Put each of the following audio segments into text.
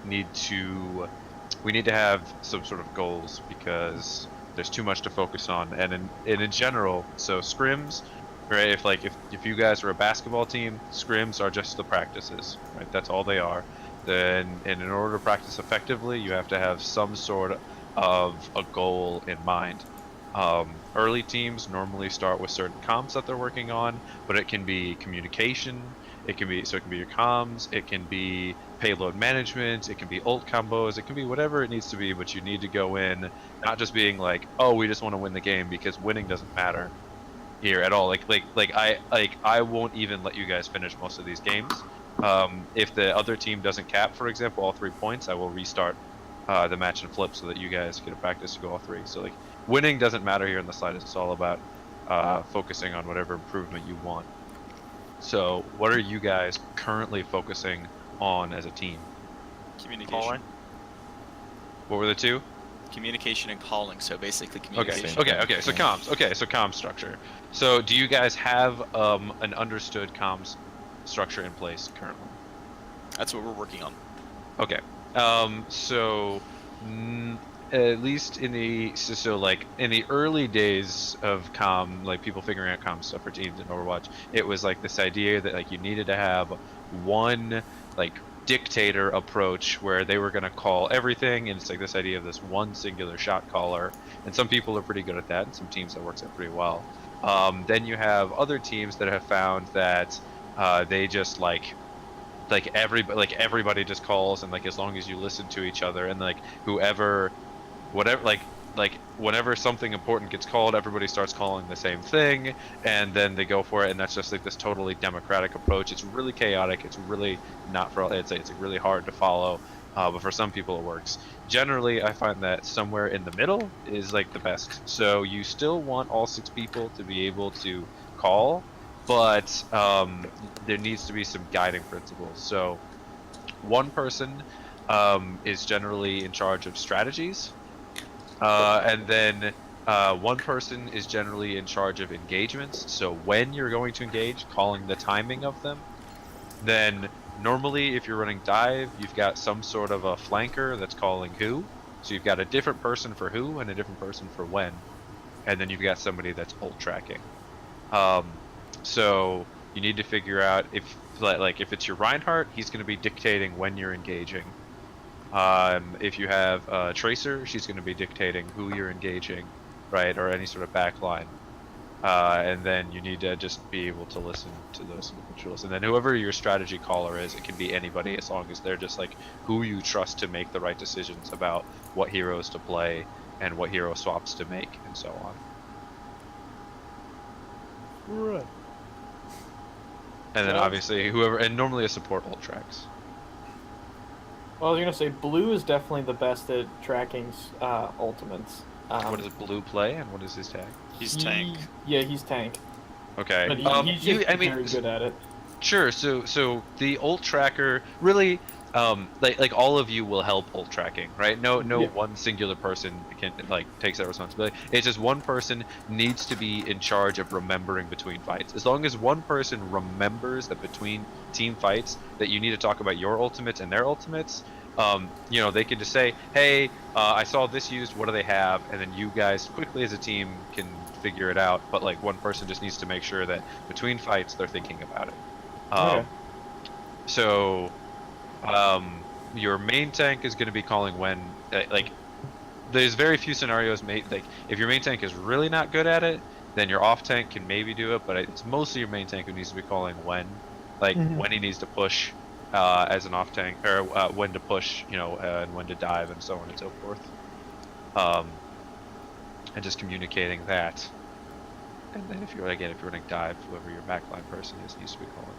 we need to have some sort of goals because there's too much to focus on, and in general, so scrims, right? If you guys are a basketball team, scrims are just the practices, right? That's all they are. Then, and in order to practice effectively, you have to have some sort of a goal in mind. Early teams normally start with certain comms that they're working on, but it can be communication. It can be your comms. It can be payload management. It can be ult combos. It can be whatever it needs to be. But you need to go in, not just being like, oh, we just want to win the game, because winning doesn't matter here at all. I won't even let you guys finish most of these games. If the other team doesn't cap, for example, all 3 points, I will restart the match and flip so that you guys get a practice to go all 3. So like, winning doesn't matter here in the slightest. It's all about focusing on whatever improvement you want. So what are you guys currently focusing on as a team? Communication. Calling. What were the 2? Communication and calling. So basically communication. Okay. So comms. Okay, so comms structure. So do you guys have an understood comms structure in place currently? That's what we're working on. Okay. At least in the in the early days of like people figuring out comm stuff for teams in Overwatch, it was like this idea that like you needed to have one like dictator approach where they were going to call everything, and it's like this idea of this one singular shot caller, and some people are pretty good at that, and some teams that works out pretty well. Then you have other teams that have found that they just everybody just calls, and like as long as you listen to each other, and like whenever something important gets called, everybody starts calling the same thing, and then they go for it, and that's just like this totally democratic approach. It's really chaotic. It's really not for it's really hard to follow, but for some people it works. Generally, I find that somewhere in the middle is like the best. So you still want all 6 people to be able to call, but there needs to be some guiding principles. So one person is generally in charge of strategies. And then one person is generally in charge of engagements. So when you're going to engage, calling the timing of them. Then normally if you're running dive, you've got some sort of a flanker that's calling who. So you've got a different person for who and a different person for when. And then you've got somebody that's ult tracking. So you need to figure out if it's your Reinhardt, he's going to be dictating when you're engaging. If you have a Tracer, she's going to be dictating who you're engaging, right, or any sort of backline. And then you need to just be able to listen to those individuals. And then whoever your strategy caller is, it can be anybody as long as they're just like who you trust to make the right decisions about what heroes to play and what hero swaps to make and so on. Right. And then obviously and normally a support ult tracks. Well, I was gonna say blue is definitely the best at tracking ultimates. What does blue play, and what is his tag? He's tank. Yeah, he's tank. Okay. But he's just very good at it. Sure. So the ult tracker really, like all of you will help ult tracking, right? No one singular person can takes that responsibility. It's just one person needs to be in charge of remembering between fights. As long as one person remembers that between team fights that you need to talk about your ultimates and their ultimates, they can just say, hey, I saw this used, what do they have? And then you guys quickly as a team can figure it out, but like one person just needs to make sure that between fights they're thinking about it. Okay. So your main tank is going to be calling when there's very few scenarios if your main tank is really not good at it, then your off tank can maybe do it, but it's mostly your main tank who needs to be calling when he needs to push as an off tank, or when to push, and when to dive and so on and so forth, and just communicating that. And then if you're running dive, whoever your backline person is needs to be calling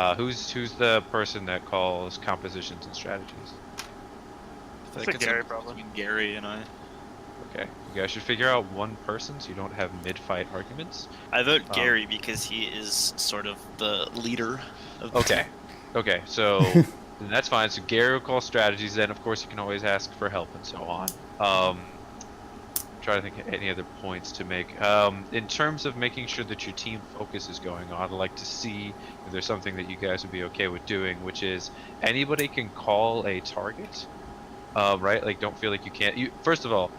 it. Who's the person that calls compositions and strategies? I think it's Gary, probably. between Gary and I. Okay, you guys should figure out one person so you don't have mid-fight arguments. I vote Gary because he is sort of the leader of the team. Okay, so then that's fine. So Gary will call strategies. Then of course you can always ask for help and so on. I'm trying to think of any other points to make. In terms of making sure that your team focus is going on, I'd like to see if there's something that you guys would be okay with doing, which is anybody can call a target, right? Like, don't feel like you can't. First of all,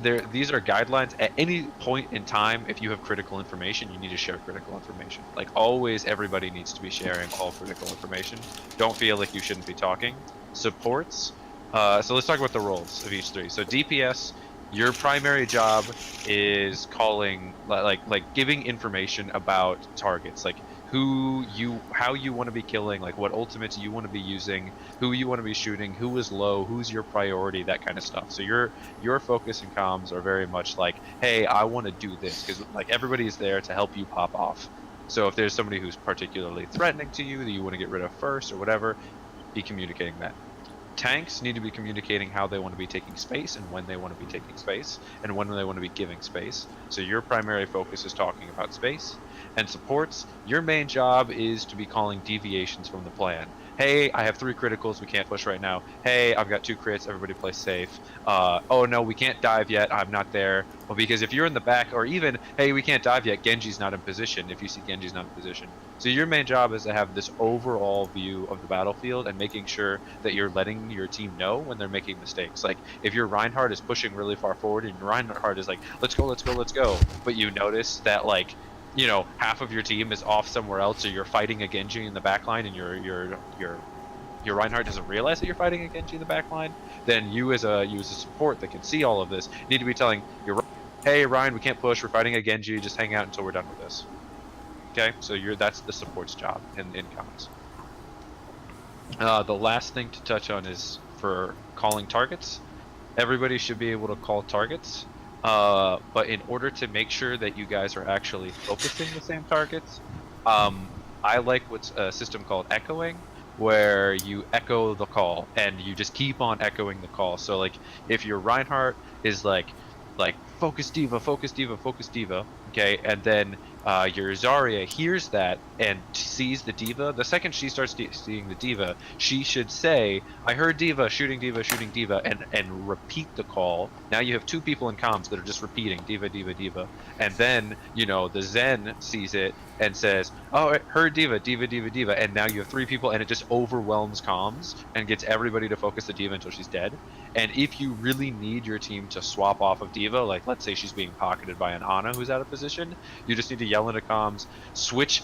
these are guidelines. At any point in time, if you have critical information, you need to share critical information. Like, always, everybody needs to be sharing all critical information. Don't feel like you shouldn't be talking. Supports. So let's talk about the roles of each three. So DPS, your primary job is calling, like giving information about targets, like how you want to be killing, like what ultimates you want to be using, who you want to be shooting, who is low, who's your priority, that kind of stuff. So your focus and comms are very much like, hey, I want to do this, because like everybody is there to help you pop off. So if there's somebody who's particularly threatening to you that you want to get rid of first or whatever, be communicating that. Tanks need to be communicating how they want to be taking space and when they want to be taking space and when they want to be giving space. So your primary focus is talking about space. And supports, your main job is to be calling deviations from the plan. Hey, I have 3 criticals, we can't push right now. Hey, I've got 2 crits, everybody play safe. Oh no, we can't dive yet, I'm not there. Well, because if you're in the back, or even, hey, we can't dive yet, Genji's not in position, if you see Genji's not in position. So your main job is to have this overall view of the battlefield and making sure that you're letting your team know when they're making mistakes. Like, if your Reinhardt is pushing really far forward and your Reinhardt is like, let's go, let's go, let's go, but you notice that, like, you know, half of your team is off somewhere else, or you're fighting a Genji in the backline, and your Reinhardt doesn't realize that you're fighting a Genji in the backline, then you as a support that can see all of this need to be telling your, hey Ryan, we can't push, we're fighting a Genji, just hang out until we're done with this. Okay, so that's the support's job in comms. The last thing to touch on is for calling targets. Everybody should be able to call targets. But in order to make sure that you guys are actually focusing the same targets, I like what's a system called echoing, where you echo the call and you just keep on echoing the call. So like if your Reinhardt is like focus diva, focus diva, focus diva, okay, and then your Zarya hears that and sees the diva, the second she starts seeing the diva, she should say, I heard diva, shooting diva, shooting diva, and repeat the call. Now you have 2 people in comms that are just repeating diva, diva, diva, and then, you know, the Zen sees it and says, oh, I heard diva, diva, diva, diva, and now you have 3 people, and it just overwhelms comms and gets everybody to focus the diva until she's dead. And if you really need your team to swap off of diva, like let's say she's being pocketed by an Ana who's out of position, you just need to yell into comms, switch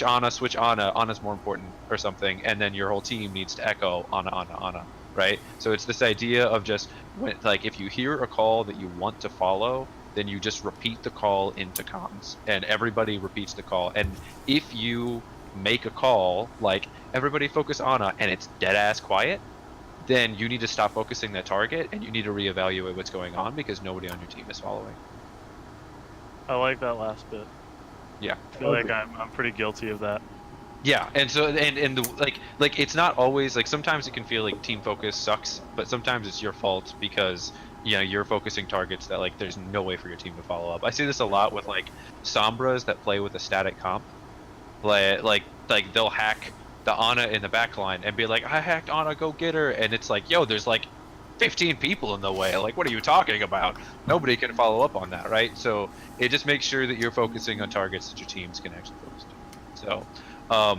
Ana, Ana's more important or something, and then your whole team needs to echo Ana, right? So it's this idea of just, like, if you hear a call that you want to follow, then you just repeat the call into comms, and everybody repeats the call. And if you make a call, like, everybody focus Ana, and it's dead-ass quiet, then you need to stop focusing that target, and you need to reevaluate what's going on, because nobody on your team is following. I like that last bit. Yeah. I feel like I'm pretty guilty of that. Yeah, and so and the like it's not always, like, sometimes it can feel like team focus sucks, but sometimes it's your fault because, you know, you're focusing targets that, like, there's no way for your team to follow up. I see this a lot with, like, Sombras that play with a static comp. Like they'll hack the Ana in the backline and be like, I hacked Ana, go get her, and it's like, yo, there's like 15 people in the way, like, what are you talking about? Nobody can follow up on that, right? So it just makes sure that you're focusing on targets that your teams can actually focus on. So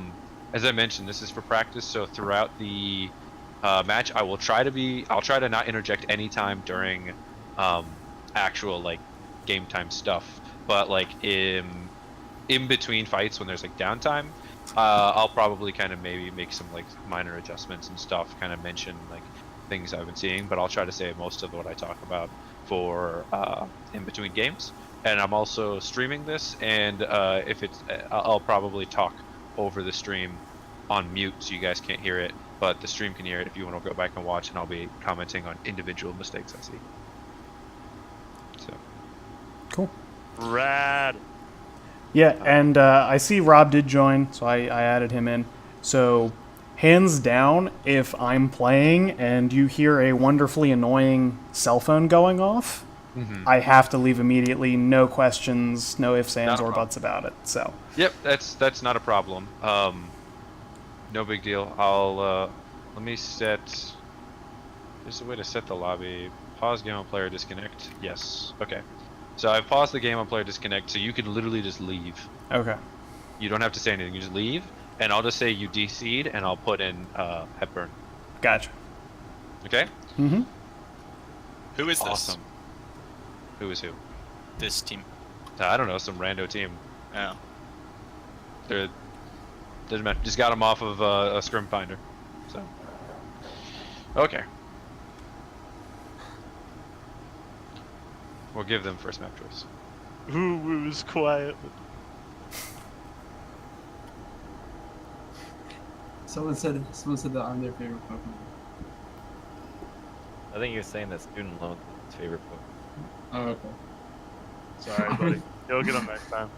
as I mentioned, this is for practice, so throughout the match I'll try to not interject anytime during actual, like, game time stuff, but like in between fights when there's like downtime, I'll probably kind of maybe make some like minor adjustments and stuff, kind of mention like things I've been seeing, but I'll try to say most of what I talk about for in between games. And I'm also streaming this, and if it's, I'll probably talk over the stream on mute so you guys can't hear it, but the stream can hear it if you want to go back and watch, and I'll be commenting on individual mistakes I see. So Cool. Rad. Yeah, and I see Rob did join, so I added him in. So, hands down, if I'm playing and you hear a wonderfully annoying cell phone going off, I have to leave immediately, no questions, no ifs, ands, or buts about it. So. Yep, that's not a problem. No big deal. I'll let me set. There's a way to set the lobby pause game on player disconnect. Yes. Okay. So I've paused the game on player disconnect, so you can literally just leave. Okay. You don't have to say anything. You just leave, and I'll just say you DC'd, and I'll put in Hepburn. Gotcha. Okay. Mm-hmm. Who is this? Awesome. Who is who? This team. I don't know. Some rando team. Oh. They're doesn't matter. Just got them off of a Scrim Finder. So. Okay. We'll give them first map choice. Who was quiet? Someone said that I'm their favorite Pokemon. I think you're saying that student loan is his favorite book. Oh, okay. Sorry, buddy. You'll get them next time.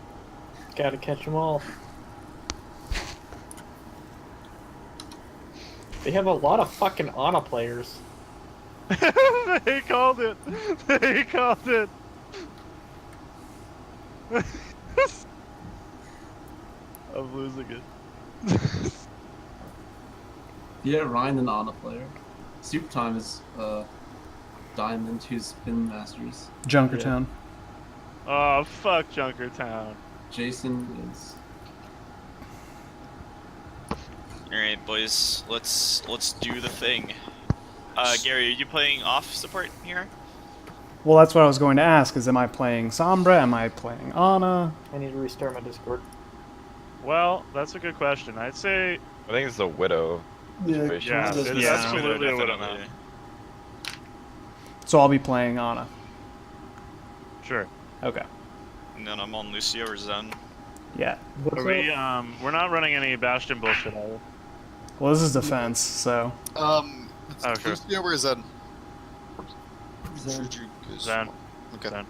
Gotta catch them all. They have a lot of fucking Ana players. They called it. They called it. I'm losing it. Yeah, Ryan, an Ana player. Super Time is Diamond, who's been Masters. Junkertown. Oh, fuck Junkertown. Jason is. Alright, boys. Let's do the thing. Gary, are you playing off support here? Well, that's what I was going to ask. Is am I playing Sombra? Am I playing Ana? I need to restart my Discord. Well, that's a good question. I'd say, I think it's the Widow situation. yeah, That's- it's yeah, absolutely a Widow. definitely. So I'll be playing Ana. Sure. Okay. And then I'm on Lucio or Zen. Yeah. What's Are we, up? we're not running any Bastion bullshit, are we? Well, this is defense, so Oh, sure. Lucio or Zen? Zen. Zen. Okay. Zen.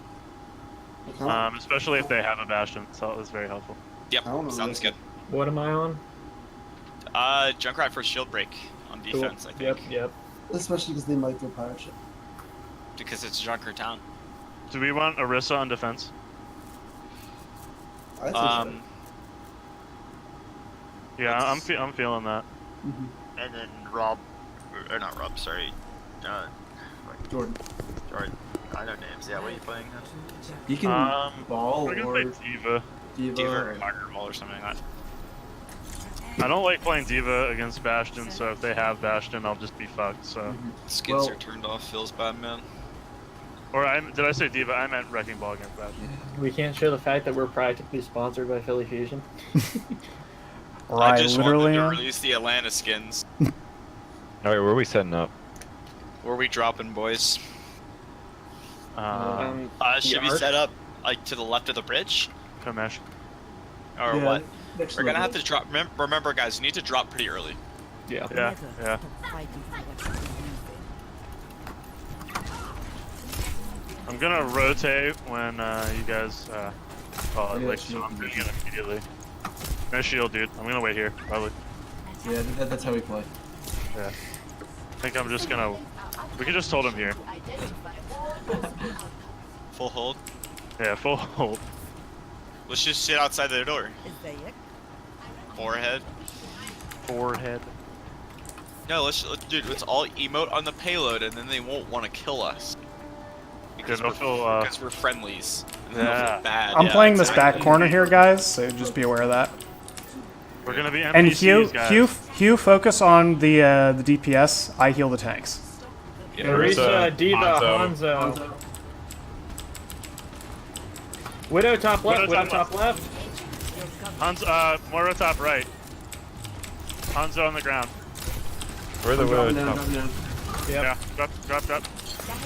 I Especially if they have a Bastion, so it was very helpful. Yep, I don't know sounds this. good. What am I on? Junkrat for shield break on defense, I think. Yep. Especially because they might go pirate ship. Because it's Junker Town. Do we want Orisa on defense? I think Yeah, I'm feeling that. so. Mhm. And then Rob, or not Rob, sorry. Jordan. Jordan. I know names. Yeah, what are you playing? You can ball We're gonna or play Diva. Diva. Diva or- or Marker Ball or something like that. I don't like playing Diva against Bastion, so if they have Bastion, I'll just be fucked. So, Mhm. Skids Well- are turned off. Feels bad, man. or did I say Diva? I meant Wrecking Ball against Bastion. We can't show the fact that we're practically sponsored by Philly Fusion. or I I just literally wanted to am. release the Atlanta skins. Alright, where are we setting up? Where are we dropping, boys? Should we art? set up like to the left of the bridge, Kamesh. or Yeah, what? next We're gonna level. have to drop. Remember, guys, you need to drop pretty early. Yeah. Yeah, yeah. I'm gonna rotate when you guys call it, Yeah, like, so shield I'm doing condition. it immediately. No shield, dude. I'm gonna wait here, probably. Yeah, that's how we play. Yeah. I think I'm just gonna... We can just hold him here. Full hold. Yeah, full hold. Let's just sit outside the door. Forehead. Forehead. No, dude. Let's all emote on the payload, and then they won't want to kill us. Because, they'll feel, because we're friendlies. And then they'll Yeah. feel bad. I'm yeah, playing this exactly. back corner here, guys, so just be aware of that. We're gonna be And NPCs, guys. Hugh, focus on the DPS. I heal the tanks. Yeah. Orisa, Diva, Hanzo. Hanzo. Widow top left, Widow Widow top top left. Hanzo, Moro top right. Hanzo on the ground. Where the I'm dropping Widow? down, dropping down. Yep. Yeah, drop.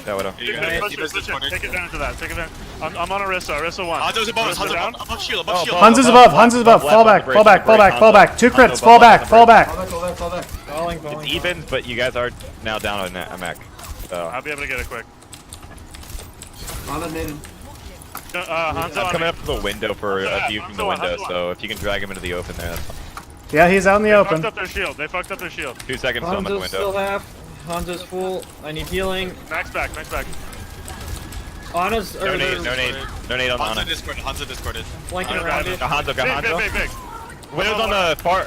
That Widow. You Push guys, it, Diva's push this it. corner. Take advantage of that. Take advantage. I'm on Orisa 1. Hanzo's above us. Orisa Hanzo's down. above shield. Above shield. Hans is above. Hans is above. Fall back. Fall back. Fall back. Fall back. 2 crits. Fall back. Fall back. Fall back. Falling. It's even, but you guys are now down on a mech. So I'll be able to get it quick. Ana nated. Hanzo I'm on coming me. up to the window for a view from the window. Hanzo on. So if you can drag him into the open there, that's fine. Yeah, he's out in the They open. fucked up their shield. They fucked up their shield. 2 seconds till I'm at the Hanzo's still window. half. Hanzo's full. I need healing. Max back. Ana's No nade, no nade. No nade on Hanzo Ana. discorded. Hanzo discorded. flanking Hanzo around got it. Got Hanzo, got Big. Hanzo. Widow's on the far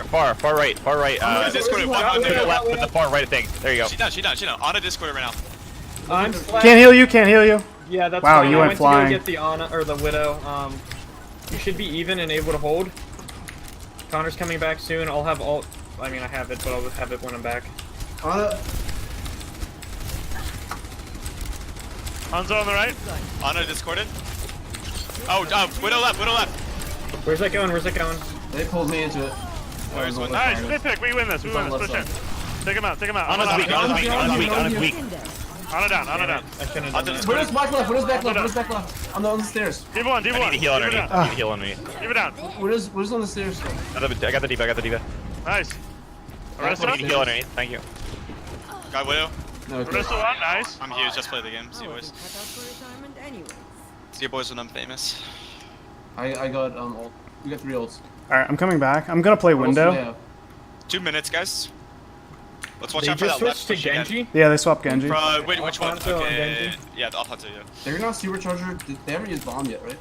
right. Hanzo discorded. To the left with the far right thing. There you go. She down. Ana discorded right now. I'm flat. Can't heal you, can't heal you. Yeah, that's Wow, fine. you I went went flying. to go get the Ana or the Widow. You should be even and able to hold. Connor's coming back soon. I'll have all. I mean, I have it, but I'll have it when I'm back. Hanzo on the right. Ana discorded. Oh, Widow left, Widow left. Where's that going? Where's that going? They pulled me into it. Where's one? Nice, good pick. We win this. We win this. Push in. Take him out. Take him out. Ana's weak, Ana's weak, Ana's weak, Ana's weak. Ana down. Ana down. I shouldn't have done that. Widow's back left, Widow's back left, Widow's back left. I'm on the stairs. D1, D1. I need to heal underneath. I need to heal underneath. Keep it down. Widow's on the stairs. I got the diva, I got the diva. Nice. I need to Arista. heal underneath, thank you. Got Widow. No, okay. Arista one. Nice. I'm huge. Just play the game. See you boys. See you boys when I'm famous. I got ult. We got 3 ults. Alright, I'm coming back. I'm gonna play window. Yeah. 2 minutes, guys. Let's watch They out for just that left switched to push again. Genji. Yeah, they swapped Genji. Wait, which one? Alfonso and Okay. Genji. Yeah, the Alfonso, yeah. They're not supercharger. They haven't used bomb yet, right?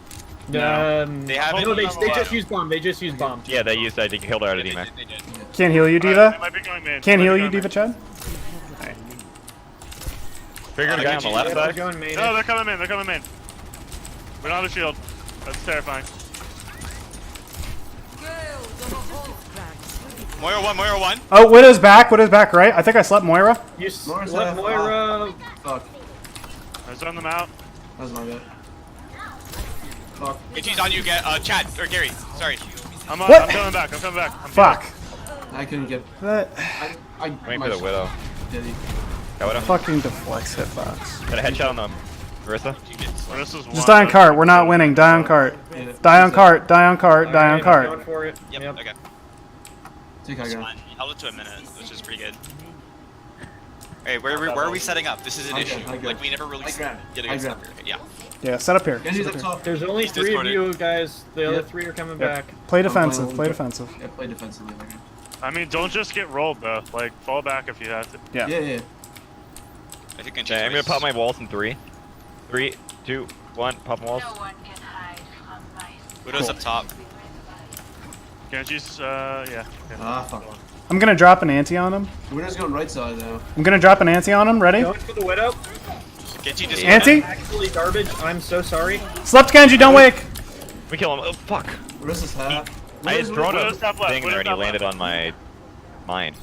They haven't. No, they just used bomb. They just used bomb. Yeah, they used, I think, killed her out of They D-Mac. did, they did. Can't heal you, They Diva. might be going main. Can't Might heal be you, going Diva Chad. Figure the guy on the left They're side. going main. No, they're coming in. They're coming in. We don't have a shield. That's terrifying. Moira 1, Moira 1. Oh, Widow's back, right? I think I slept Moira. You Moira's let half. Moira. Fuck. I zone them out. That was my bad. Fuck. Genji's on you, Chad, or Gary. Sorry. I'm on. What? I'm coming back. I'm coming back. I'm Fuck. I couldn't get. That Waiting my for the Widow. Did he? Got Widow. fucking deflects hitbox. Got a headshot on the Marissa. Marissa's one. Just die on cart. We're not winning. Die on cart. Yeah. Die on cart. Die on cart. Die on Alright, cart. Going for it. Yep, okay. Take high That's ground. fine. He held it to a minute, which is pretty good. Hey, where are we setting up? This is an High issue. ground, high ground. Like, we never really High ground, get high against ground. them. Yeah. Yeah, set up here. Genji's Set up up here. top. There's only He's 3 of discorded. you guys. The other Yep. 3 are coming Yep. back. Play I'm defensive. playing Play Ultra. defensive. Yeah, play defensively. Okay. I mean, don't just get rolled though. Like, fall back if you have to. Yeah. Yeah. I think Genji's Okay, I'm gonna waste. pop my walls in 3. 3, 2, 1, pop my walls. Widow's Cool. up top. Genji's, yeah. Ah, fuck. I'm gonna drop an ante on him. Widow's going right side now. I'm gonna drop an ante on him. Ready? Going for the Widow. Genji just Ante? Actually, garbage. I'm so sorry. Slept Genji. Don't wake. We kill him. Oh, fuck. Marissa's half. I had thrown a Widow's top left, thing there and Widow's he top landed on my mine.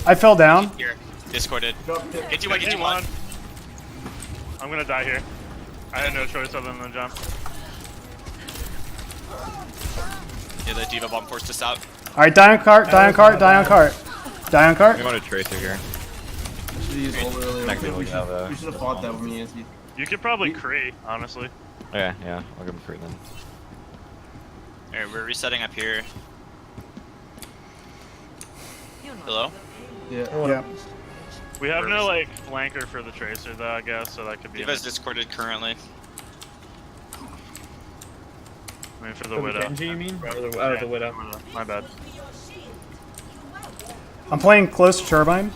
I fell down. Here. Discorded. Drop kick. Genji 1, Genji Genji 1. one. I'm gonna die here. I had no choice other than to jump. Yeah, the Diva bomb forced us out. All right, die on cart. Die on cart. Die on cart. Die on cart. We want a tracer here. Should've used ult earlier. Not gonna We look out, should have fought that with me, Anti. You could probably Kree, honestly. Yeah, I'll give him 3 then. Alright, we're resetting up here. Hello? Yeah. Yeah. We have no like flanker for the tracer though, I guess, so that could be. Diva's discorded currently. I mean, for the For the Widow. Genji, you mean? Or the, Yeah, the Widow. My bad. I'm playing close to turbine.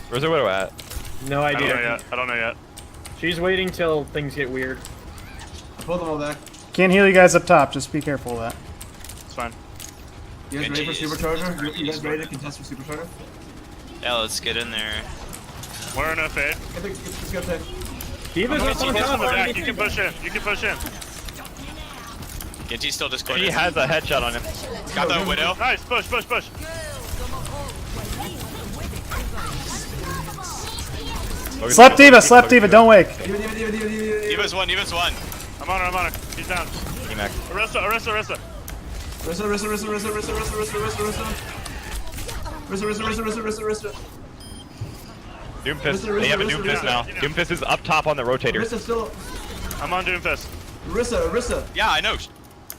Where's the Widow at? No I don't know idea. yet. I don't know yet. She's waiting till things get weird. I pulled them all back. Can't heal you guys up top. Just be careful of that. It's fine. You guys ready for Genji is- supercharger? You guys ready to contest for supercharger? Yeah, let's get in there. We're no fade. Let's go take. Diva's I'm up on gonna push top. from the back. already. You can push in. You can push in. Genji's still discorded. He has a headshot on him. Got the Widow. Nice. Push. Push. Push. Slept Diva. Slept Diva. Don't wake. Diva's 1, Diva's 1. I'm on her. I'm on her. He's down. T-Mac. Arista. Arista. Arista. Rissa. Doomfist. They have a Doomfist now. Doomfist is up top on the rotator. Rissa still. I'm on Doomfist. Rissa. Yeah, I know.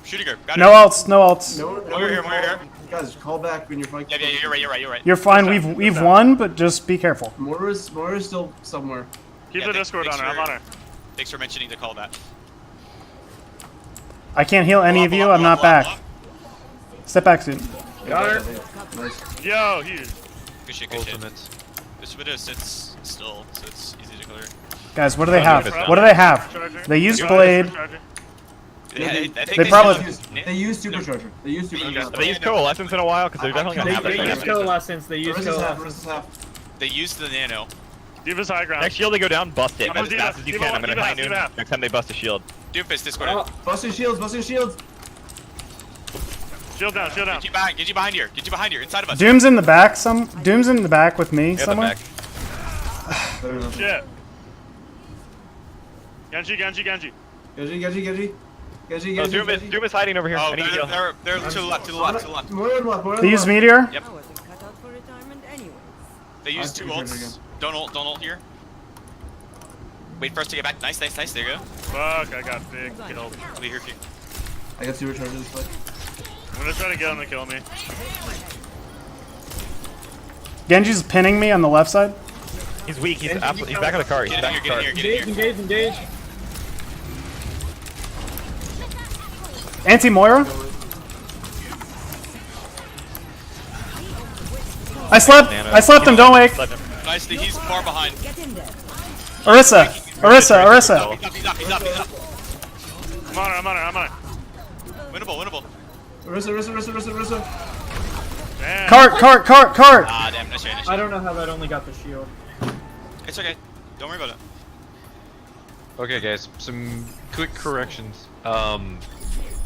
Shooting her. Got No her. ults. No ults. No, Moira here, Moira here. Guys, call back when you're fighting. Yeah, you're right. You're fine. We've won, but just be careful. Moira's still somewhere. Keep Yeah, the thanks- Discord on her. I'm on her. Thanks for mentioning to call that. I can't heal any of you. I'm not back. Step back, dude. Got her. Nice. Yo, huge. Good shit. This Widow sits still, so it's easy to clear. Guys, what do they have? What do they have? Charger. They used Go blade. Charger. Yeah, I think They probably- They use supercharger. They use Have supercharger. they used coalescence in a while? Because they're definitely gonna have They that. use coalescence. They use Rissa's half. coalescence. Rissa's half. They used the nano. Diva's high ground. Next shield they go down, bust it Oh, as fast as you can. I'm gonna high noon. Next time they bust a shield. Doofus discorded. Oh, Busting shields, busting shields. Shield down, shield down. Get you behind here. Get you behind here. Inside of us. Doom's in the back. Doom's in the back with me Get the somewhere. back. Better than Shit. Genji. Genji. Genji, Oh, Doom is hiding over here. Oh, I need to heal. they're to the left, to the left, to the left. More than left, more than They use left. meteor. Yep. I wasn't cut out for retirement anyways. They use I two see what you're ults. Don't ult here. Wait for us to get back. Nice. There you go. Fuck, I got big killed. We'll be here for you. I got 2 recharges this way. I'm gonna try to get him to kill me. Genji's pinning me on the left side. He's weak. He's back of the cart. He's Get in back here, of the get in cart. here, get in here. engage. Anti-Moira. I slept him, don't wake. Left him. Nice, he's far behind. Get in there. Orisa. He's up. I'm on her. Winnable. Rissa. Damn. Cart. Ah, damn, nice try. I don't know how that only got the shield. It's okay. Don't worry about it. Okay, guys, some quick corrections.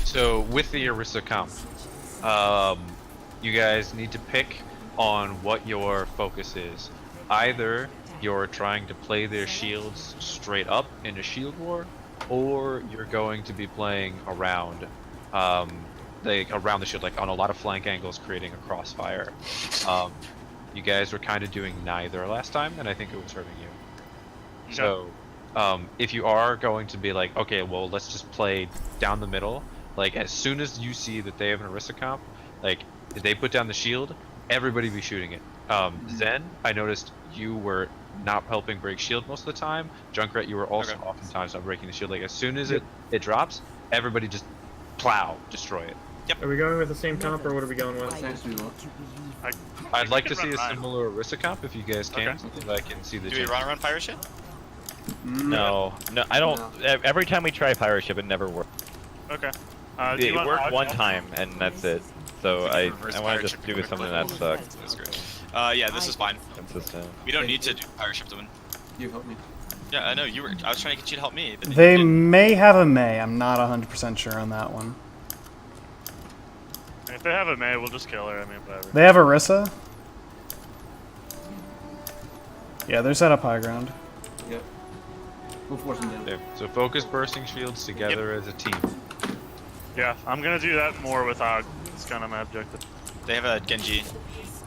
So with the Orisa comp, you guys need to pick on what your focus is. Either you're trying to play their shields straight up in a shield war, or you're going to be playing around, around the shield, like on a lot of flank angles, creating a crossfire. You guys were kind of doing neither last time, and I think it was hurting you. So, if you are going to be like, okay, well, let's just play down the middle, like as soon as you see that they have an Orisa comp, like if they put down the shield, everybody be shooting it. Zen, I noticed you were not helping break shield most of the time. Junkrat, you were also oftentimes not breaking the shield. Like as soon as it drops, everybody just destroy it. Are we going with the same comp or what are we going with? Thanks, we will. I'd like to see run a mine. similar Orisa comp if you guys can, Okay. so that I can see the Do we change. run pirate shit? No, I don't. Every time we try pirate ship, it never works. Okay. Do you It want worked Odd one Kill? time, and that's it. So I Reverse want pirate to just ship do quick something click. that's That's great. Yeah, this is fine. consistent. We don't need to do pirate ship to win. You help me. Yeah, I know you were. I was trying to get you to help me. But They you didn't. may have a May. I'm not 100% sure on that one. If they have a May, we'll just kill her. I mean, whatever. They have Orisa. Yeah, they're set up high ground. Yep. We'll force him down. Okay, so focus bursting shields together as a team. Yeah, I'm gonna do that more with Og. It's kind of my objective. They have a Genji.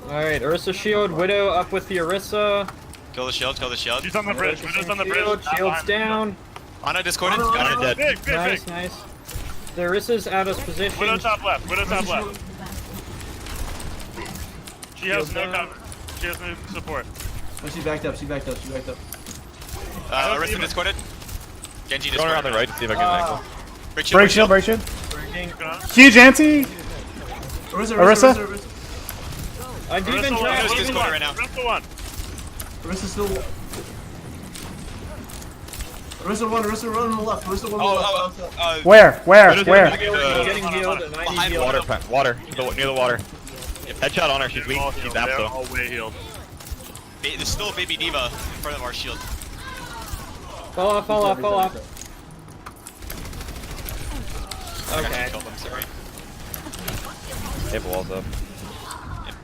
Alright, Ursa shield, Widow up with the Orisa. Kill the shield. She's on the bridge. Widow's on the bridge. Shield, Not shield's behind. down. Ana discorded. Ana, Got Ana. it. Dead. Big. Nice. The Orisa's out of position. Widow top left. She has no Shield down. cover. She has no support. Oh, she backed up. Arista discorded. Genji Going around discorded. the right to see if I can angle. Break shield. Break shield. Breaking. Huge anti. Orisa. I deep in Orisa trap. is discorded right now. Orisa one. Orisa still. Orisa one on the left. Orisa one on the left. Where? Getting healed and I need behind heal. Water. Near the water. Headshot on her. She's weak. All She's healed. They're abso. all way healed. There's still a baby diva in front of our shield. Fall off. Okay. Killed them, sorry. They have walls up.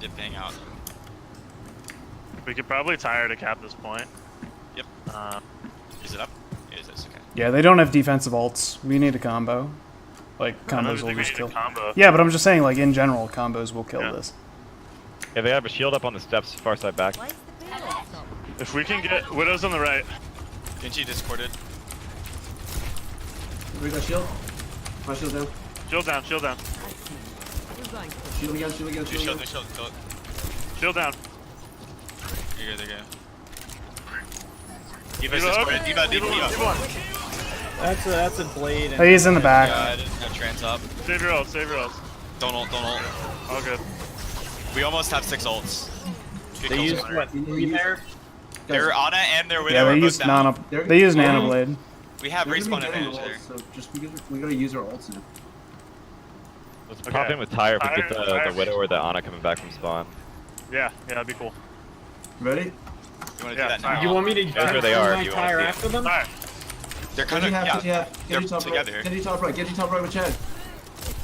Yep, hang out. We could probably tie her to cap this point. Yep. Is it up? It is. Okay. Yeah, they don't have defensive ults. We need a combo. Like I don't combos will think we just need a kill. combo. Yeah, but I'm just saying, like in general, combos will kill Yeah. this. Yeah, they have a shield up on the steps, far side back. Why is the payload so? If we can get Widow's on the right. Genji discorded. We got shield. My shield down. Shield down. You're going to Shield again. New shield. Kill it. Shield down. There you go. Diva's Diva discorded. up. Diva. one. That's a blade. Oh, he's in the back. I didn't have trans up. Save your ults. Don't ult. All good. We almost have 6 ults. Good They kills, used Connor. what? 3 there? Their Ana and their Widow Yeah, are they both use down. They use Nano Blade. We have They're gonna respawn be getting advantage ults, there. So just we gotta use our ults now. Let's Okay. pop in with Tyre if we get Tyre, the Widow or the Ana coming back from spawn. Yeah, that'd be cool. Ready? You want to do Yeah, that fire. now? You want me to That's where they are, my if you wanna tire see it. after them? Alright. They're kind Genji of half, Genji yeah. half. They're Genji top together. right. Genji top right. Genji top right with Chad.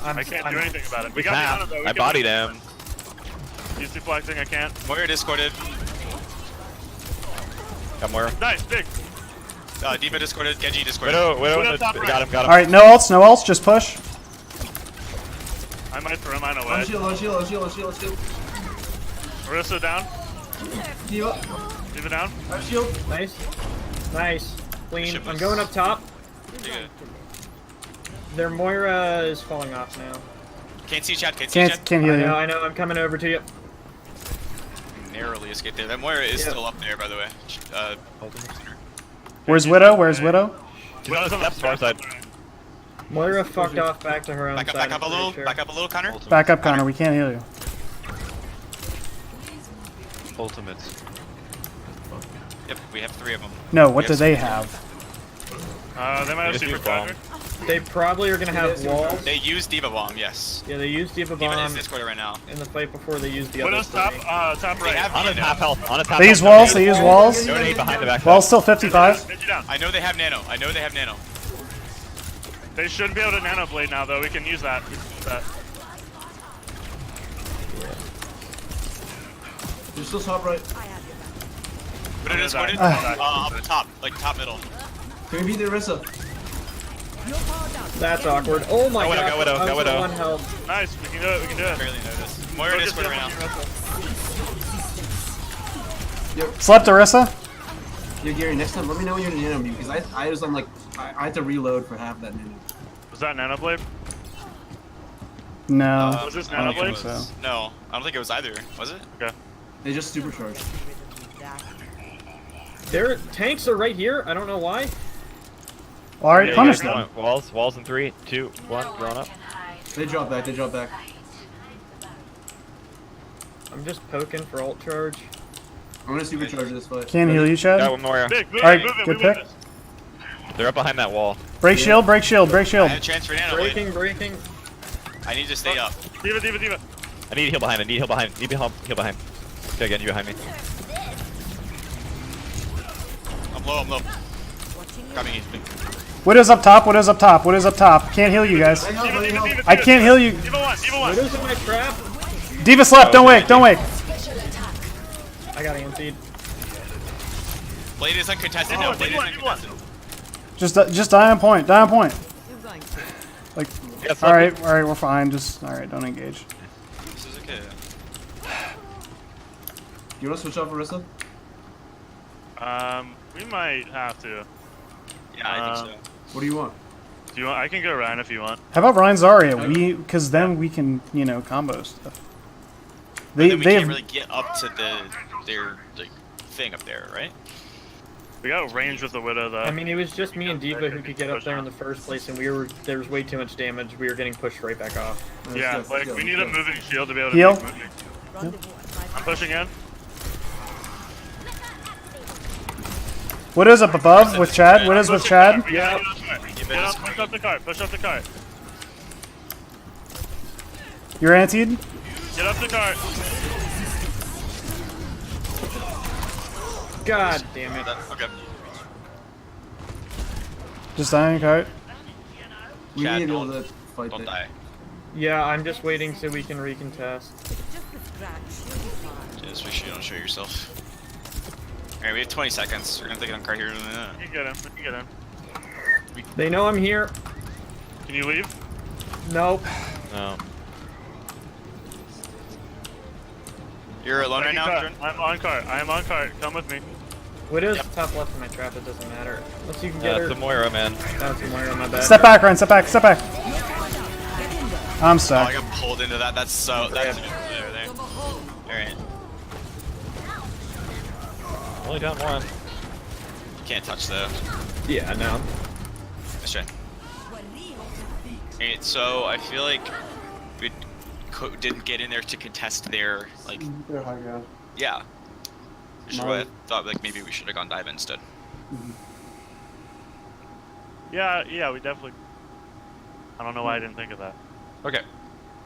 I can't do anything about it. We We got can't. none of those. I bodied him. He's deflecting, I can't. Moira discorded. Got more. Nice, big. Diva discorded. Genji discorded. Widow, Widow top right. got him. All right, no ults, no ults, just push. I might throw mine On away. shield, on shield, on shield, on shield, on shield. Marissa down. Diva, Leave it down. on shield. Nice. Nice. Clean. Bishop I'm is- going up top. Yeah. Their Moira is falling off now. Can't see Chad. Can't see Chad. Can't heal I you. know. I'm coming over to you. Narrowly escaped there. That Moira is Yeah. still up there, by the way. Where's Widow? Where's Widow? She's on the steps, far side. Moira fucked off back to her own Back up, side. back up a I'm little. pretty sure. Back up a little, Connor. Back up, Connor. We can't heal you. Ultimates. Yep, we have 3 of them. No, what do they have? They might have Just use supercharger. They probably are gonna have walls. They use Diva Bomb, yes. Yeah, they used Diva Diva Bomb is discorded right now. in the fight before they used the other Widow's top, three. top They right. have On his Nano. half health. On his half They use health. walls. They use walls. Donate behind the back. Wall's still 55. Get you down. I know they have Nano. I know they have Nano. They should be able to nano blade now, though. We can use that. You're still top right. Widow discorded. Ah. Up the top, like top middle. Can we beat the Orisa? That's awkward. Oh my Go Widow, god. go Widow, I was go at Widow. 1 health. Nice. We can do it. We can do it. Barely noticed. Moira Focus discorded right now. now. Slept Orisa. Yeah, Gary, next time let me know when you're in nano me because I was on like I had to reload for half that nano. Was that nano blade? No. Was this I don't nano think blade? so. No, I don't think it was either. Was it? Okay. They just supercharged. Their tanks are right here. I don't know why. All right, Yeah, punish you guys them. want walls in 3, 2, 1. Drawn up. They drop back. They drop back. I'm just poking for ult charge. I'm gonna supercharge this fight. Can't heal you, Got Chad. one more. Big. Move Alright, it. Move it. good We win pick. this. They're up behind that wall. Break shield. Break shield. Break I shield. had a chance for Nano blade. Breaking. I need to stay up. Diva. Diva. Diva. I need heal behind. I need heal behind. Need heal behind. Okay, again, you behind me. I'm low. I'm low. Coming in. Widow's up top. Widow's up top. Widow's up top. Can't heal you guys. I help, Diva. I Diva. help. Diva. I can't heal you. Diva 1. Diva 1. Widow's in my trap. Diva slept. Don't wake. Don't wake. I got antied. Blade is uncontested. Oh, No, Blade is Diva 1. Diva 1. uncontested. Just die on point. Die on point. You're going to. Like, Yeah, all right, we're fine. Just all right. Don't engage. This is okay. You wanna switch off Orisa? We might have to. Yeah, I think so. What do you want? Do you want? I can go Ryan if you want. How about Ryan Zarya? Because then we can, combo stuff. Then we They can't have really get up to their like thing up there, right? We got range with the widow though. I mean, it was just me and Diva who could get up there in the first place, and there was way too much damage. We were getting pushed right back off. yeah, Let's like go, we let's need go. a moving shield to be able to Heal. make moving. Rendezvous at I'm pushing in. Widow's up above with Chad. Widow's with Chad. Yeah. Diva Get up, is- push up the cart. Push up the cart. You're antied. Get up the cart. God damn it. Okay. Just die on cart. We Chad, need to be able don't- to fight Don't that. die. Yeah, I'm just waiting so we can recontest. just a scratch. You'll be fine. Just make sure you don't show yourself. Alright, we have 20 seconds. We're gonna take it on card here in a minute. You can get him. You can get him. They know I'm here. Can you leave? Nope. No. You're alone right now, Cart. Jordan? I'm on cart. I am on cart. Come with me. Widow's top left of my trap. It doesn't matter. Unless you can get her. It's a Moira, man. That's Moira, my bad. Step back, Ryan. Step back. Step back. I'm Oh, stuck. I got pulled into that. That's so. That's there. Alright. Only down one. Can't touch though. Yeah, no. Let's try. Alright, so I feel like we didn't get in there to contest their, like, They're high ground. yeah. Which is why I thought, like, maybe we should have gone dive instead. Yeah, we definitely. I don't know why I didn't think of that. Okay.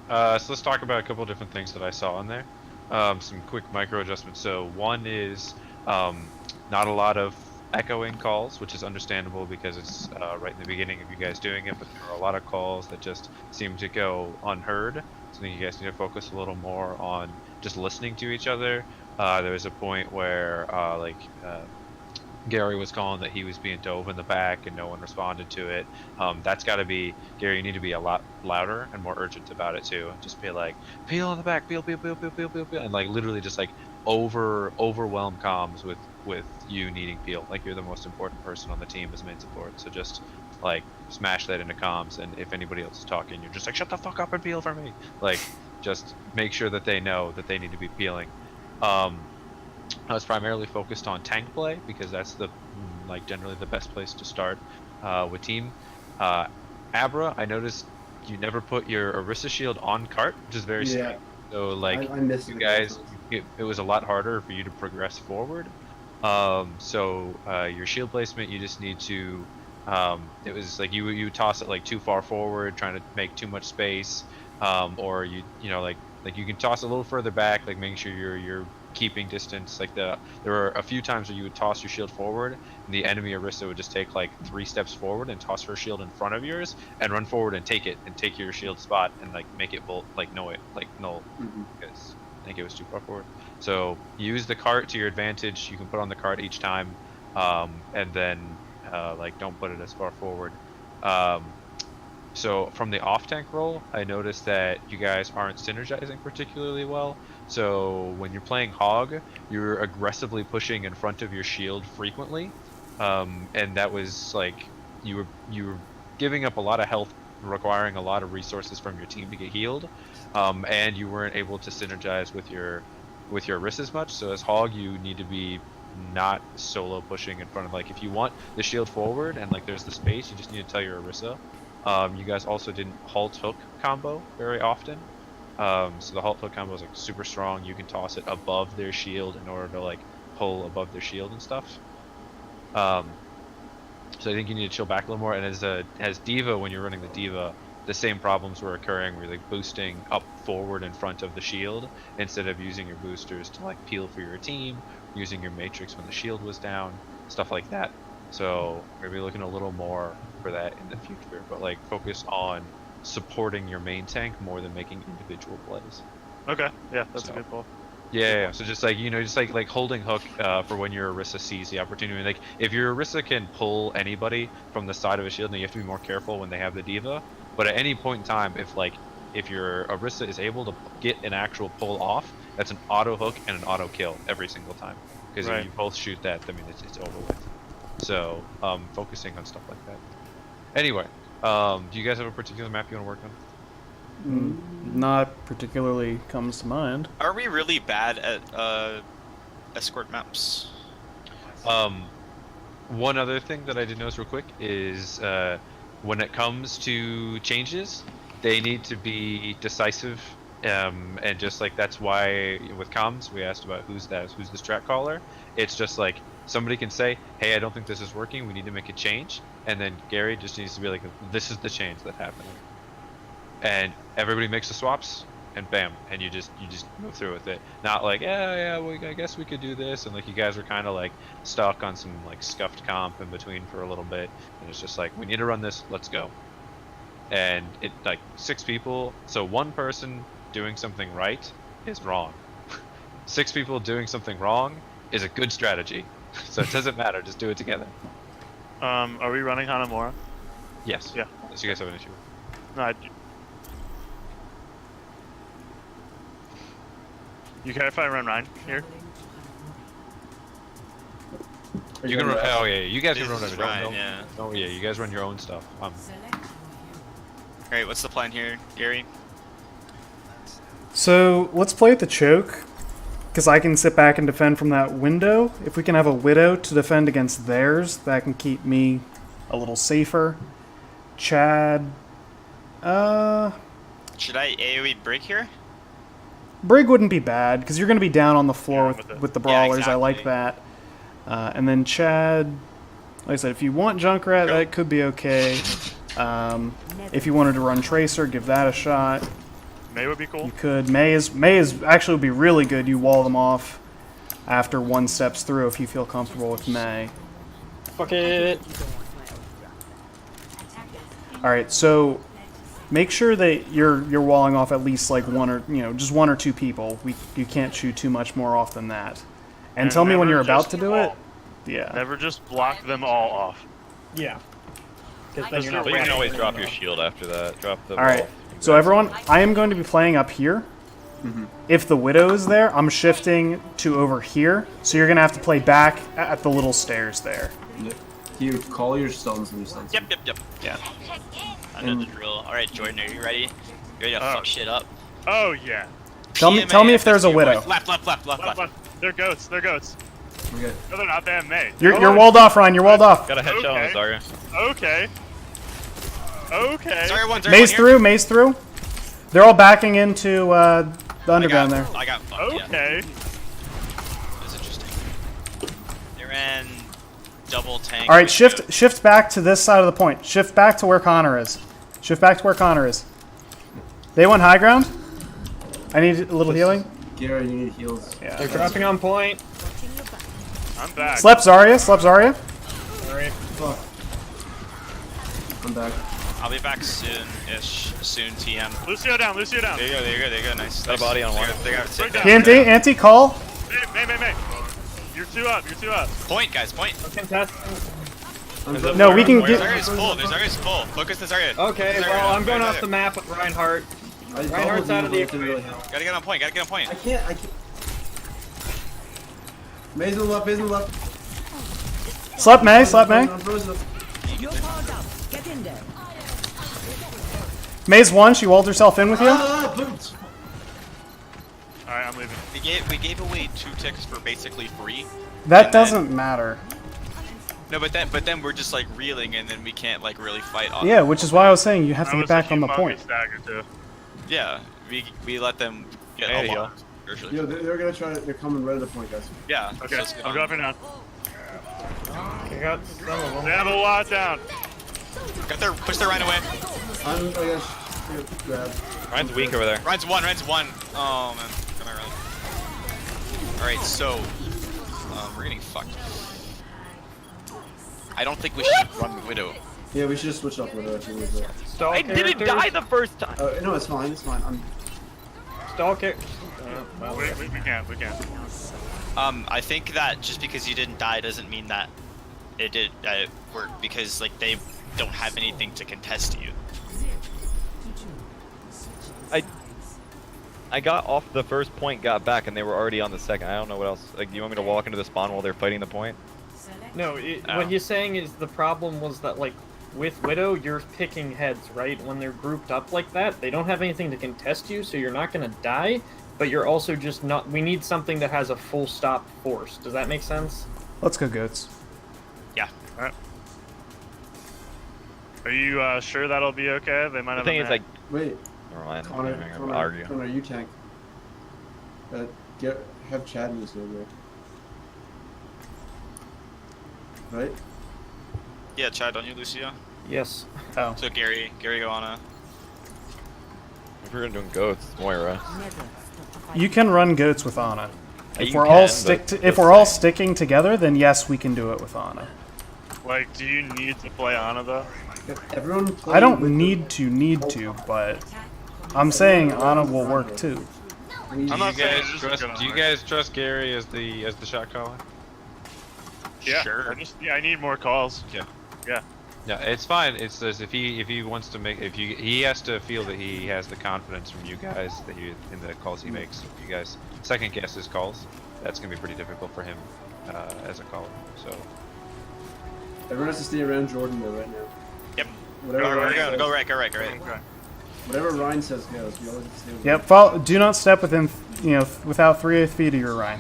So let's talk about a couple different things that I saw in there. some quick micro adjustments. So one is not a lot of echoing calls, which is understandable because it's right in the beginning of you guys doing it, but there are a lot of calls that just seem to go unheard. So I think you guys need to focus a little more on just listening to each other. There was a point where Gary was calling that he was being dove in the back and no one responded to it. That's got to be, Gary, you need to be a lot louder and more urgent about it too. Just be like, peel in the back, peel, peel, peel, peel, peel, peel, peel, and like literally just like overwhelm comms with you needing peel. Like you're the most important person on the team as main support. So just like smash that into comms, and if anybody else is talking, you're just like, shut the fuck up and peel for me. Like just make sure that they know that they need to be peeling. I was primarily focused on tank play because that's the generally the best place to start with team. Abra, I noticed you never put your Orisa shield on cart, which is very strange. So like I missed you it guys, again, it was a lot harder for you to progress forward. Your shield placement, you just need to. It was like you toss it like too far forward, trying to make too much space, or you know like you can toss it a little further back, like making sure you're keeping distance. Like there were a few times where you would toss your shield forward and the enemy Orisa would just take like 3 steps forward and toss her shield in front of yours and run forward and take it and take your shield spot and like make it null because I think it was too far forward. So use the cart to your advantage. You can put on the cart each time, and then don't put it as far forward. So from the off tank role, I noticed that you guys aren't synergizing particularly well. So when you're playing Hog, you're aggressively pushing in front of your shield frequently, and that was like you were giving up a lot of health, requiring a lot of resources from your team to get healed, and you weren't able to synergize with your Orisa as much. So as Hog, you need to be not solo pushing in front of, like, if you want the shield forward and like there's the space, you just need to tell your Orisa. You guys also didn't halt hook combo very often. So the halt hook combo is like super strong. You can toss it above their shield in order to like pull above their shield and stuff. So I think you need to chill back a little more. And as D.Va, when you're running the D.Va, the same problems were occurring where you're like boosting up forward in front of the shield instead of using your boosters to like peel for your team, using your matrix when the shield was down, stuff like that. So we're gonna be looking a little more for that in the future, but like focus on supporting your main tank more than making individual plays. Okay, yeah, that's a good call. Yeah. So just like just like holding hook for when your Orisa sees the opportunity. Like if your Orisa can pull anybody from the side of a shield, then you have to be more careful when they have the D.Va. But at any point in time, if your Orisa is able to get an actual pull off, that's an auto hook and an auto kill every single time. Because if you both shoot that, I mean it's over with. So focusing on stuff like that. Anyway, do you guys have a particular map you want to work on? Not particularly comes to mind. Are we really bad at escort maps? One other thing that I did notice real quick is when it comes to changes, they need to be decisive, and just like that's why with comms we asked about who's the strat caller. It's just like somebody can say, hey, I don't think this is working, we need to make a change, and then Gary just needs to be like, this is the change that happened, and everybody makes the swaps, and bam, and you just move through with it. Not like, I guess we could do this, and like you guys are kind of like stuck on some like scuffed comp in between for a little bit, and it's just like, we need to run this, let's go. And it like 6 people, so one person doing something right is wrong. 6 people doing something wrong is a good strategy. So it doesn't matter, just do it together. Are we running Hanamura? Yes. Yeah. Unless you guys have an issue. No, you care if I run Rhine here? You can run. Oh yeah, you guys can run Jesus, whatever. Ryan, yeah. Oh yeah, you guys run your own stuff. Alright, what's the plan here, Gary? So let's play with the choke, because I can sit back and defend from that window. If we can have a Widow to defend against theirs, that can keep me a little safer. Chad, Should I AoE break here? Brig wouldn't be bad, because you're going to be down on the floor Yeah, with the Yeah, brawlers. I like exactly. that. And then Chad, like I said, if you want Junkrat, that could be okay. If you wanted to run Tracer, give that a shot. May would be cool. You could. May is actually would be really good. You wall them off after one steps through if you feel comfortable with May. Fuck it. All right, so make sure that you're walling off at least like one or just one or two people. You can't shoot too much more off than that. And tell me when never you're about just to do it. Yeah. Never just block them all off. Yeah. Because then That's you're not But you can running always anymore. drop your shield after that. Drop the All right. wall. So everyone, I am going to be playing up here. If the Widow is there, I'm shifting to over here. So you're gonna have to play back at the little stairs there. Yep. You call your stones and your stones. Yep. Yeah. I know the drill. All right, Jordan, are you ready? You ready to fuck shit up? Oh yeah. Tell me if there's a Widow. Left. Left. They're goats. Okay. No, they're not. They have May. You're walled off, Ryan. You're walled off. Got a headshot on Okay. Zarya. Okay. Zarya one Maze here. through. Maze through. They're all backing into the underground there. I got fucked, yeah. Okay. That's interesting. They ran double tank. All right, shift back to this side of the point. Shift back to where Connor is. Shift back to where Connor is. They went high ground. I need a little healing. Gary, you need heals. Yeah. They're dropping on point. I'm back. Slep Zarya. Alright. Fuck. I'm back. I'll be back soon-ish. Soon, TM. Lucio down. Lucio down. There you go. Nice. Got a body on one. They got sick. Break down. Anti-call. May. You're two up. Point, guys. Point. No, we can get. Zarya's full. Zarya's full. Focus the Zarya. Okay, well, I'm going off the map with Reinhardt. Reinhardt's out of the equation. Gotta get on point. I can't. Maze on the left. Slap May. I'm frozen. You're powered up. Get in there. May's one. She walled herself in with you. Boots. All right, I'm leaving. We gave away 2 ticks for basically free. That And then- doesn't matter. No, but then we're just like reeling, and then we can't like really fight on. Yeah, which is why I was saying you have to I get was back on thinking the point. Stagger too. Yeah, we let them get There a you go. lot. Virtually. Yo, they're gonna try. They're coming right at the point, guys. Yeah. Okay, let's get I'm on. dropping down. I got some of them. They have a lot down. Push their Ryan away. I guess. Grab. Ryan's weak over there. Ryan's one. Oh man, come on, Ryan. All right, so we're getting fucked. I don't think we should run Widow. Yeah, we should just switch up with it. Stall I didn't characters. die the first time. No, it's fine. I'm. Stall characters. We can't. I think that just because you didn't die doesn't mean that it did work, because like they don't have anything to contest you. I got off the first point, got back, and they were already on the second. I don't know what else. Like, do you want me to walk into the spawn while they're fighting the point? No, what he's saying is the problem was that, like, with Widow, you're picking heads, right? When they're grouped up like that, they don't have anything to contest you, so you're not gonna die, but you're also just not... We need something that has a full stop force. Does that make sense? Let's go, goats. Yeah. All right. Are you sure that'll be okay? They might The have. thing a is, map. like, Wait, never mind. Connor, Argue. you tank. Have Chad in this over. Right? Yeah, Chad, don't you, Lucio? Yes. Oh. So Gary go on a. If we're doing goats, it's Moira. Never stop the fight. You can run goats with Ana. If You we're all can, but if we're all sticking together, then yes, we can do it with Ana. Like, do you need to play Ana though? Everyone. I don't need to, but I'm saying Ana will work too. I'm not saying it's just gonna Do you work. guys trust Gary as the shot caller? Yeah. Sure. I need more calls. Yeah. Yeah. Yeah, it's fine. It's just if he wants to make he has to feel that he has the confidence from you guys that he in the calls he makes. If you guys second guess his calls, that's gonna be pretty difficult for him as a caller. So Everyone has to stay around Jordan though right now. Yep. Whatever Go Ryan says, right. Okay. Whatever Ryan says goes. We always have to stay with Yep. Follow, do not step within, without 3/8 feet of your Ryan.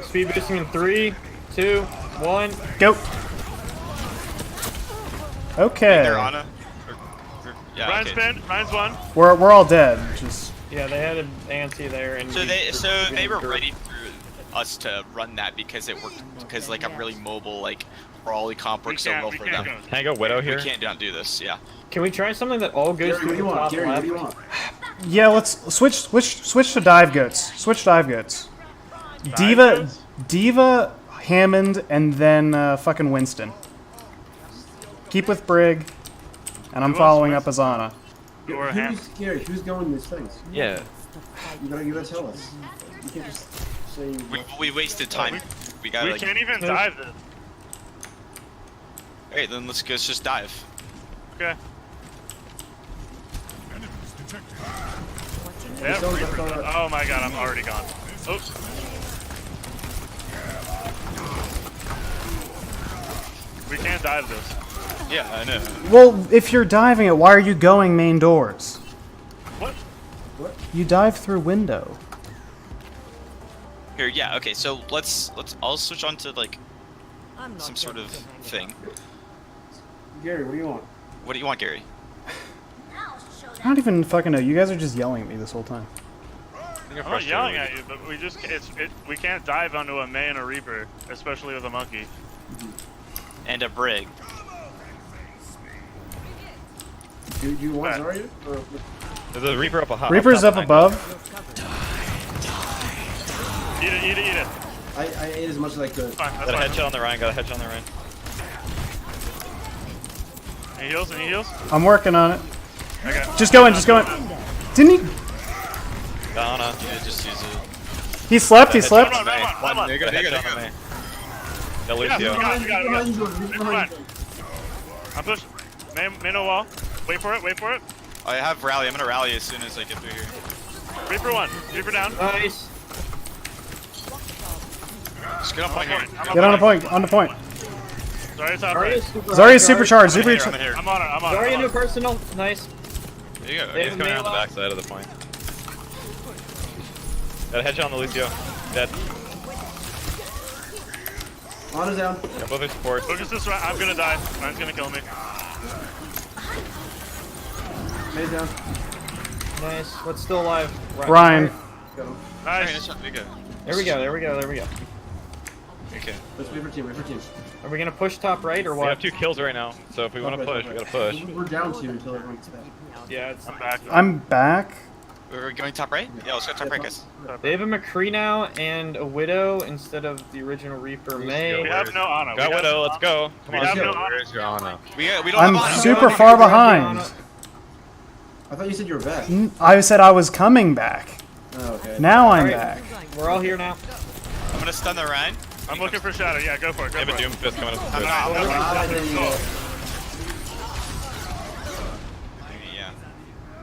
Speed boosting in 3, 2, 1. Go. Okay. They're on a. Yeah. Ryan's Okay. pinned. Ryan's one. We're all dead. Just Yeah, they had an anti there, and So they were ready. ready for us to run that because it worked, because like I'm really mobile, like brawly comp We works so can't. well We for can't them. go. Can I go Widow We here? can't not do this. Yeah. Can we try something that all goes Gary, what through do you the want? top Gary, what left? do you want? Yeah, let's switch to dive goats. Switch dive goats. Dive goats? Diva, Hammond, and then fucking Winston. Keep with Brig, and I'm Who following else? up Azana. Or Ham. Who's Gary? Who's going these things? Yeah. You gotta tell us. You can't just say. We wasted time. We gotta We like. can't even dive this. Alright, then let's just dive. Okay. Yeah, oh my god, I'm already gone. Oops. We can't dive this. Yeah, I know. Well, if you're diving it, why are you going main doors? What? You dive through window. Here, yeah, okay, so let's I'll switch on to like I'm not some sort of joking, man. thing. Gary, what do you want? What do you want, Gary? I don't even fucking know. You guys are just yelling at me this whole time. You're I'm not frustrated yelling with at you, but we just we can't dive onto a May and a Reaper, especially with a monkey. And a brig. Do you want Right. Zarya? Or There's a Reaper up high. Reaper's up top above. Eat it, eat it, eat it. I ate as much as I could. Fine, that's Got a fine. headshot on the Ryan. Got a headshot on the Ryan. Any heals? Any heals? I'm working on it. Okay. Just go in, just go in. Didn't he? Donna. Yeah, just use it. He slept, he slept. Come on, come on, come on. There you go, there you go, there you go. Got Yeah, Lucio. we got it, we got it, we got it. Behind you, It's behind fine. you. I'm pushing. Main no wall. Wait for it, wait for it. I have rally. I'm gonna rally as soon as I get through here. Reaper one. Reaper down. Nice. Just get up on here. Get on the point, on the point. Sorry, it's out right. Zarya's supercharged, I'm supercharged. in here. I'm on it, I'm on it. Zarya I'm new on it. personal. Nice. There you go. They He's have coming a around the melee. back side of the point. Got a headshot on the Lucio. Dead. Honor down. Got both their supports. Focus this right. I'm gonna die. Ryan's gonna kill me. May's down. Nice. What's still alive? Ryan. Got him. Alright, Nice. that's not big. There we go. There we go. There we go. Okay. Let's wait for team, wait for team. Are we gonna push top right or We have what? 2 kills right now, so if we want to push, we gotta push. We're down 2 until everyone gets back. Yeah, it's. I'm back. I'm back. We're going top right? Yeah, let's go top right, guys. They have a McCree now and a Widow instead of the original Reaper May. We have no Ana. Got We have Widow, no let's Ana. go. Come We on, have let's no go. Ana. Where's your Ana? We don't I'm have Ana. super far behind. I thought you said you were back. I said I was coming back. Oh, okay. Now I'm Alright. back. We're all here now. I'm gonna stun the Ryan. I'm looking for Shadow. Yeah, go for it. Go They have for a it. Doomfist coming up. I'm not. Ah, there you go. Yeah.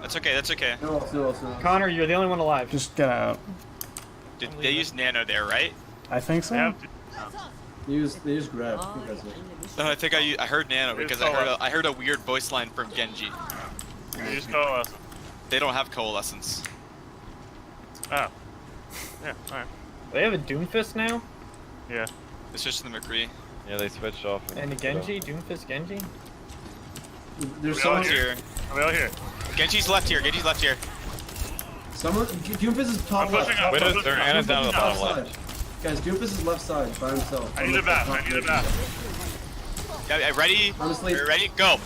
That's okay. That's okay. No else, no else, no else. Connor, you're the only one alive. Just get out. Did they use nano there, right? I think They so. have They just grab. I think that's it. No, I think I heard nano because I heard a weird voice line from Genji. to use coalescence. They don't have coalescence. Oh. Yeah, alright. They have a Doomfist now? Yeah. It's just the McCree. Yeah, they switched off. And a Genji? Doomfist Genji? There's We all someone here. Are we all here? Genji's left here. Genji's left here. Someone. Doomfist is top I'm left. pushing up. Widow's I'm there, pushing up. Ana's down to the bottom Left left. side. Guys, Doomfist is left side by himself. I need a bat. I need a bat. Yeah, ready? Honestly- We're ready? Go.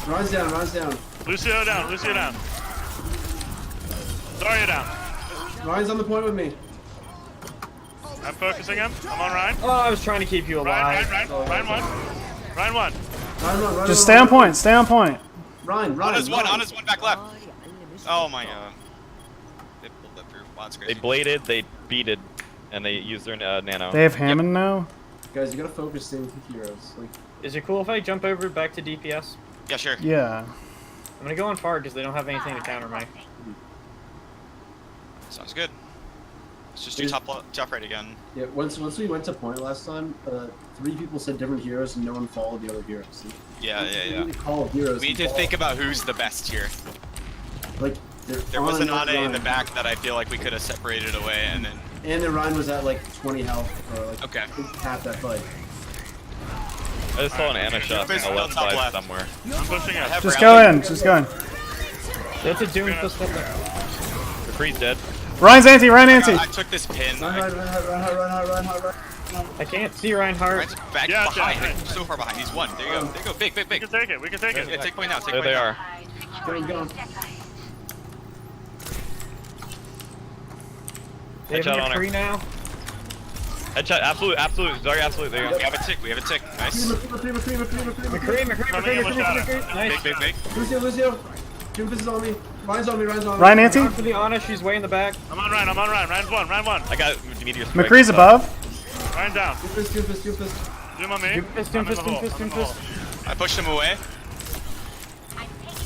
Runs down, runs down. Lucio down. Lucio down. Zarya down. Ryan's on the point with me. I'm focusing him. I'm on Ryan. Oh, I was trying to keep you Ryan, alive. Ryan one. Ryan one. Ryan. Just stay on point, stay on point. Ryan. Ana's one back left. Oh my god. They pulled that through. Wow, that's They crazy. bladed, they beated, and they used their nano. They have Hammond now. Guys, you gotta focus staying heroes. Like, Is it cool if I jump over back to DPS? Yeah, sure. Yeah. I'm gonna go on far because they don't have anything to counter me. Sounds good. Let's just do top right again. yeah, once we went to point last time, 3 people said different heroes and no one followed the other heroes. Yeah. We need to call heroes. We need to think about who's the best here. Like, There was an Ana in the back that I feel like we could have separated away, and then And then Ryan was at like 20 health, or like Okay. half that fight. I just saw an Ana shot on Doomfist the left top side left. somewhere. I'm pushing I up. have Just rally. go in, just go in. That's a Doomfist up there. McCree's dead. Ryan's anti, Ryan anti. I took this pin. Run. I can't see Reinhardt. Ryan's back Yeah, behind. yeah. So far behind. He's one. There you go. There you go. Big. We can take it. We can take Yeah, it. take point now. Take There point they now. are. Going. They have Headshot on her. McCree now. Headshot, absolute. Zarg, absolute. There you go. We have a tick. We have a tick. Nice. McCree. Nice. Big. Lucio. Doofus is on me. Ryan's on me. Ryan Nancy? On for the honor, she's way in the back. I'm on Ryan. Ryan's one. I got meteor strike. McCree's above. Ryan down. Doofus. Zoom on me. Doofus. I pushed him away.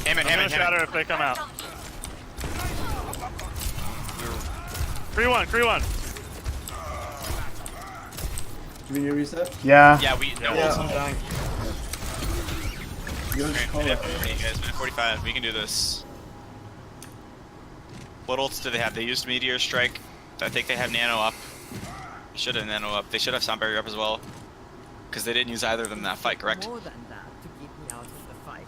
I'm gonna shatter if they come out. 3-1. Do we need a reset? Yeah. Yeah, we. No, Yeah. I'm dying. You guys call minute it. 45. We can do this. What ults do they have? They used meteor strike. I think they have nano up. They should have nano up. They should have sound barrier up as well. Because they didn't use either of them in that fight, correct? More than that to keep me out of the fight.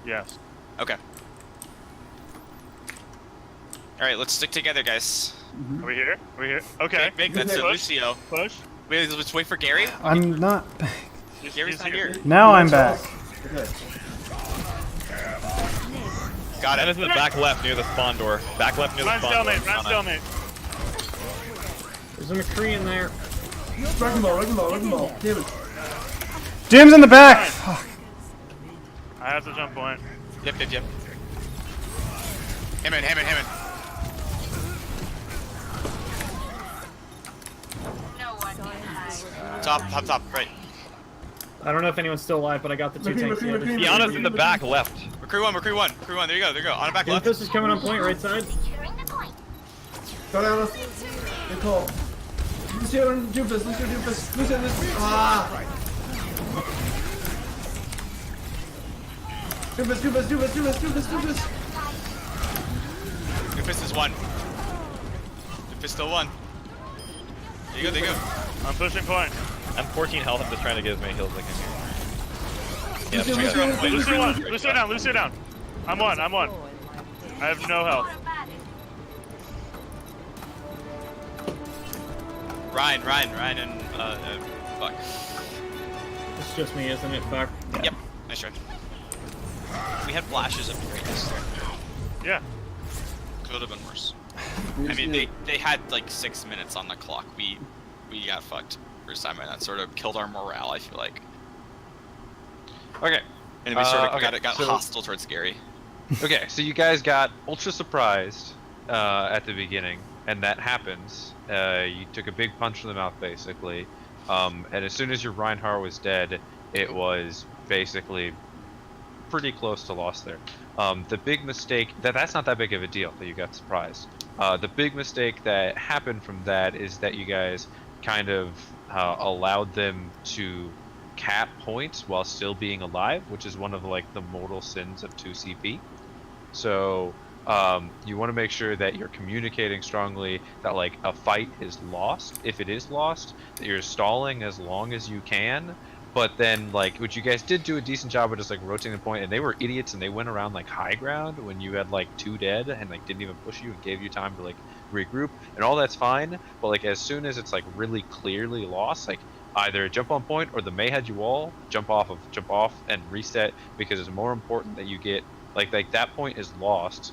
Yes. Okay. Alright, let's stick together, guys. Are we here? Okay. Big, that's it, Push. Lucio. Push. Wait, let's wait for Gary. I'm not. Gary's not here. Now I'm back. Okay. Got Dennis it. in the back left near the spawn door. Back left near the Ryan spawn door. stalemate. There's a McCree in there. Wrecking ball. Damn it. Jim's in the back. I have the jump point. Yep. Hammond. Top, right. I don't know if anyone's still alive, but I got the two tanks. McCree. Tiana's in the back left. Recruit one. There you go. On the back left. Doofus is coming on point, right side. Go down. Good call. Lucio and Doofus. Lucio. Ah! Doofus. Doofus is one. Doofus still one. There you go. I'm pushing point. I'm 14 health. I'm just trying to get as many heals as I can. Yeah, Lucio, we got it. Lucio down. I'm one. I have no health. Ryan, and fuck. It's just me, isn't it? Fuck. Yep. Nice try. We had flashes of greatness there. Yeah. Could have been worse. I mean, they had like 6 minutes on the clock. We got fucked first time, and that sort of killed our morale. I feel like. Okay. And we sort of okay, got so- hostile towards Gary. Okay, so you guys got ultra surprised at the beginning, and that happens. You took a big punch in the mouth, basically. And as soon as your Reinhardt was dead, it was basically pretty close to loss there. The big mistake, that's not that big of a deal that you got surprised. The big mistake that happened from that is that you guys kind of allowed them to cap points while still being alive, which is one of like the mortal sins of 2CP. So you want to make sure that you're communicating strongly that like a fight is lost. If it is lost, that you're stalling as long as you can. But then like, which you guys did do a decent job of just like rotating the point, and they were idiots and they went around like high ground when you had like 2 dead and like didn't even push you and gave you time to like regroup, and all that's fine. But like as soon as it's like really clearly lost, like either jump on point or the May had you all jump off and reset, because it's more important that you get like that point is lost,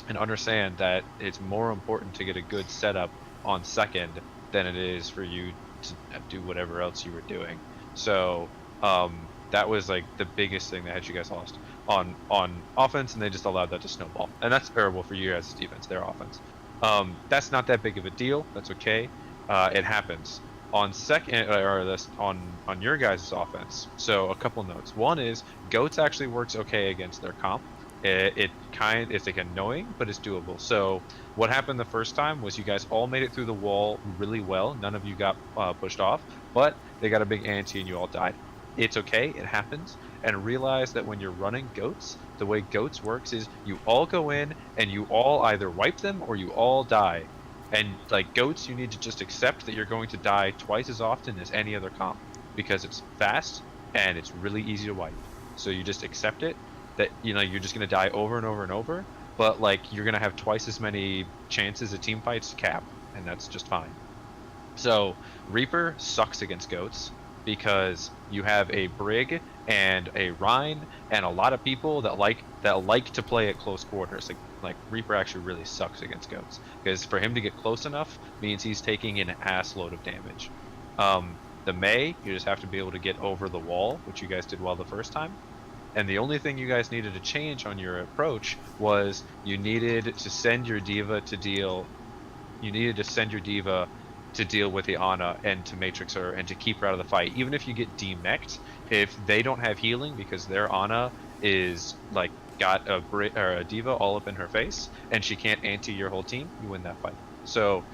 and understand that it's more important to get a good setup on second than it is for you to do whatever else you were doing. So that was like the biggest thing that had you guys lost on offense, and they just allowed that to snowball, and that's terrible for you guys' defense, their offense. That's not that big of a deal. That's okay. It happens. On second, or this on your guys' offense. So a couple notes. One is Goats actually works okay against their comp. It's like annoying, but it's doable. So what happened the first time was you guys all made it through the wall really well. None of you got pushed off, but they got a big ante and you all died. It's okay. It happens. And realize that when you're running Goats, the way Goats works is you all go in and you all either wipe them or you all die. And like Goats, you need to just accept that you're going to die twice as often as any other comp, because it's fast and it's really easy to wipe. So you just accept it, that you know you're just going to die over and over and over, but like you're going to have twice as many chances of team fights to cap, and that's just fine. So Reaper sucks against Goats. because you have a Brig and a Rhine and a lot of people that like to play at close quarters. Like Reaper actually really sucks against goats because for him to get close enough means he's taking an ass load of damage. The May, you just have to be able to get over the wall, which you guys did well the first time. And the only thing you guys needed to change on your approach was you needed to send your diva to deal. You needed to send your diva to deal with the Ana and to matrix her and to keep her out of the fight. Even if you get demech'd, if they don't have healing because their Ana is like got a diva all up in her face and she can't anti your whole team, you win that fight. So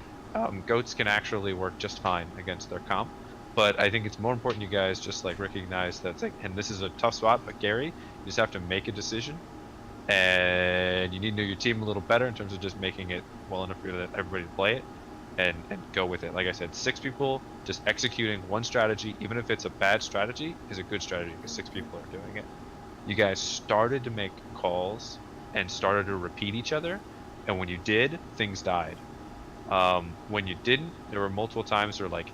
goats can actually work just fine against their comp. But I think it's more important you guys just like recognize that, like, and this is a tough spot, but Gary, you just have to make a decision, and you need to know your team a little better in terms of just making it well enough for everybody to play it, and go with it. Like I said, 6 people just executing one strategy, even if it's a bad strategy, is a good strategy because 6 people are doing it. You guys started to make calls and started to repeat each other, and when you did, things died. When you didn't, there were multiple times where like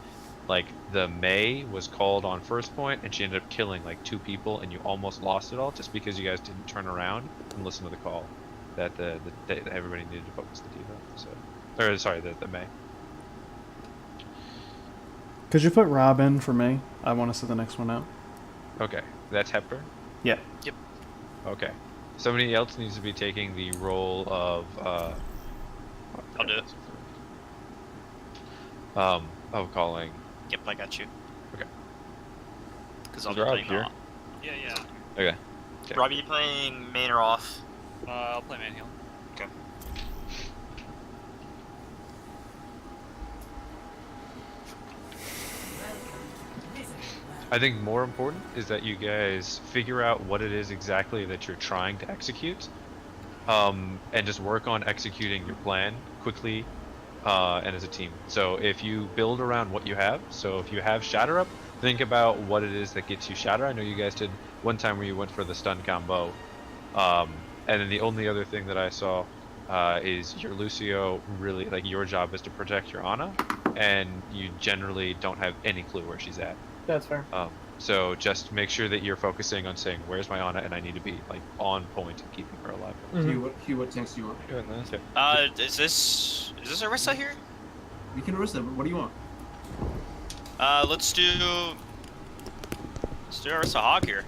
the May was called on first point and she ended up killing like 2 people and you almost lost it all just because you guys didn't turn around and listen to the call that that everybody needed to focus the diva. So, or sorry, the May. Could you put Rob in for me? I want to see the next one out. Okay, that's Hepburn. Yeah. Yep. Okay, somebody else needs to be taking the role of I'll do it. Of calling. Yep, I got you. Okay. Because I'll Is be Rob playing here? Yeah. Okay. Okay. Rob, are you playing main or off? I'll play main heal. Okay. I think more important is that you guys figure out what it is exactly that you're trying to execute, and just work on executing your plan quickly, and as a team. So if you build around what you have, so if you have Shatter up, think about what it is that gets you Shatter. I know you guys did one time where you went for the stun combo, and then the only other thing that I saw is your Lucio really, like, your job is to protect your Ana, and you generally don't have any clue where she's at. That's fair. So just make sure that you're focusing on saying, where's my Ana, and I need to be like on point and keeping her alive. Hugh, what tanks do you want? Doing this. Is this Orisa here? We can Orisa, but what do you want? Let's do Orisa Hog here.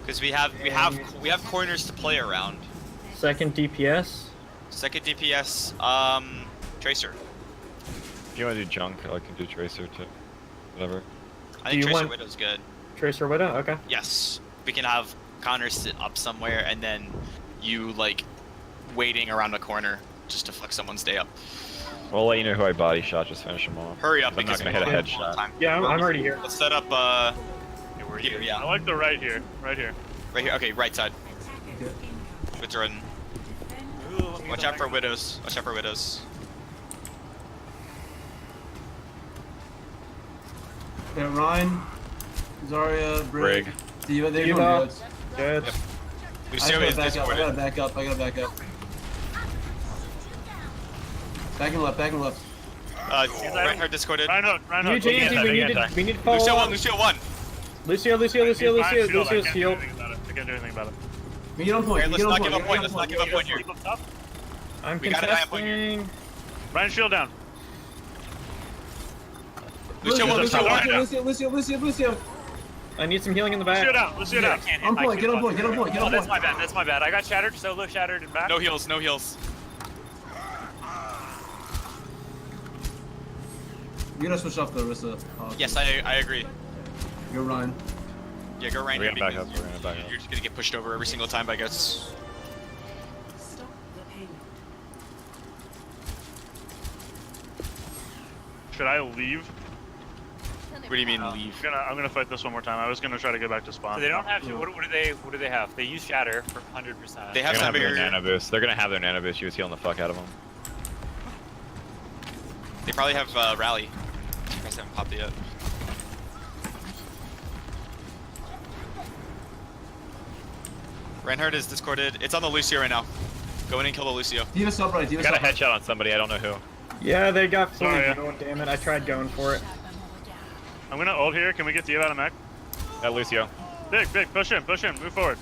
Because we have corners to play around. Second DPS. Second DPS, Tracer. If you want to do junk, I can do Tracer too. Whatever. I Do think you Tracer want- Widow's good. Tracer Widow? Okay. Yes. We can have Connor sit up somewhere and then you like waiting around a corner just to fuck someone's day up. We'll let you know who I body shot. Just finish them off. Hurry up I'm not because gonna we hit a don't have headshot. time. Yeah, I'm already here. Let's set up Yeah, we're here, here. yeah. I like the right here. Right here. Right here. Okay, right side. Okay. With Jordan. Watch out for widows. Watch out for widows. Okay, Ryan, Zarya, Brig, Brig. Diva, they're Diva. going good. Good. Yep. I Lucio gotta is back up, I gotta discorded. back up, I gotta back up. Back and left, back and left. Reinhardt discorded. Rhino, Huge Angie, we need to follow Lucio up. won. Lucio won. Lucio. He's behind shield, I Lucio's can't do healed. anything about it. I can't do anything about it. We get on point, Okay, we let's get on not point. give up we point. get Let's on not give up point here. Keep up top. I'm We got an eye on point contesting. Ryan, shield down. Lucio won. Lucio won. Lucio. I need some healing in the back. Lucio down. Lucio down. On point, get on point, get on point, get Oh, on that's point. my bad. That's my bad. I got shattered. Solo shattered and back. No heals. No heals. You gotta switch off the Orisa. Yes, I agree. Go Ryan. Yeah, go Ryan. We're gonna back up. because We're gonna back up. You're just gonna get pushed over every single time by guts. Should I leave? What do you mean leave? I'm gonna fight this one more time. I was gonna try to get back to spawn. So they don't have to. What do they have? They use shatter for 100%. They They're have gonna have their some. nano boost. They're gonna have their nano boost. She was healing the fuck out of them. They probably have rally. You guys haven't popped it yet. Reinhardt is discorded. It's on the Lucio right now. Go in and kill the Lucio. Diva stop right, I Diva got a stop right. headshot on somebody. I don't know who. Yeah, they got fully Sorry. healed, damn it. I tried going for it. I'm gonna ult here. Can we get Diva out of mech? Got Lucio. Big, push in, move forward.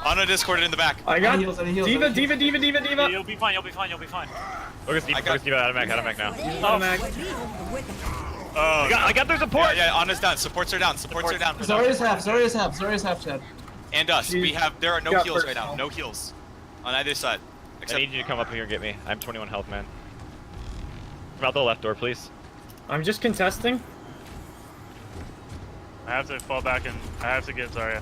Ana discorded in the back. I got Any heals, any heals, Diva, any Diva, Diva, Diva, Diva. You'll be fine. You'll be fine. You'll be fine. Focus Diva out of mech now. Oh, Mac. Oh, I got their support! Yeah, Ana's down. Supports are down. Supports are down. Zarya's half, Chad. And us. There are no got heals first right now. health. No heals on either side. I Except need you to come up here and get me. I'm 21 health, man. Come out the left door, please. I'm just contesting. I have to fall back and I have to get Zarya.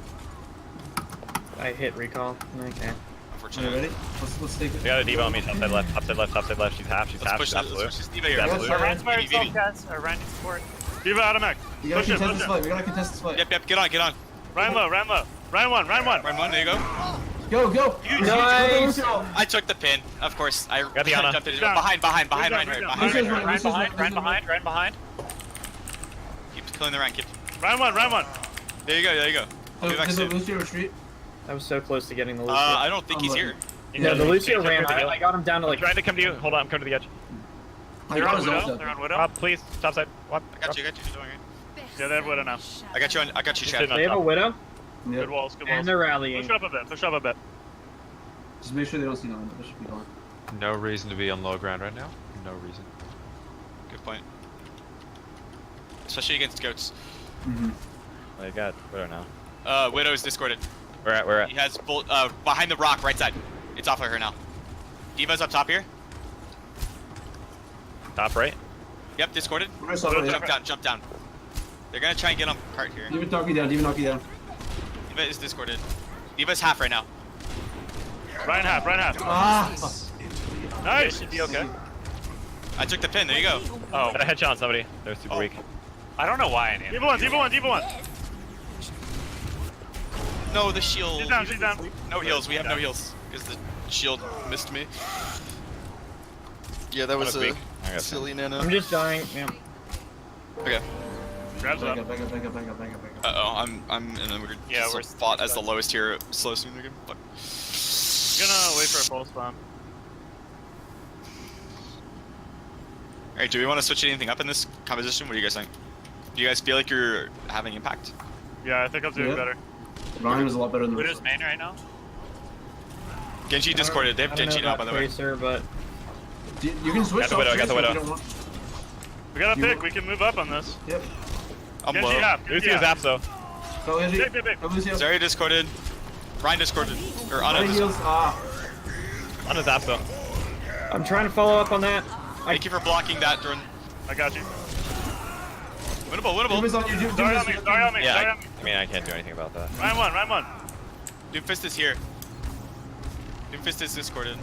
I hit recall. Okay. Are you unfortunately. ready? Let's take I it. got a Diva on me, top side left. She's half, Let's push half this. blue. Let's push this Diva here. Yeah, Yeah, blue. sorry. Ryan's by Maybe, himself, maybe. guys. Ryan needs support. Diva out of mech. We gotta Push it, contest push this it. fight. We gotta contest this fight. Yep. Get on. Ryan low. Ryan one. Ryan one. There you go. Go. Nice. I took the pin. Of course. I Got the Ana. jumped in. Down. Behind Down, Reinhardt. down. Behind Lucia's Reinhardt. Ryan behind. Keep killing the rank. Ryan one. There you go. Move back Does soon. Lucio retreat? I was so close to getting the Lucio. I don't think he's here. Yeah, the Lucio ran. I got him down to I'm like. trying to come to you. Hold on, I'm coming to the edge. I They're got on his Widow. ult They're up. on Widow. Rob, please, top side. What? I got you. Doing it. Yeah, they have Widow now. I got you, Chad. Sitting on They have a top. widow, Yep. Good walls. and they're rallying. Push up a bit. Just make sure they don't see nothing, but it should be fine. No reason to be on low ground right now. No reason. Good point. Especially against goats. I got Widow now. Widow's discorded. Where at? He has behind the rock, right side. It's off of her now. Diva's up top here. Top right? Yep, discorded. Where's somebody? Jump down. They're gonna try and get on cart here. Even knock you down. Diva is discorded. Diva's half right now. Ryan half. Ah! Nice. Should be okay. I took the pin. There you go. Oh, Got a headshot on somebody. They're super weak. I don't know why I named Diva one. No, the shield. She's down. No heals. We have no heals because the shield missed me. Yeah, that was That was a weak. I got silly nano. I'm just dying. Yeah. Okay. Grabs Back up. up. I'm in a weird Yeah, we're spot as the lowest tier slow soon again. Fuck. Gonna wait for a full spawn. Alright, do we want to switch anything up in this composition? What do you guys think? Do you guys feel like you're having impact? Yeah, I think I'm doing Yeah. better. Ryan was a lot better than Widow's main right now. Genji discorded. They have I don't know Genji now, about by the way. Tracer, but You can switch. Got the Widow, off got the Tracer if Widow. you don't want- We got a You- pick. We can move up on this. Yep. I'm Genji low. half. Lucio's half. apps though. Go, Genji. Big. Go, Lucio. Zarya discorded. Ryan discorded. Or Ana Any discorded. heals? Ah. On his apps though. I'm trying to follow up on that. Thank you for blocking that, Durin. I got you. Winnable. Doomfist on you. Sorry on me. Yeah, I mean, I can't do anything about that. Ryan one. Doomfist is here. Doomfist is discorded.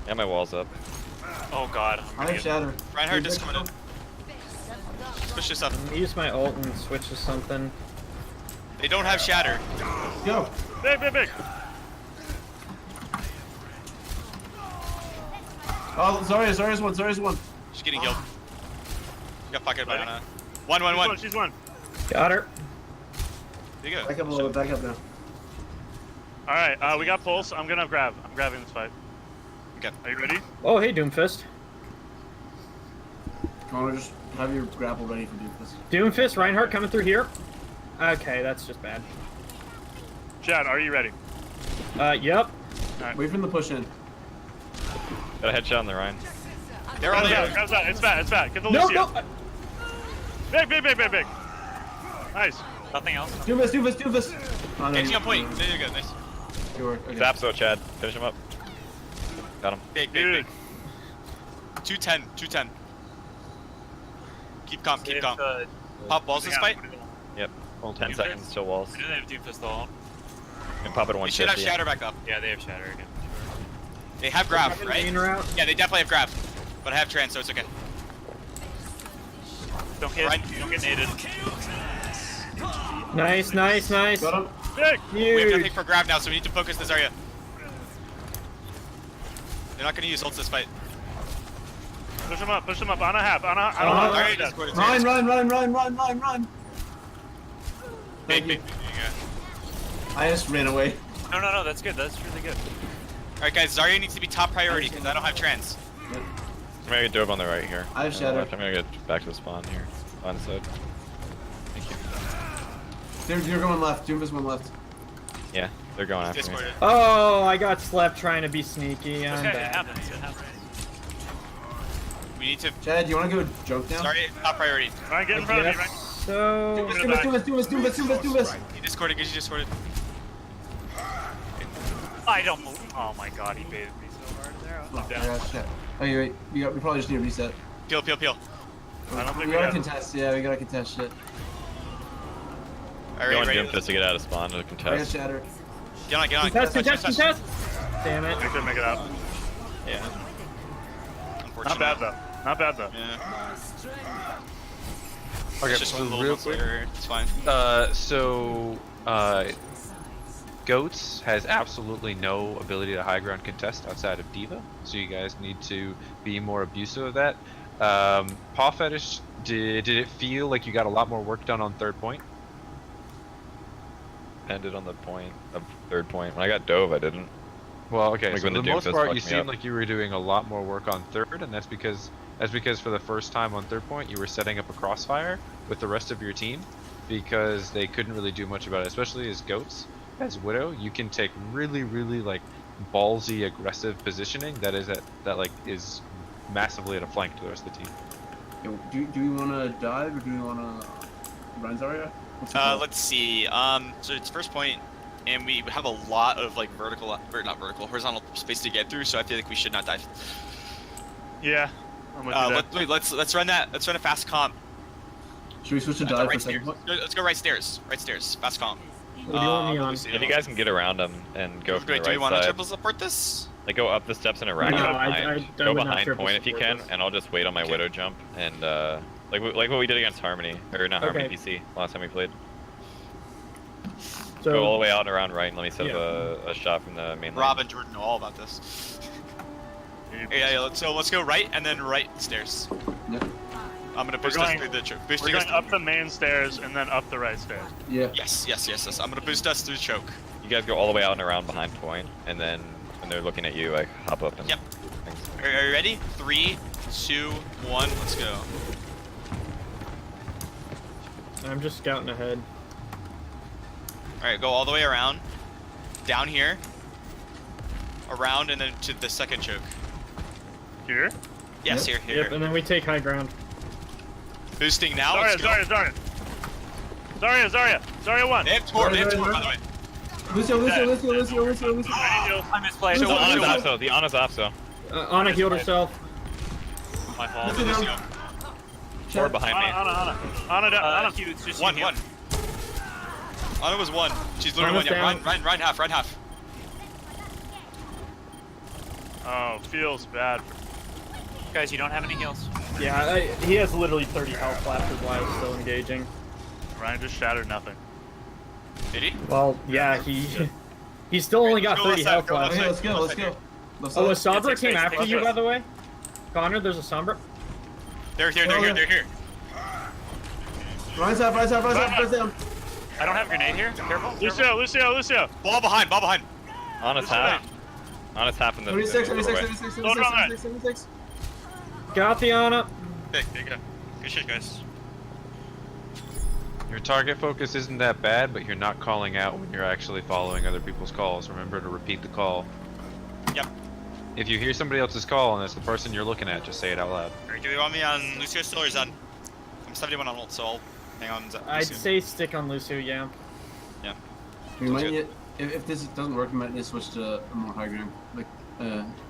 Yeah, my wall's up. Oh god. I have Shatter. Reinhardt Dude, discorded. Push this up. I'm gonna use my ult and switch to something. They don't have shatter. Go. Big. Oh, Zarya's one. She's getting healed. Got pocketed by Ana. One. She's one. Got her. There you go. Back up a little bit. Back up now. All right. We got pulse. I'm grabbing this fight. Okay. Are you ready? Oh, hey, Doomfist. Connor, just have your grapple ready for Doomfist. Doomfist, Reinhardt coming through here. Okay, that's just bad. Chad, are you ready? Yep. Wait for him to push in. Got a headshot on the Ryan. They're all there. Grabs that. It's bad. Get the No, Lucio. no. Big. Nice. Nothing else. Doomfist. Oh, no, Genji on point. There you go. Nice. Good work. Okay. Zaps though, Chad. Finish him up. Got him. Big. Dude. 210. Keep calm. They have, Pop balls this fight. Yep. Well, 10 seconds till walls. We didn't have Doomfist though. And pop it at They should have 150. shatter back up. Yeah, they have shatter again. They have grab, right? Main route. Yeah, they definitely have grab. But I have trans, so it's okay. Don't get naded. Nice. Got him. Big. We have Huge. nothing for grab now, so we need to focus this area. They're not going to use ults this fight. Push him up. On a half. Zarya Alright, discorded. Run. Big. you. There you go. I just ran away. No, that's good. That's really good. Alright guys, Zarya needs to be top priority because I don't have trans. I'm gonna get Dove on the right here. I have On the shatter. left. I'm gonna get back to the spawn here. On the side. You're going left. Doom is one left. Yeah, they're going after me. Discorded. Oh, I got slept trying to be sneaky. I'm Okay, it bad. happens. It happens. We need to. Chad, do you want to go joke down? Sorry, top priority. Ryan, get in front of me, Ryan. So Do this. He discorded because you discorded. I don't. Oh my god, he baited me so hard there. I'm down. Shit. Oh, you're right. We probably just need to reset. Peel. I don't think We we gotta have. contest. Yeah, we gotta contest shit. Alright, Going ready? Doom just to get out of spawn to I got contest. shatter. Get on. contest. Damn it. We couldn't make it out. Yeah. Not bad though. Not bad though. Yeah. Okay, It's just so a little real bit quick. later. It's fine. Goats has absolutely no ability to high ground contest outside of Diva, so you guys need to be more abusive of that. Paw Fetish, did it feel like you got a lot more work done on third point? Depended on the point of third point. When I got dove, I didn't. Well, okay, Like so when for the the most Doomfist part, fucked you me seemed up. like you were doing a lot more work on third, and that's because for the first time on third point, you were setting up a crossfire with the rest of your team, because they couldn't really do much about it, especially as Goats. As Widow, you can take really like ballsy, aggressive positioning that is massively at a flank to the rest of the team. Yo, do we want to dive or do we want to run Zarya? What's the call? Let's see. So it's first point, and we have a lot of like horizontal space to get through. So I feel like we should not dive. Yeah. I'm with you there. Let's run that. Let's run a fast comp. Should we switch to At the dive for a right second? stairs. Let's go right stairs. Right stairs. Fast comp. What do you want me on? Lucio. If you guys can get around them and go from the Do we right want to side, triple support this? like go up the steps in a rack No, go I behind, would go not behind triple point if you support can, this. and I'll just wait on my Widow jump and like what we did against Harmony, or not Harmony, Okay. PC last time we played. So Go all the way out and around right, and let me set Yeah. up a shot from the main Rob lane. and Jordan know all about this. Yeah. So let's go right and then right stairs. Yeah. I'm gonna We're boost us going- through the choke. We're going up the main stairs and then up the right stairs. Yeah. Yes. I'm gonna boost us through choke. You guys go all the way out and around behind point, and then when they're looking at you, I hop up and. Yep. Thanks. Are you ready? 3, 2, 1. Let's go. I'm just scouting ahead. All right, go all the way around, down here, around, and then to the second choke. Here. Yes, Yep. here. Yep, and then we take high ground. Boosting now. Zarya, Let's go. Zarya 1. They have Tor, Zarya, by the Zarya. way. Lucio. I need heals. I misplayed. So Lucio, Ana's Lucio. off, so the Ana's off, so. Anna healed herself. My fault. Lucio down. Tor behind me. Anna down. Anna. It's just One. you. Anna was 1. She's literally 1. Anna's Yeah, down. run half. Oh, feels bad. Guys, you don't have any heals. Yeah, he has literally 30 health left, is why he's still engaging. Ryan just shattered nothing. Did he? Well, yeah, he still only got Go 30 left health side, go left. Okay, let's go. Left side. Left Oh, a side. Sombra take came space, after take you, space. by the way? Connor, there's a Sombra. They're here. Rise up. Rise down. I don't have a grenade here. Careful. Lucio. Ball behind. Ana's half. Ana's half in the. 76. in the doorway. Got the Anna. There you go. Good shit, guys. Your target focus isn't that bad, but you're not calling out when you're actually following other people's calls. Remember to repeat the call. Yep. If you hear somebody else's call and it's the person you're looking at, just say it out loud. Alright, do you want me on Lucio still or Zen? I'm 71 on ult, so I'll hang on Zen. I'd Lucio. say stick on Lucio, yeah. We might need, if this doesn't work, we might need to switch to a more high ground.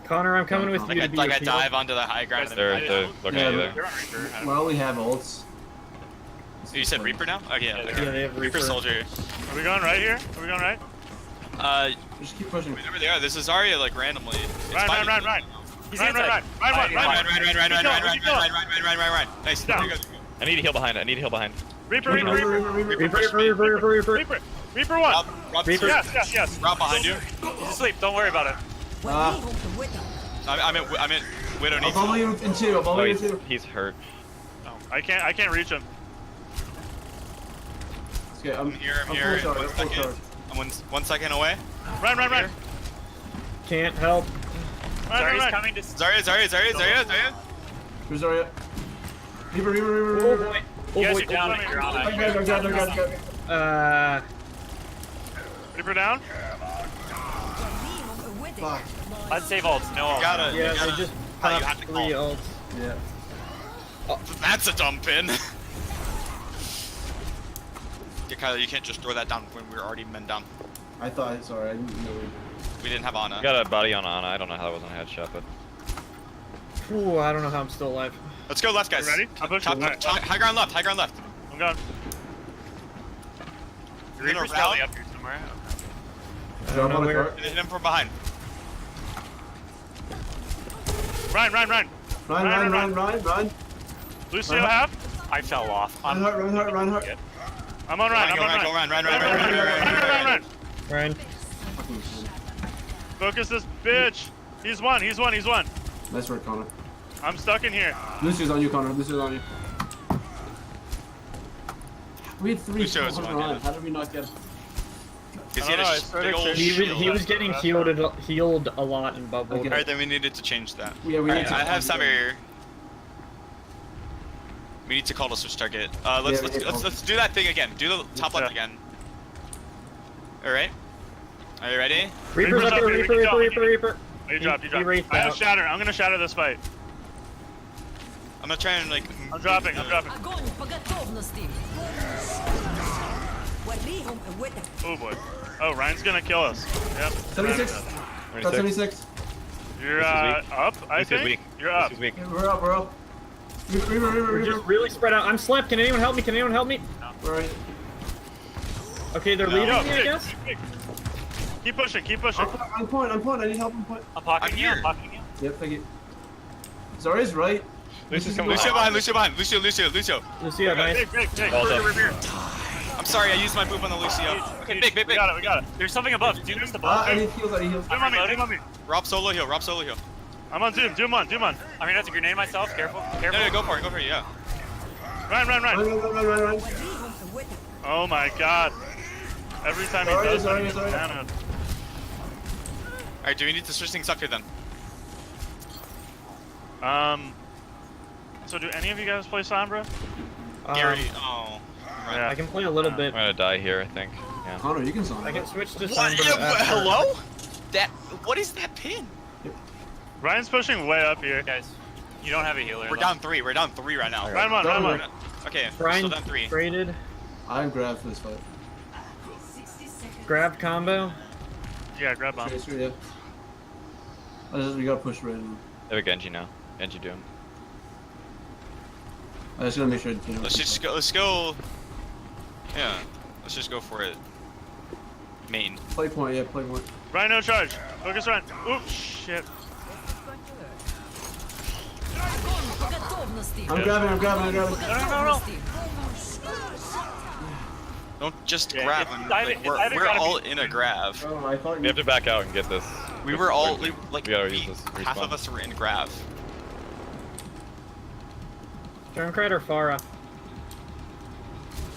Connor, I'm coming with you to be Like your I heal. dive onto the high ground. and then They're looking at you there. You're on Reaper. Well, we have ults. You said Reaper now? Oh yeah. Yeah, they have Reaper Reaper. Soldier. Are we going right here? Are we going right? Just keep pushing. Whenever they are, this is Zarya like randomly. It's Ryan. fine. He's Ryan. inside. Ryan. Nice. Down. There you go. I need to heal behind. Reaper. Reaper 1. Rob, Reaper. Yes. Rob behind you. He's asleep. Don't worry about it. I'm in Widow I'll needs follow you in two. I'll follow Oh, you in two. he's hurt. I can't reach him. Okay, I'm here. full charge, One I'm full second. charge. I'm 1 second away. Run. Can't help. Zarya's coming to. Zarya. Where's Zarya? Reaper. Oh boy. You guys Oh are boy. down. You're on. I got it. Reaper down. Fuck. Unsave ults, no ults. Gotta, Yeah, you gotta, they just Kyle, you popped have to 3 call. ults. Yeah. That's a dumb pin. Yeah, Kyle, you can't just throw that down when we're already men down. I thought. Sorry, I didn't know. We didn't have Ana. I got a body on Ana. I don't know how that wasn't a headshot, but Ooh, I don't know how I'm still alive. Let's go left, guys. You ready? I'm pushing. High ground left, high ground left. I'm gone. You're gonna Reaper's route probably up here somewhere. I don't know where. and hit him from behind. Run. Run. Lucio Run. half. I fell off. Run hard. I'm on run. Go run. Run. Ryan. Focus this bitch. He's one. Nice work, Connor. I'm stuck in here. Lucy's on you, Connor. Lucy's on you. We had 3 Lucio is kills one, on. yeah. How did we not get? Because he had I a don't know, big old I shield. He was getting healed a lot in bubble. Okay. Alright, then we needed to change that. Yeah, we need to. I have Saber here. We need to call to switch target. Let's do that thing again. Do the top left again. Alright. Are you ready? Reaper's up here, Reaper. You drop. He wraithed I have out. shatter. I'm gonna shatter this fight. I'm gonna try and like. I'm dropping. Огонь по готовности. Ворихом with Oh boy. Oh, Ryan's gonna kill us. Yep. 76. Got 76. You're up, I Lucy's think. weak. You're up. Lucy's weak. Yeah, we're up. We're just really spread out. I'm slept. Can anyone help me? Where are you? Okay, they're leaving me, I quick, guess. quick. Keep pushing. I'm point. I need help on point. I'm pocketing you. here. I'm pocketing you. Yep, thank you. Zari's right. Lucy's coming. Lucio behind. Lucio. Lucia, nice. Big. Well done. I'm sorry, I used my boop on the Lucio. Okay, big. We got it. There's something above. Do you miss the above? I need heals. Doom on me. Rob solo heal. I'm on Doom. Doom on. I'm gonna have to grenade myself. Careful. No, go for it, yeah. Run. Run. Oh my god. Every time he does that, he gets mana. Alright, do we need to switch things up here then? So do any of you guys play Sombra? Gary, oh. Right. Yeah. I can play a little I'm bit. gonna die here, I think. Yeah. Connor, you can sign. I can switch to What? Sombra after. Hello? What is that pin? Ryan's pushing way up here. Guys, you don't have a healer. We're down 3 right now. Okay. Ryan one. Okay, we're Brian still down 3. traded. I'm grabbed for this fight. Grab combo. Yeah, grab bomb. Tracer, yeah. We gotta push right in. They have a Genji now. Genji Doom. I just gotta make sure. You know, Let's go. Yeah, let's just go for it. Main. Play point, yeah, play point. Ryan, no charge. Focus Ryan. Oops, shit. Огонь по готовности. I'm grabbing. No. Don't just Yeah, grab it's him. either- Like, it's either we're gotta all be- in a grab. Oh, I thought We have to back out and get this. We were all quickly. like We gotta use this half respawn. of us were in grab. Junkrat or Pharah?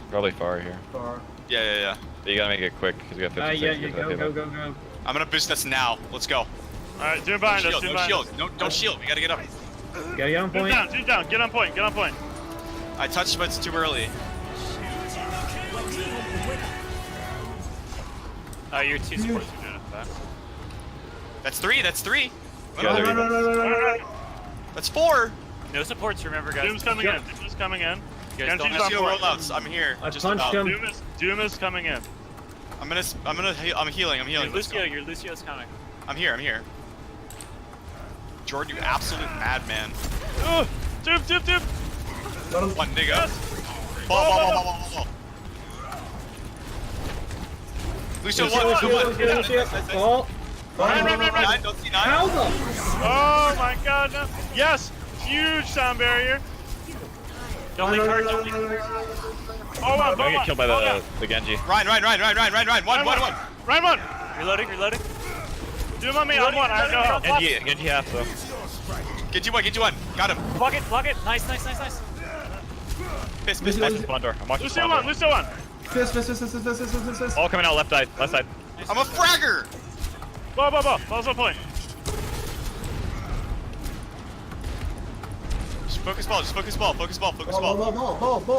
Probably far here. far. Yeah. But you gotta make it quick because we got 50 Yeah, seconds. you to get that go. payload. I'm gonna boost us now. Let's go. Alright, Doom behind us. Shield, Doom no behind us. shield. No, don't shield. We gotta get up. Gotta get on Doom point. down. Get on point. I touched, but it's too early. Your 2 supports are doing it fast. That's 3. Yeah, there we go. That's 4. No supports, remember, guys. Doom's coming in. You guys don't Genji's have on Lucio point. rollouts. I'm here. I Just punched about. him. Doom is coming in. I'm healing. Your Let's go. Lucio's coming. I'm here. Jordan, you absolute madman. Oh, Doom. One nigga. Yes. Ball. Lucio, one. Lucio. Ball. Run. 9, don't see 9. How the? Oh my god, no. Yes! Huge sound barrier. Don't leave her. Don't leave Oh, I'm gonna get killed by the Genji. Ryan. One. Ryan. Reloading. Doom on me. I'm one. I have no help. Genji half though. Get you one. Got him. Block it. Nice. Piss. Watch the spawn door. I'm watching the spawn door. Lucio one. Fist. All coming out left side. I'm a fragger. Ball. Ball's on point. Focus ball, just focus ball, focus ball, focus ball.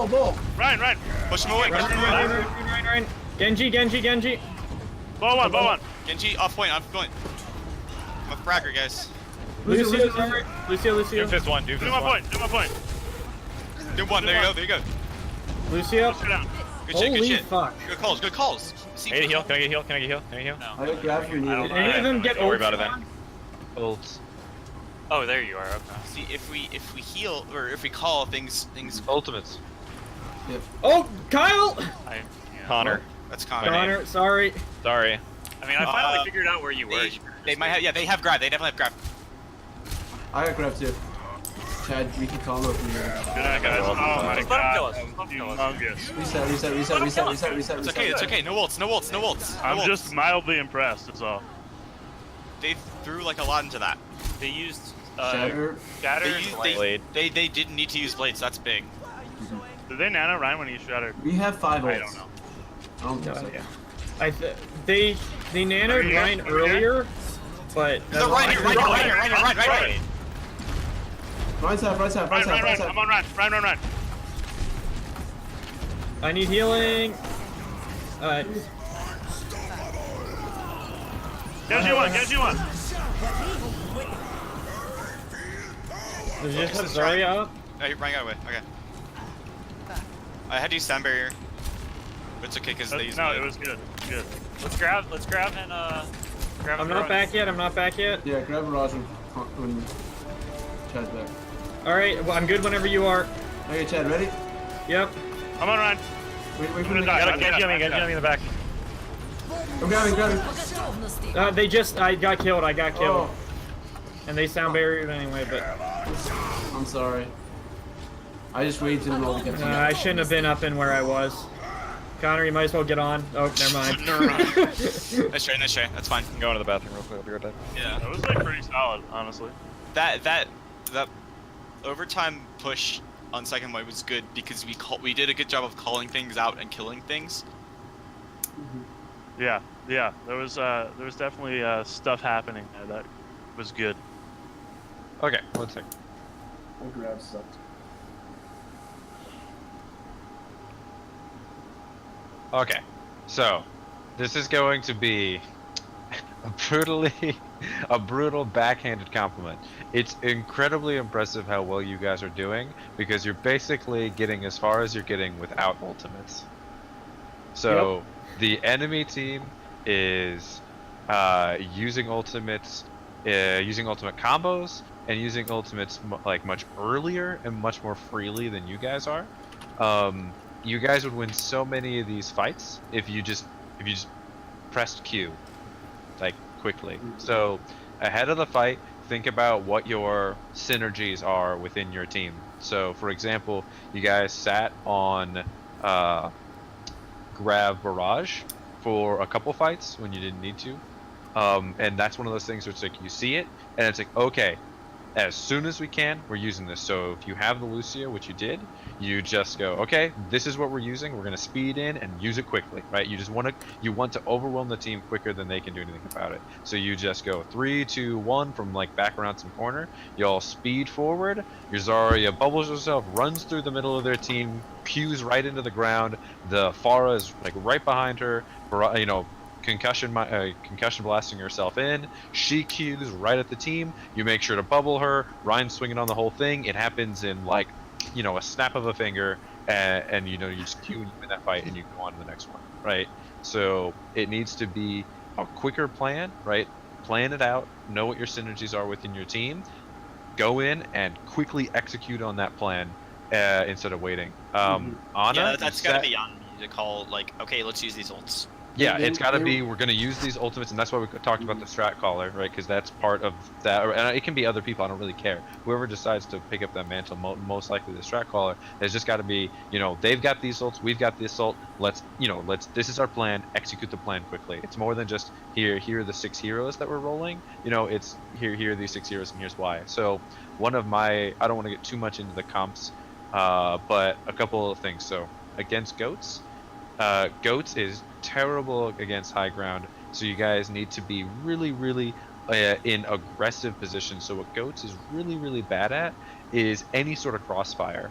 Ball. Ryan. Push him away, push him away. Ryan. Genji. Ball one. Genji, off point. I'm a fragger, guys. Lucio. Doomfist one. Do my point. Do one, there you go. Lucio. Push her down. Good shit, good Holy shit. fuck. Good calls. See, Can I get a heal? Can I get a heal? No. I got grab if you need it. Any of them get Don't worry ults about it then. on? Ults. Oh, there you are. Okay. See, if we heal or if we call things. Ultimates. Oh, Kyle! Yeah. Connor. That's Connor. Connor, sorry. Sorry. I mean, I finally figured out where you were. They might have. Yeah, they have grab. They definitely have grab. I got grab too. Chad, we can combo from here. Good night, guys. Oh my Let him god. kill us. Let him kill us. Reset. It's okay. No ults. I'm just mildly impressed, that's all. They threw like a lot into that. They used Shatter. shatter. They and used blade. Blade. they didn't need to use blades. That's big. Did they nano Ryan when he shattered? We have 5 ults. I don't know. I don't think No so. idea. They nanoed Ryan earlier, but The right. Right side. Ryan. I'm on Ryan. I need healing. Genji one. Does you just have Zarya up? Oh, Ryan got away. Okay. I had to use sound barrier. But it's okay because they used No, blade. it was good. Let's grab and grab. I'm not back yet. Yeah, grab Raj when Chad's back. Alright, well, I'm good whenever you are. Okay, Chad, ready? Yep. I'm on Ryan. Wait for I'm the gonna die. Genji on me in the back. I'm grabbing. Готовности. I got killed. Oh, And they sound barrier anyway, but I'm sorry. I just waited till all to get to I shouldn't have been up in where I was. Connor, you might as well get on. Oh, never mind. Nice try. That's fine. I'm going to the bathroom real quick. I'll be right back. Yeah. That was like pretty solid, honestly. That overtime push on second wave was good because we did a good job of calling things out and killing things. Yeah. There was definitely stuff happening there that was good. Okay, one second. My grab sucked. Okay, so this is going to be a brutal backhanded compliment. It's incredibly impressive how well you guys are doing because you're basically getting as far as you're getting without ultimates. So the enemy team is using ultimates, using ultimate combos, and using ultimates like much earlier and much more freely than you guys are. You guys would win so many of these fights if you just pressed Q like quickly. So ahead of the fight, think about what your synergies are within your team. So for example, you guys sat on grab barrage for a couple fights when you didn't need to, and that's one of those things where it's like you see it and it's like, okay, as soon as we can, we're using this. So if you have the Lucio, which you did, you just go, okay, this is what we're using. We're gonna speed in and use it quickly, right? You just want to overwhelm the team quicker than they can do anything about it. So you just go 3, 2, 1 from like back around some corner. You all speed forward. Your Zarya bubbles herself, runs through the middle of their team, pews right into the ground. The Pharah is like right behind her, you know, concussion blasting herself in. She cues right at the team. You make sure to bubble her. Ryan's swinging on the whole thing. It happens in like, you know, a snap of a finger, and you know, you just cue and you win that fight and you go on to the next one, right? So it needs to be a quicker plan, right? Plan it out, know what your synergies are within your team, go in and quickly execute on that plan instead of waiting. Anna, Yeah, that's gotta be on me to call, like, okay, let's use these ults. Yeah, it's got to be, we're going to use these ultimates, and that's why we talked about the strat caller, right? Because that's part of that, and it can be other people, I don't really care. Whoever decides to pick up that mantle, most likely the strat caller, has just got to be, you know, they've got these ults, we've got this ult, this is our plan, execute the plan quickly. It's more than just, here are the 6 heroes that we're rolling, you know, it's, here are these 6 heroes, and here's why. So, one of my, I don't want to get too much into the comps, but a couple of things. So, against Goats, Goats is terrible against high ground, so you guys need to be really in aggressive position. So what Goats is really bad at is any sort of crossfire.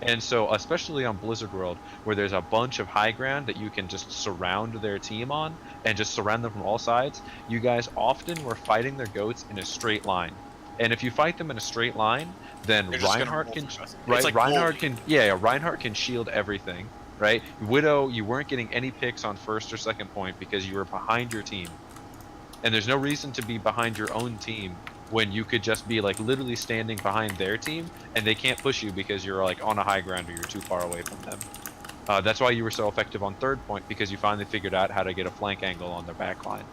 And so, especially on Blizzard World, where there's a bunch of high ground that you can just surround their team on, and just surround them from all sides, you guys often were fighting their goats in a straight line. And if you fight them in a straight line, then They're just gonna Reinhardt roll can, through us. right? It's like Reinhardt bowling. can, yeah, Reinhardt can shield everything, right? Widow, you weren't getting any picks on first or second point because you were behind your team. And there's no reason to be behind your own team when you could just be like literally standing behind their team and they can't push you because you're like on a high ground or you're too far away from them. That's why you were so effective on third point, because you finally figured out how to get a flank angle on their back line.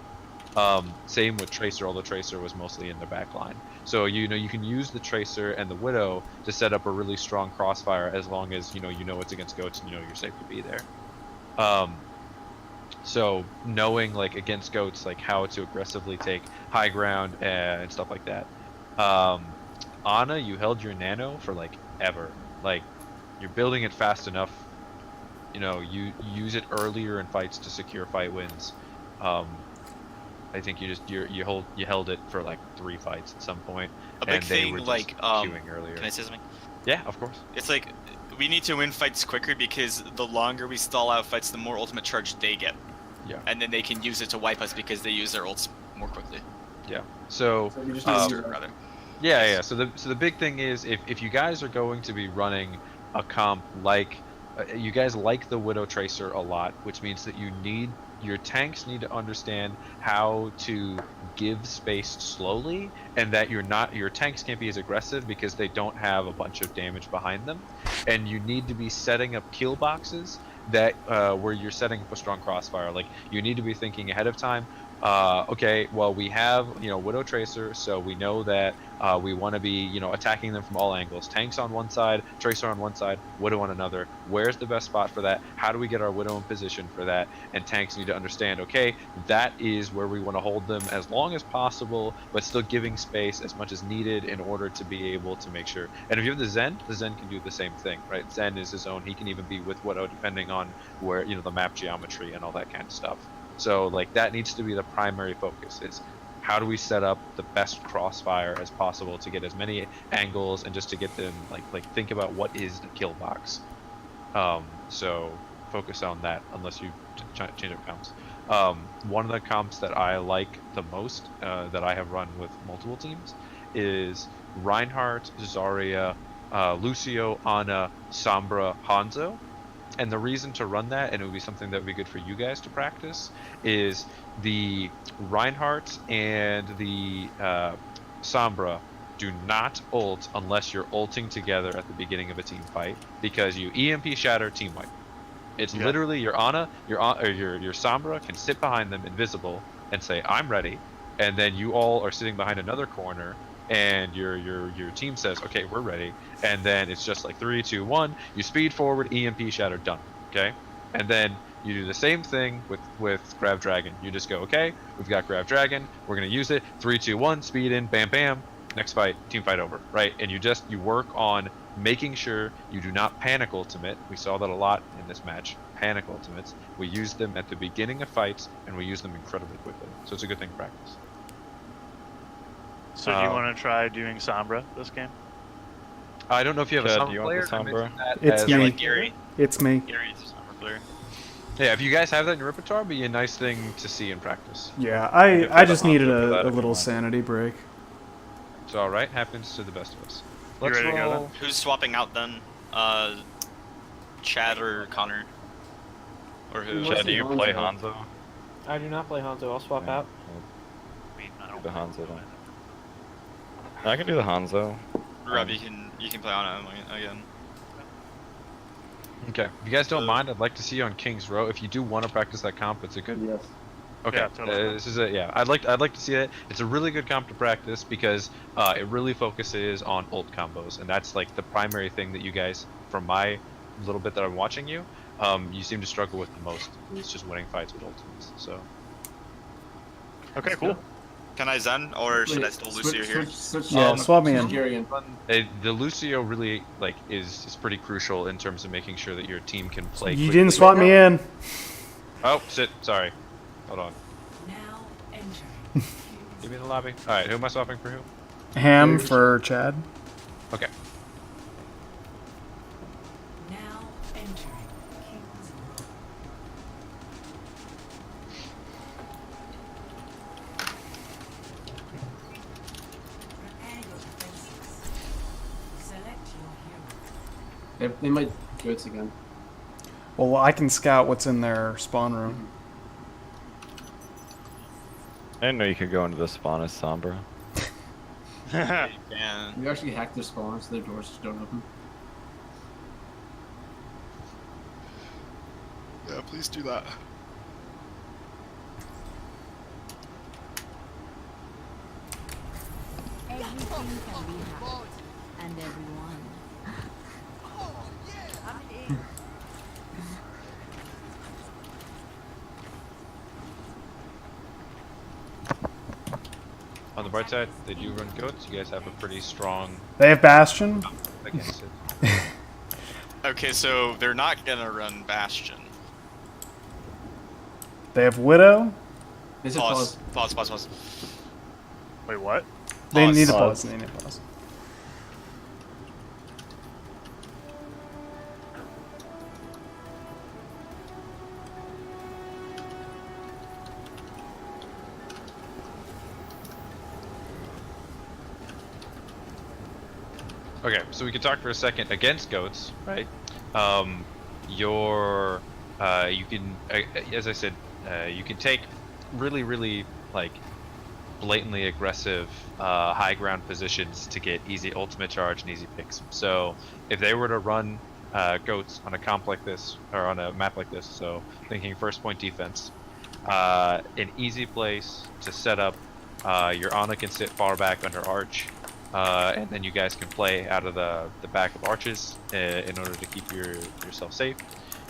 Same with Tracer, although Tracer was mostly in the back line. So you can use the Tracer and the Widow to set up a really strong crossfire as long as you know it's against goats and you're safe to be there. So knowing like against goats like how to aggressively take high ground and stuff like that. Ana, you held your nano for like ever. Like you're building it fast enough. You use it earlier in fights to secure fight wins. I think you held it for like 3 fights at some point, A big and they thing, were just like, queuing earlier. Can I say something? Yeah, of course. It's like we need to win fights quicker because the longer we stall out fights, the more ultimate charge they get. Yeah. And then they can use it to wipe us because they use their ults more quickly. Yeah. So So you just Faster, rather. yeah. So the big thing is if you guys are going to be running a comp like you guys like the Widow Tracer a lot, which means that your tanks need to understand how to give space slowly, and that your tanks can't be as aggressive because they don't have a bunch of damage behind them, and you need to be setting up kill boxes that where you're setting up a strong crossfire. Like you need to be thinking ahead of time. Okay, well we have Widow Tracer, so we know that we want to be attacking them from all angles. Tanks on one side, Tracer on one side, Widow on another. Where's the best spot for that? How do we get our Widow in position for that? And tanks need to understand, okay, that is where we want to hold them as long as possible, but still giving space as much as needed in order to be able to make sure. And if you have the Zen can do the same thing, right? Zen is his own. He can even be with Widow depending on where the map geometry and all that kind of stuff. So like that needs to be the primary focus, is how do we set up the best crossfire as possible to get as many angles and just to get them like think about what is the kill box. So focus on that unless you change up comps. One of the comps that I like the most that I have run with multiple teams is Reinhardt, Zarya, Lucio, Ana, Sombra, Hanzo. And the reason to run that, and it would be something that would be good for you guys to practice, is the Reinhardt and the Sombra do not ult unless you're ulting together at the beginning of a team fight, because you EMP shatter team wipe. It's literally your Ana, your Sombra can sit behind them invisible and say I'm ready, and then you all are sitting behind another corner and your team says, okay, we're ready, and then it's just like 3, 2, 1, you speed forward, EMP shatter, done. Okay, and then you do the same thing with Grab Dragon. You just go, okay, we've got Grab Dragon, we're gonna use it, 3, 2, 1, speed in, bam bam, next fight, team fight over, right? And you work on making sure you do not panic ultimate. We saw that a lot in this match. Panic ultimates, we use them at the beginning of fights and we use them incredibly quickly, so it's a good thing to practice. So do you want to try doing Sombra this game? I don't know if you have Chad, a do you player. want the Sombra? It's me. Like Gary. It's me. Gary's a Sombra player. Yeah, if you guys have that in your repertoire, it'd be a nice thing to see in practice. Yeah, I just needed for that a if you little want. sanity break. It's all right. Happens to the best of us. You Let's ready to go roll. Who's swapping out then? Chad or Connor? Or who? Chad, do you play Hanzo? I do not play Hanzo. I'll swap Yeah. out. Do the Hanzo then. I can do the Hanzo. Rob, you can play on it again. Okay. If you guys don't mind, I'd like to see you on King's Row. If you do want to practice that comp, it's a good. Yes. Okay. Yeah, totally. This is a I'd like to see it. It's a really good comp to practice because it really focuses on ult combos, and that's like the primary thing that you guys, from my little bit that I'm watching you, you seem to struggle with the most. It's just winning fights with ultimates. So. Okay, cool. Can I Zen or should I still Lucio here? Yeah, swap me in. Gary in. The Lucio really is pretty crucial in terms of making sure that your team can play. You quickly. didn't swap me in. Oh shit! Sorry. Hold on. Now entering. Give me the lobby. All right. Who am I swapping for? Who? Ham for Chad. Okay. They might goats again. Well, I can scout what's in their spawn room. I didn't know you could go into the spawn as Sombra. Man. We actually hacked their spawn so their doors just don't open. Yeah, please do that. Everything can be hacked. And everyone. On the bright side, they do run goats. You guys have a pretty strong They have Bastion. against it. Okay, so they're not gonna run Bastion. They have Widow. They said Pause. pause. Pause. Wait, what? They Pause. need a Pause. pause. They need a pause. Okay, so we can talk for a second against goats, right? You can, as I said, you can take really like blatantly aggressive high ground positions to get easy ultimate charge and easy picks. So if they were to run goats on a comp like this or on a map like this, so thinking first point defense, an easy place to set up. Your Ana can sit far back under arch. And then you guys can play out of the back of arches in order to keep yourself safe.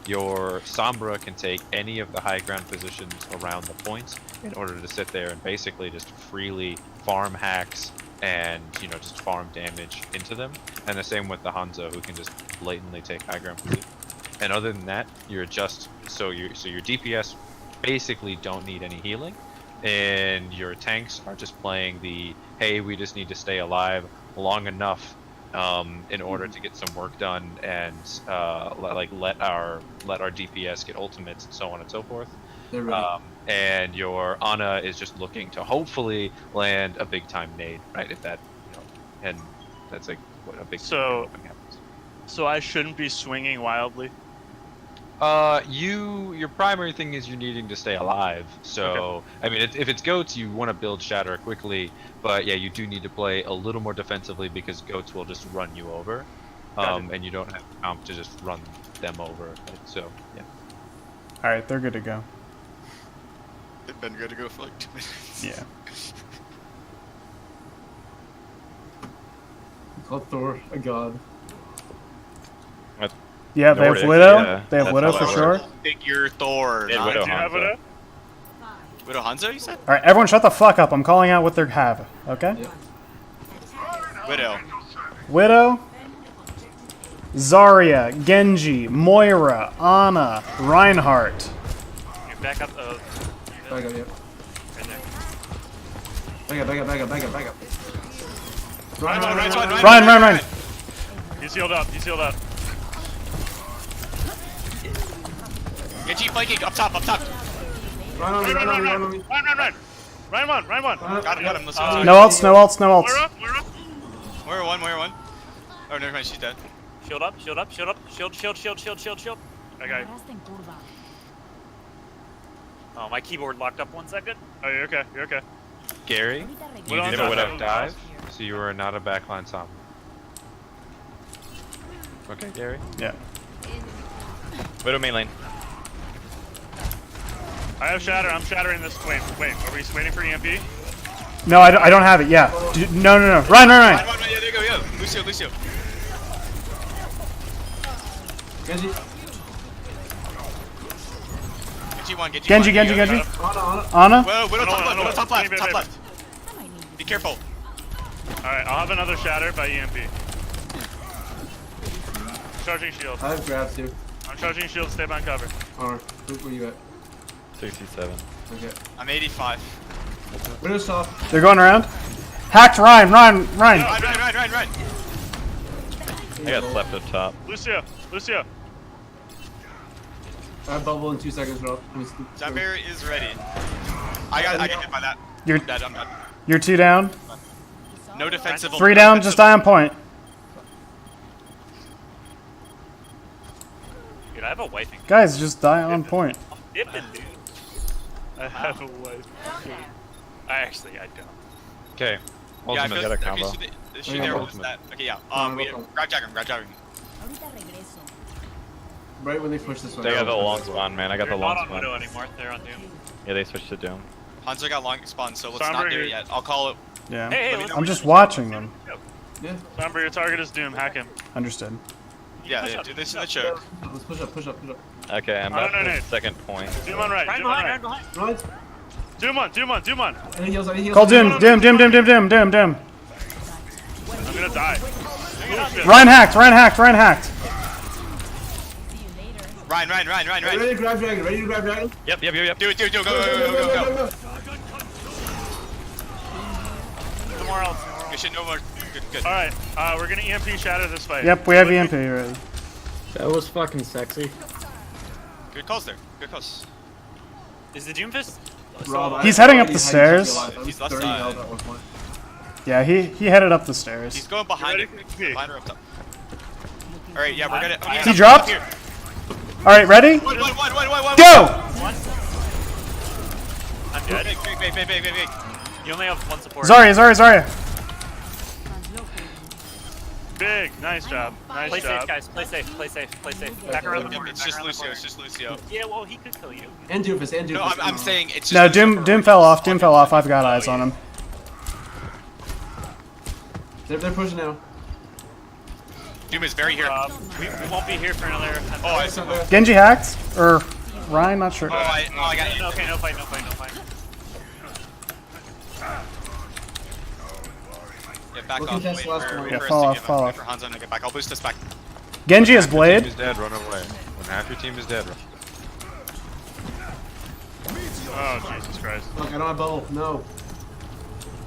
Your Sombra can take any of the high ground positions around the points in order to sit there and basically just freely farm hacks and just farm damage into them. And the same with the Hanzo, who can just blatantly take high ground positions. And other than that, your DPS basically don't need any healing. And your tanks are just playing the hey, we just need to stay alive long enough in order to get some work done and let our DPS get ultimates and so on and so forth. They're ready. And your Ana is just looking to hopefully land a big time nade, right? If that, and that's like what a big So- thing happens. So I shouldn't be swinging wildly. Your primary thing is you're needing to stay alive. So, I mean, if it's goats, you want to build shatter quickly. But yeah, you do need to play a little more defensively because goats will just run you over. And you don't have comp to just run them over. Right? So, yeah. All right, they're good to go. They've been good to go for like 2 minutes. Yeah. We called Thor a god. Yeah, they have Nordic, Widow. yeah. They have That's Widow how for that sure. works. Figure Thor. Yeah, not- Widow Do you have Hanzo. it? Widow Hanzo, you said? All right, everyone, shut the fuck up. I'm calling out what they have. Okay. Widow. Widow, Zarya, Genji, Moira, Ana, Reinhardt. You back up. Back up, yep. Right there. Back up. Ryan. He's healed up. He's healed up. Genji flanking up top. Run on me. Run. Ryan one. Got him. Let's go. No ults. Moira. Moira one. Oh, never mind. She's dead. Shield up. Shield. Okay. Oh, my keyboard locked up 1 second. Oh, you're okay. You're okay. Gary, you Widow did on a top. Widow dive, so you are not a backline Sombra. Okay, Gary. Yeah. Widow main lane. I have shatter. I'm shattering this. Wait. Are we waiting for EMP? No, I don't have it. Yeah. No. Ryan. Yeah, there you go. Yeah. Lucio. Genji. Genji. Genji. Ana. Ana. Widow top Wait. left. Be careful. Alright, I'll have another shatter by EMP. Charging shield. I have grab too. I'm charging shield. Stay behind cover. Connor, where you at? 67. Okay. I'm 85. Widow's soft. They're going around. Hacked Ryan. Run. I got left up top. Lucio. I have bubble in 2 seconds, Rob. Zamir is ready. I got hit by that. You're I'm dead. you're 2 down. No defensive. 3 down. Just die on point. a wifing. Guys, just die on point. Dipping, dude. I have a wife. I don't. Okay. Yeah, I Ultimate. feel Got a okay, combo. so the issue there was that. Okay, yeah. Grab Jagger, grab Jagger. Ahorita regreso. Right when they push this one. They got the long spawn, man. I got the They're long not on spawn. Widow anymore. They're on Doom. Yeah, they switched to Doom. Hanzo got long spawn, so let's Somber not do here. it yet. I'll call it. Yeah. Hey, Let me I'm just watching them. Yeah. Remember, your target is Doom. Hack him. Understood. Yeah, do this in the choke. Let's push up, push up, push up. Okay, I'm No, at no, the no. second point. Doom on right. Right Doom on behind, right. right behind. Right. Doom on. Doom on. Doom on. Any heals, any heals. Call Dim, Dim, Dim, Dim, Dim, Dim, Dim, Dim. I'm gonna die. Bullshit. Ryan hacked, Ryan hacked, Ryan hacked. Ryan. Ready to grab dragon, ready to grab dragon. Yep. Do it, go, go. No more else. Good shit, no more. Good. All right, we're gonna EMP shatter this fight. Yep, we have EMP already. That was fucking sexy. Good calls there. Good calls. Is the Doomfist? Rob, He's I heading up already the had stairs. you alive. I was He's left 30 side. health at one point. Yeah, he headed up the He's stairs. going behind You her. ready? Behind her up top. Alright, yeah, we're gonna. He dropped? Alright, ready? One. Go! I'm dead. Big. You only have one support. Zarya. Big. Nice job. Play Nice safe, job. guys. Play safe. Back around the corner. It's just Lucio. Yeah, well, he could kill you. And Doofus, and Doofus. No, I'm saying it's just. No, Lucio Dim for fell right. off. I've got eyes on him. They're pushing now. Doom is very here. We won't be here for another 10 Oh, I see. Genji hacked? Or Ryan, not sure. I got it. Okay, no fight. Yeah, back We'll off. contest Wait the last for, one. wait Yeah, for us fall to off, get fall back. off. Wait for Hanzo to get back. I'll boost us back. Genji is Half your Blade. team is dead, run away. When half your team is dead, run. Oh Jesus Christ. Look, I don't have bubble. No.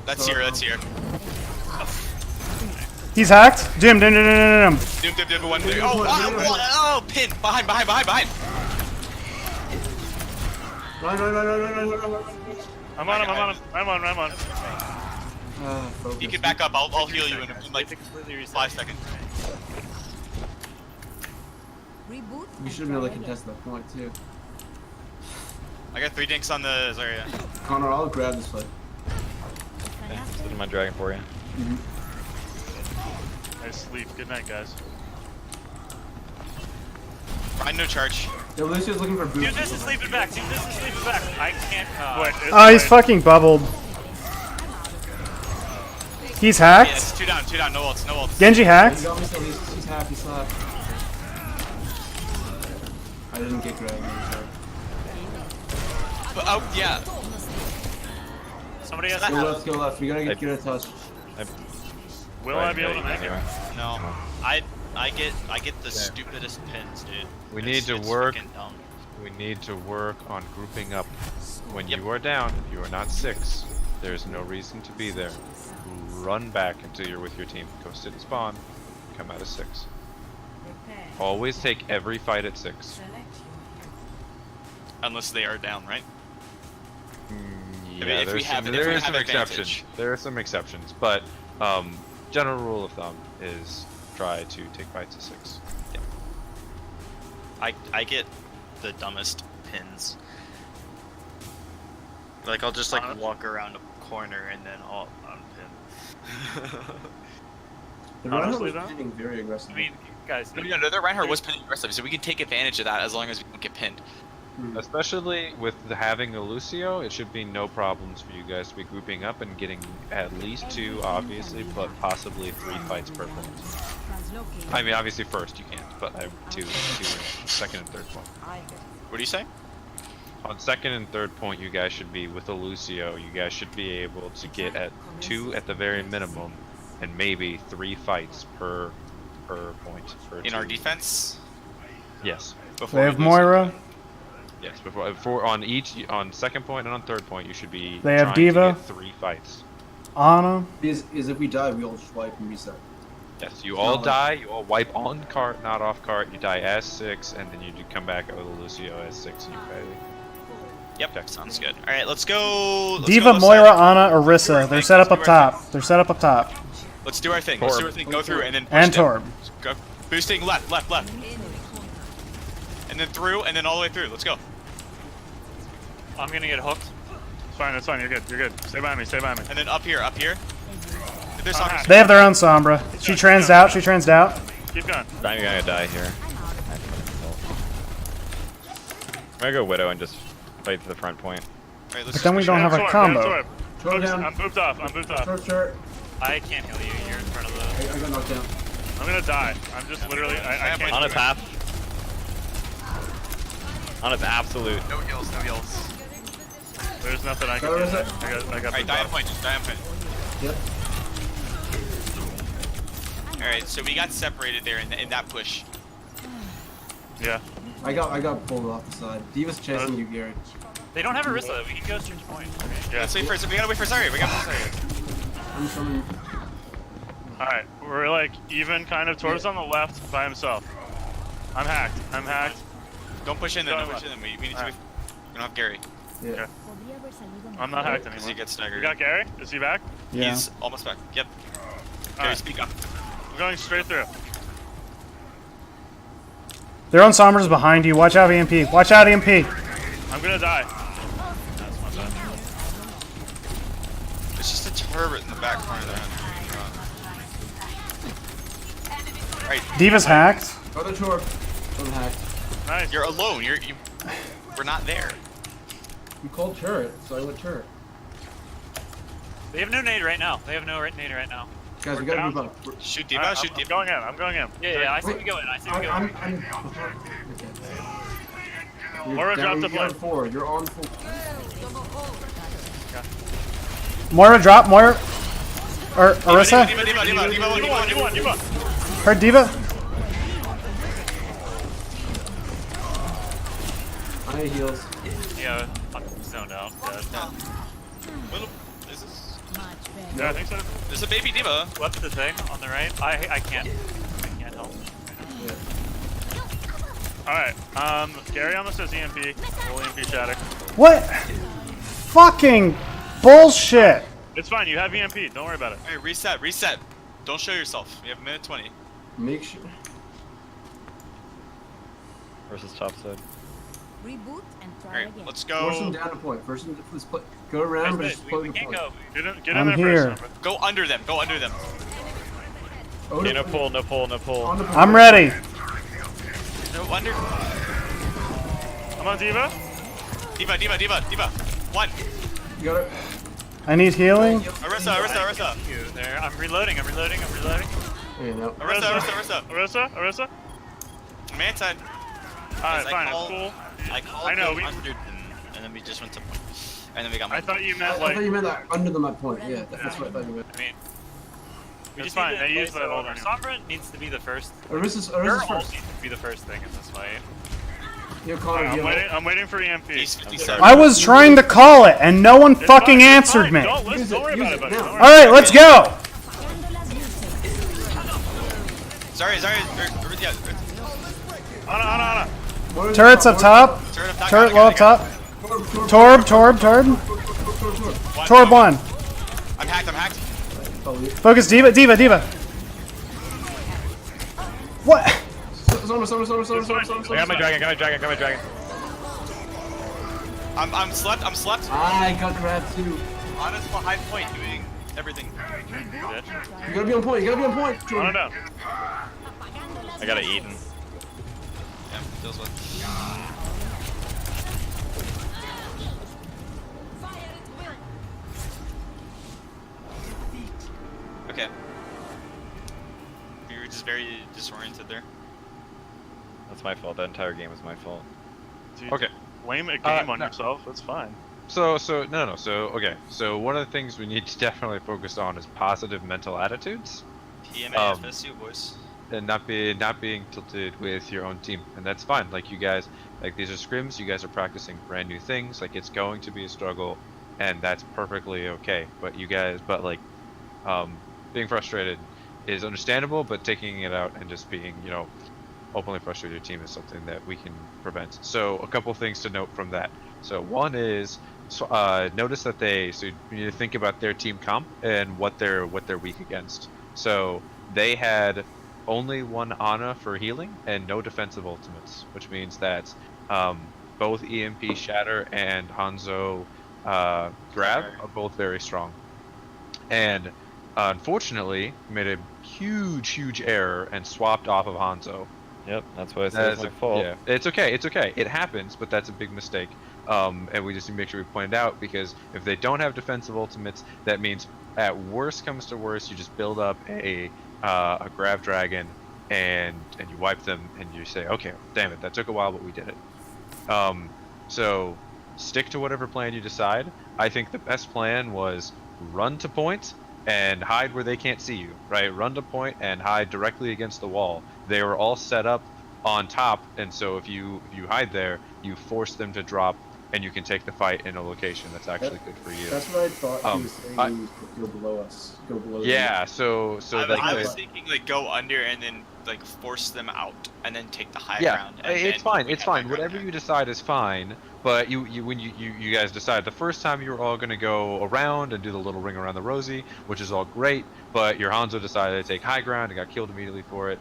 That's here. He's hacked. Dim. Doom, one. Oh, pin. Behind. Run. I'm on. Focus. You can back up. I'll heal you in like Completely reset. 5 seconds. Reboot. We should have been able to contest that point too. I got 3 dinks on the Zarya. Connor, I'll grab this fight. This is my dragon for you. Nice sleep. Good night, guys. Ryan, no charge. Yeah, Lucio's looking for boost. Doomfist is sleeping back. I can't. Wait, Oh, he's fucking bubbled. He's Yeah, hacked. it's 2 down. No ults. Genji He hacked. got me, so he's happy. He's not. I didn't get grabbed. I'm sorry. Oh, yeah. Somebody has Go left. We gotta get a touch. Will I be able to make it? No. I get the stupidest pins, dude. We It's need to work. freaking dumb. We need to work on grouping up. When you are down, if you are not 6, there's no reason to be there. Run back until you're with your team. Go sit and spawn. Come out of 6. Always take every fight at 6. Unless they are down, right? Yeah, if we have there are some advantage. exceptions. There are some exceptions, but general rule of thumb is try to take fights at 6. I get the dumbest pins. Like I'll just like walk around a corner and then I'll pin. The Reinhardt Honestly, was though? pinning very aggressive. I mean, guys. No, the Reinhardt was pinning aggressive, so we can take advantage of that as long as we don't get pinned. Especially with having a Lucio, it should be no problems for you guys to be grouping up and getting at least 2, obviously, but possibly 3 fights per point. I mean, obviously first you can't, but 2 second and third point. What do you say? On second and third point, you guys should be with a Lucio. You guys should be able to get at 2 at the very minimum, and maybe 3 fights per point. In our defense? Yes. They have Moira. Yes, on second point and on third point, you should be. They have trying to Diva. get 3 fights. Ana. Is if we die, we all just wipe and reset. Yes, you all die. You all wipe on cart, not off cart. You die as 6, and then you do come back with a Lucio as 6. And you fail. Yep, sounds good. All right, let's go. Let's Diva, go left Moira, side. Ana, Orisa. They're set up up top. They're set up up top. Let's do our thing. Let's do our thing. Go through and then push And them. Torb. Go. Boosting left. and then through, and then all the way through. Let's go. I'm gonna get hooked. It's fine, it's fine. You're good. You're good. Stay by me. Stay by me. And then up here, up here. There's Sombras. They have their own Sombra. She transed out. She transed out. Keep going. I'm gonna die here. I'm gonna go Widow and just fight to the front point. All right, But then we don't have a combo. I'm moved off. I'm moved off. Short. I can't heal you. You're in front of the. I got knocked down. I'm gonna die. I'm just literally. I can't. On its half. On its absolute. No heals, no heals. There's nothing I can Where do. is it? I got Alright, die on point, just die on point. Yep. Alright, so we got separated there in that push. Yeah. I got pulled off the side. Diva's chasing you, Gary. They don't have Orisa. We can go straight to point. Yeah. Let's wait for. We gotta wait for Zarya. We gotta wait for Zarya. I'm coming. Alright, we're like even kind of towards on the left by himself. I'm hacked. I'm hacked. Don't push in then. Don't push in then. We need to. We don't have Gary. Yeah. I'm not hacked Because anymore. he gets staggered. You got Gary? Is he back? Yeah. He's almost back. Yep. Gary, Alright. speak up. I'm going straight through. Their own Sombra's behind you. Watch out, EMP. Watch out, EMP. I'm gonna die. That's my bad. It's just a turret in the back corner there. Alright, Diva's hacked. Other torp. I'm hacked. Nice. you're alone. We're not there. You called turret, so I went turret. They have no nade right now. They have no nade right now. Guys, we gotta move up. Shoot Diva, Alright, shoot I'm Diva. going in. I'm going in. Yeah, I see we go in. I see we go in. I'm You're Laura down, dropped the you're on blade. 4. You're on 4. Moira drop. Moira. Or Orisa. Diva. Her Diva. I need heals. Yeah, I'm zoned out. Dead. Is this? Yeah, I think so. There's a baby Diva. What's the thing on the right? I can't help. Alright, Gary almost has EMP. Full EMP shatter. What? Fucking bullshit. It's fine, you have EMP. Don't worry about it. Alright, reset. Don't show yourself. We have a minute 20. Make sure. Versus top side. Reboot and try Alright, again. let's Force them go. down to point. First them to split. Go around, but Guys, just we play the can't point. go. Get I'm in there here. first. Summer. Go under them. Oh, Okay, no pull, no pull, no pull. On the point. I'm ready. No under. I'm on Diva. Diva. One. You got it. I need healing. Orisa. You there. I'm reloading. Yeah, no. Orisa. Man side. Alright, I fine, called- it's cool. I called I know, them under them, and then we just went to point. And then we got I thought you meant I like. thought you meant that under them at point. Yeah, that's what I thought you meant. I mean, we It's just fine, need to I use place that the hold order. anyway. Sombra needs to be the first. Orisa's Your ult first. needs to be the first thing in this fight. Yo, Connor, I'm waiting for EMP. He's I'm 57. I was trying to call it, and no one It's fucking fine, it's answered fine. me. Don't worry about it, buddy. now. Don't worry. All right, let's go. Sorry. Yeah. Ana. Turrets up top. Turret low up top. Torb. Torb one. I'm hacked. Focus Diva. What? Someone. I got my dragon. I'm slept. I got grabbed too. Ana's behind point doing everything. You gotta be on point. Ana down. I got it eaten. Yeah, deals with. Okay. We were just very disoriented there. That's my fault. That entire game was my fault. Dude, Okay. Blame a game on no. yourself. That's fine. So okay. So one of the things we need to definitely focus on is positive mental attitudes, PMAFSU boys. and not being tilted with your own team, and that's fine. Like you guys, like these are scrims. You guys are practicing brand new things. Like it's going to be a struggle, and that's perfectly okay. But like, being frustrated is understandable, but taking it out and just being, openly frustrated with your team is something that we can prevent. So a couple things to note from that. So one is, notice that so you need to think about their team comp and what they're weak against. So they had only one Ana for healing and no defensive ultimates, which means that both EMP Shatter and Hanzo Grab are both very strong. And unfortunately, made a huge error and swapped off of Hanzo. Yep, that's why I said it's my fault. Yeah, it's okay. It's okay. It happens, but that's a big mistake. And we just need to make sure we point it out because if they don't have defensive ultimates, that means at worst comes to worst, you just build up a grab dragon and you wipe them and you say, okay, damn it, that took a while, but we did it. So stick to whatever plan you decide. I think the best plan was run to point and hide where they can't see you, right? Run to point and hide directly against the wall. They were all set up on top, and so if you hide there, you force them to drop, and you can take the fight in a location that's actually good for you. That's what I thought he was saying. Go below us. Go below. Yeah. So I was thinking like go under and then like force them out and then take the high ground. And it's fine. It's fine. Whatever you decide is fine. But when you guys decide the first time you were all gonna go around and do the little ring around the rosy, which is all great. But your Hanzo decided to take high ground and got killed immediately for it.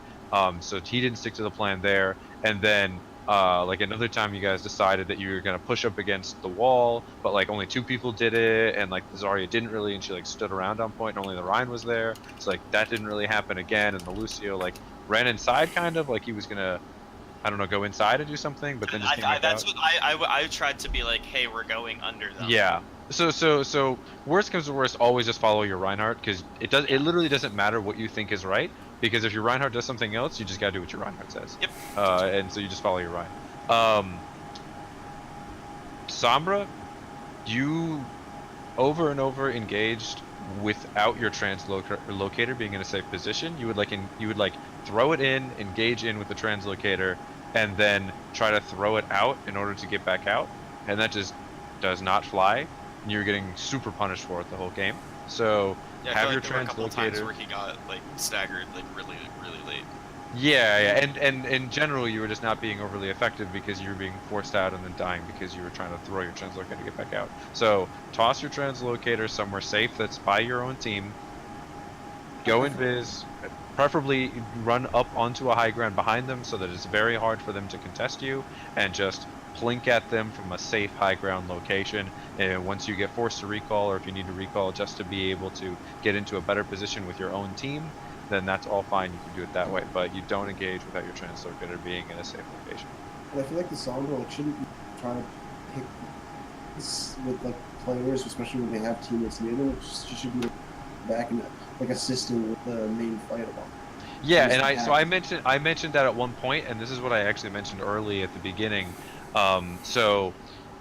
So he didn't stick to the plan there. And then like another time you guys decided that you were gonna push up against the wall, but like only 2 people did it, and like the Zarya didn't really, and she like stood around on point, and only the Rhine was there. So like that didn't really happen again, and the Lucio like ran inside kind of like he was gonna, I don't know, go inside and do something, but then just came back that's out. what I tried to be like, hey, we're going under them. Yeah. So worst comes to worst, always just follow your Reinhardt, because it literally doesn't matter what you think is right, because if your Reinhardt does something else, you just gotta do what your Reinhardt says. Yep. And so you just follow your Rein. Sombra, you over and over engaged without your translocator being in a safe position. You would like throw it in, engage in with the translocator, and then try to throw it out in order to get back out, and that just does not fly. You're getting super punished for it the whole game. So yeah, have your there were a couple of times translocator. where he got like staggered like really late. Yeah, and in general, you were just not being overly effective because you were being forced out and then dying because you were trying to throw your translocator to get back out. So toss your translocator somewhere safe that's by your own team. Go invis, preferably run up onto a high ground behind them so that it's very hard for them to contest you, and just plink at them from a safe high ground location. And once you get forced to recall, or if you need to recall just to be able to get into a better position with your own team, then that's all fine. You can do it that way, but you don't engage without your translocator being in a safe location. And I feel like the Sombra like shouldn't be trying to pick this with like players, especially when they have teammates near them. She should be back and like assisting with the main fight along. Yeah, and I mentioned that at one point, and this is what I actually mentioned early at the beginning. When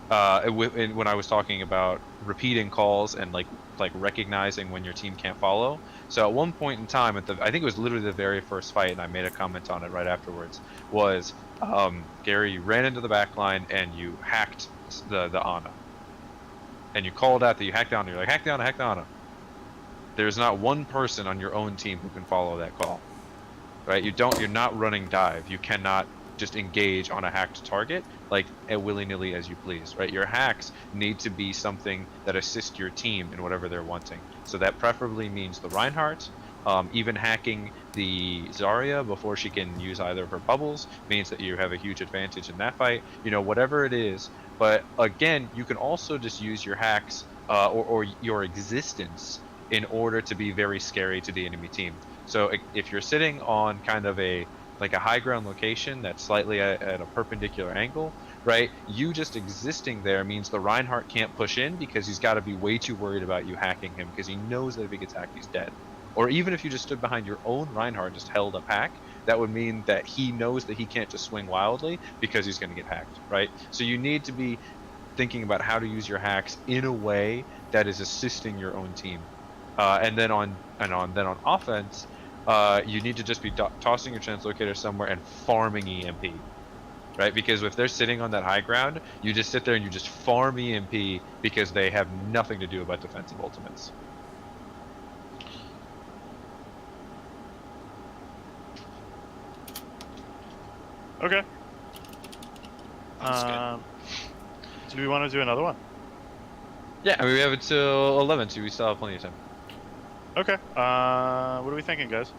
I was talking about repeating calls and like recognizing when your team can't follow. So at one point in time, I think it was literally the very first fight, and I made a comment on it right afterwards, was Gary, you ran into the back line and you hacked the Ana. And you called out that you hacked the Ana. You're like, hack the Ana, hack the Ana. There's not one person on your own team who can follow that call. Right? You're not running dive. You cannot just engage on a hacked target like willy-nilly as you please, right? Your hacks need to be something that assist your team in whatever they're wanting. So that preferably means the Reinhardt. Even hacking the Zarya before she can use either of her bubbles means that you have a huge advantage in that fight. You know, whatever it is. But again, you can also just use your hacks or your existence in order to be very scary to the enemy team. So if you're sitting on kind of a high ground location that's slightly at a perpendicular angle, right? You just existing there means the Reinhardt can't push in because he's got to be way too worried about you hacking him because he knows that if he gets hacked, he's dead. Or even if you just stood behind your own Reinhardt and just held up hack, that would mean that he knows that he can't just swing wildly because he's going to get hacked, right? So you need to be thinking about how to use your hacks in a way that is assisting your own team. And then on offense, you need to just be tossing your translocator somewhere and farming EMP, right? Because if they're sitting on that high ground, you just sit there and you just farm EMP because they have nothing to do about defensive ultimates. Okay. Sounds Do we want to do another one? Yeah, I mean, we have it till 11, so we still have plenty of time. Okay. What are we thinking, guys?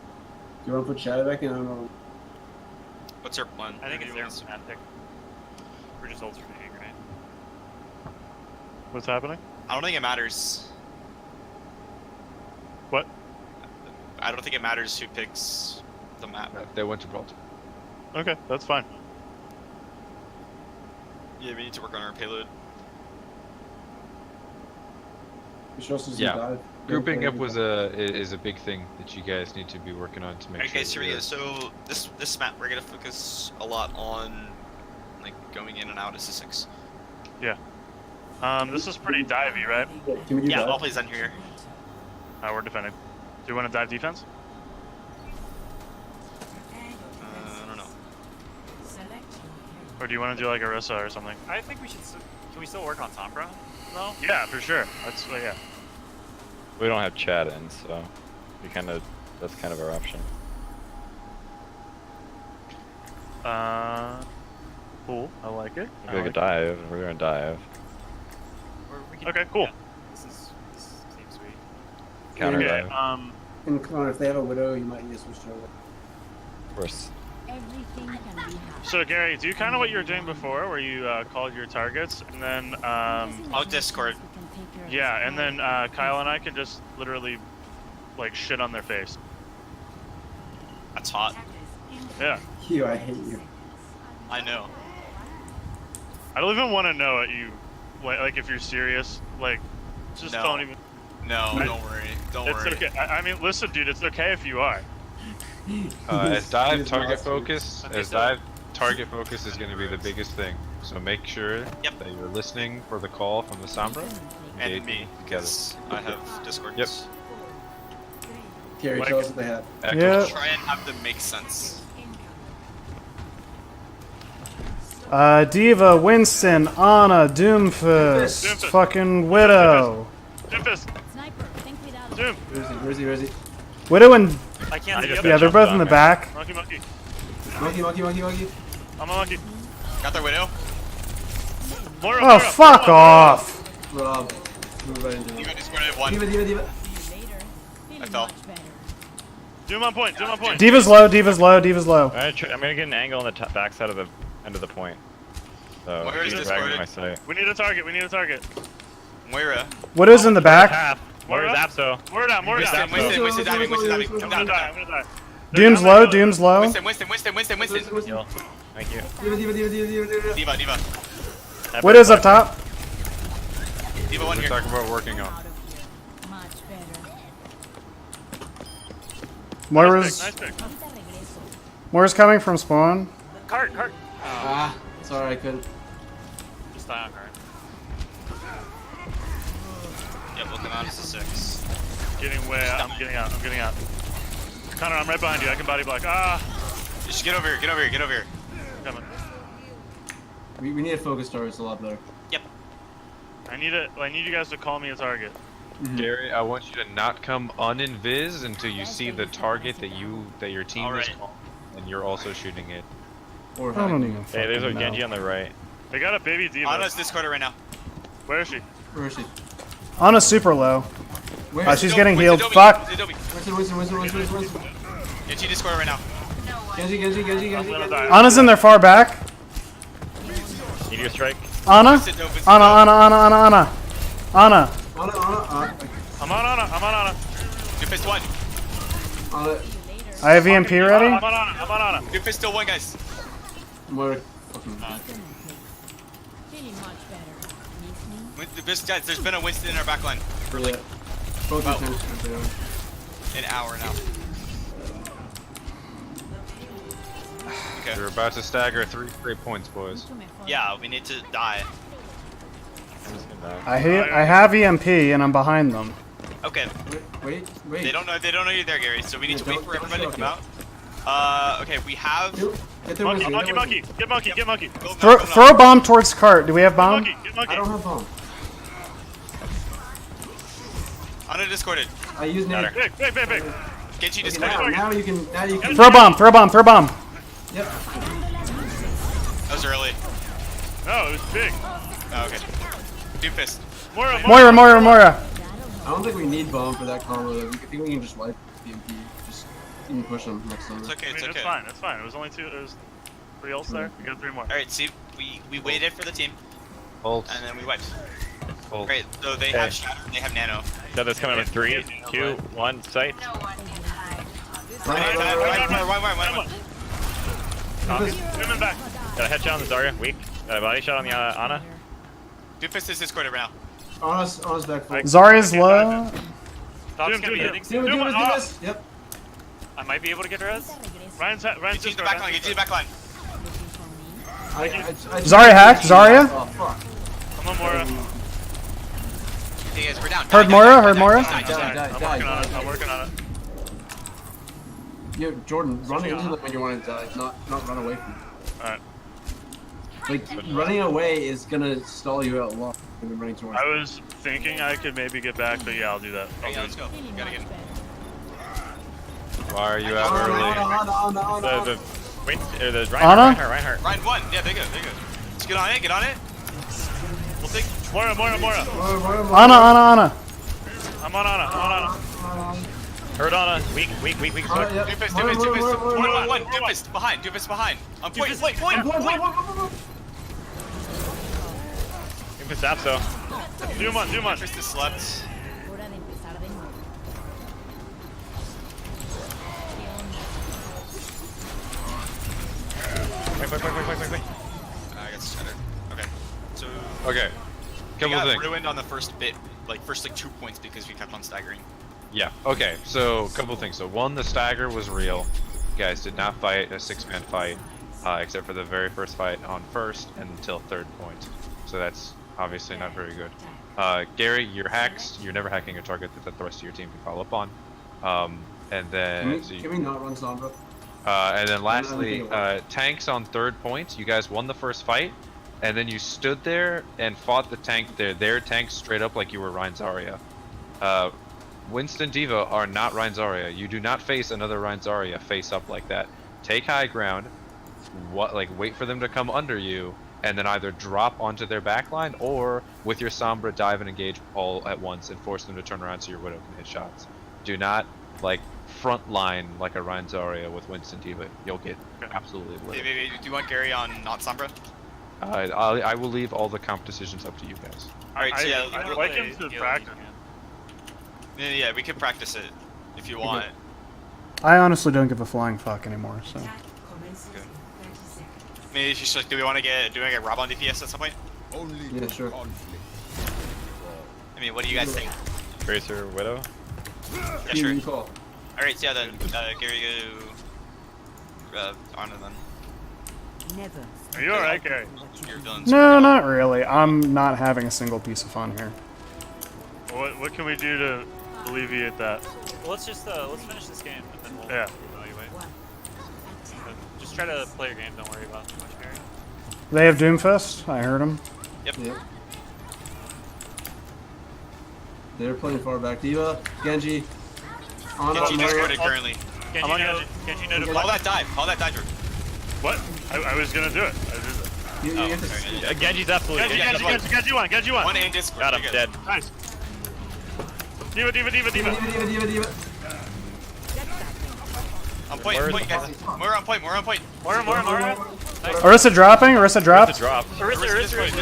you want to put Shadow back in? I don't know. What's our plan? I think it's their semantic. We're just alternating, right? What's happening? I don't think it matters. What? I don't think it matters who picks the map. They went to Gibraltar. Okay, that's fine. Yeah, we need to work on our payload. We should also Yeah. dive. Grouping up is a big thing that you guys need to be working on to make sure. Okay, so here we go. So this map, we're gonna focus a lot on like going in and out of C6. Yeah. This is pretty divey, right? Can we do Yeah, dive? all plays on here. We're defending. Do you want to dive defense? I don't know. Or do you want to do like Orisa or something? I think we should. Can we still work on Sombra? No. Yeah, for sure. That's yeah. We don't have chat in, so that's kind of our option. Cool. I like it. We could dive. We're gonna dive. Okay, cool. This seems sweet. Counter Okay. dive. And Connor, if they have a widow, you might need to switch to her. Of course. Everything can be hacked. So Gary, do kind of what you were doing before, where you called your targets, and then I'll Discord. yeah, and then Kyle and I can just literally like shit on their face. That's hot. Yeah. You, I hate you. I know. I don't even want to know at you, like if you're serious, like just No. don't even. No, don't worry. Don't It's worry. okay. I mean, listen, dude, it's okay if you are. As dive He's target awesome. focus, Okay, as so- dive target focus is going to be the biggest thing. So make sure Yep. that you're listening for the call from the Sombra. And Engage me, together. because I have Discord. Yep. Gary, Like- tell us what they have. Echo. Yeah. Try and have them make sense. Diva, Winston, Anna, Doomfist, Doomfist. fucking Widow. Doomfist, Sniper, think without Doom, Where's he? Widow and I can't I see just- the yeah, other. they're both in the back. monkey, monkey. Monkey. I'm a monkey. Got their widow. Moira, Oh, Moira, fuck Moira. off! Rob. Move right into You it. got Discorded one. Diva. later. I Feeling fell. much better. Doom on point, Doom on point. Diva's low, Diva's low. I'm gonna get an angle on the back side of the end of the point. So Where is he's this dragging worded? my sight. We need a target. Moira. Widow's in the back. Half. Moira? Moira's Apso. Moira down, Moira down. Winston diving. Come I'm down, gonna die, down. I'm gonna die. Doom's They're down, low, they're Doom's low. Winston. Heal. Thank you. Diva. Widow's up top. Diva one We're here. talking about working on. Out of here. Much better. Moira's Nice pick. Ahorita regreso. Moira's coming from spawn. Cart. Ah, sorry, I couldn't. Just die on cart. Yep, we'll come out as a 6. Getting way out. I'm getting out. Connor, I'm right behind you. I can body block. Ah, Just get over here. coming. We need a focus target. It's a lot better. Yep. I need you guys to call me a target. Gary, I want you to not come uninvis until you see the target that your team is Alright. calling, and you're also shooting it. Or I don't even. Hey, there's a fucking know. Genji on the right. They got a baby diva. Anna's Discorder right now. Where is she? Where is she? Anna's super low. Where? She's getting healed. Winston, Fuck. Winston. Get you Discorder right now. Genji. I'm gonna die. Anna's in there far back. Need your strike? Anna. Winston, no, Winston, Anna. no. Anna. I'm on Anna. Doomfist 1. I have EMP ready. I'm on Anna. Doomfist still 1, guys. More. Feeling much better. Listening. There's been a Winston in our back line for like Focus an hour now. Okay. We're about to stagger 3 straight points, boys. Mucho mejor. Yeah, we need to die. I'm just gonna die. I have EMP and I'm behind them. Okay. Wait. They don't know you're there, Gary. So we need to wait for everybody to come out. Okay, we have. Get there, Monkey. Winston. Get monkey. Throw a bomb towards cart. Do we have bomb? Get I monkey. don't have bomb. Anna discorded. I use nade. Big. Genji Okay, discorded. now you can. Throw a bomb. Yep. That was early. No, it was big. Oh, okay. Doomfist. Moira. I don't think we need bomb for that combo. I think we can just wipe the MP. Just You can push him next time. It's okay. I mean, It's okay. It's fine. It's fine. It was only two. It was 3 ults there. We got 3 more. All right. See, we waited for the team, Ult. and then we wiped. Ult. Great. So they have shatter. They have nano. Shadow's coming with 3, 2, 1, sight. Right. Women back. Got a headshot on the Zarya, weak. Got a body shot on the Ana. Doofus is discorded right now. Honest back full. Zarya's low. Thoughts gonna be hitting Do soon. this. Yep. I might be able to get res. Ryan's Get to the back line. Get to the back line. Zarya hacked. Zarya. Oh fuck. I'm on Moira. Hey guys, we're down. Heard Moira. Heard Moira. I'm working on it. Yo, Jordan, run into them when you want to die, not run away from them. Alright. Like, running away is gonna stall you out a lot than running towards I was thinking I could maybe get back, but yeah, I'll do that. Yeah, let's go. We gotta get him. Why are you out early? The Ana? Reinhardt. Ryan won. Yeah, they're good. Let's get on it. Get on it. We'll take. Moira. Ana. I'm on Ana. Heard Ana, weak. Doofus. One. Doofus behind. On point. Infant Sapso. Do one. Doofus is slept. Hora de empezar de nuevo. Quick. I got shattered. Okay. So. Okay. We Couple got things. ruined on the first bit, first 2 points because we kept on staggering. Yeah. Okay. So, couple things. So, one, the stagger was real. You guys did not fight a 6-man fight, except for the very first fight on first and until 3rd point. So that's obviously not very good. Gary, you're hacked. You're never hacking a target that the rest of your team can follow up on. And then Can we not run Sombra? and then lastly, tanks on 3rd point. You guys won the first fight, and then you stood there and fought the tank. Their tanks straight up like you were Rein Zarya. Winston Diva are not Rein Zarya. You do not face another Rein Zarya face up like that. Take high ground. Wait for them to come under you, and then either drop onto their backline or with your Sombra dive and engage all at once and force them to turn around so your Widow can hit shots. Do not front line like a Rein Zarya with Winston Diva. You'll get absolutely lit. Hey, do you want Gary on not Sombra? I will leave all the comp decisions up to you guys. Alright, so yeah. I'd like him to practice. Yeah, we could practice it if you want. I honestly don't give a flying fuck anymore. So. Maybe she's like, do we want to get Rob on DPS at some point? Yeah, sure. I mean, what do you guys think? Tracer, Widow. Yeah, sure. Alright, so yeah, then Gary go on and then. Never. Are you alright, Gary? No, not really. I'm not having a single piece of fun here. What can we do to alleviate that? Well, let's finish this game and then we'll evaluate. Just try to play your game. Don't worry about too much, Gary. They have Doomfist. I heard him. Yep. They're playing far back. Diva, Genji. Genji discorded currently. Genji no to All that dive, George. What? I was gonna do it. You get to Genji's absolutely. Genji one. One aim discord. Got him, dead. Nice. Diva. Diva. On point, guys. More on point. More. Arissa dropping. Arissa dropped. Drop. Discord.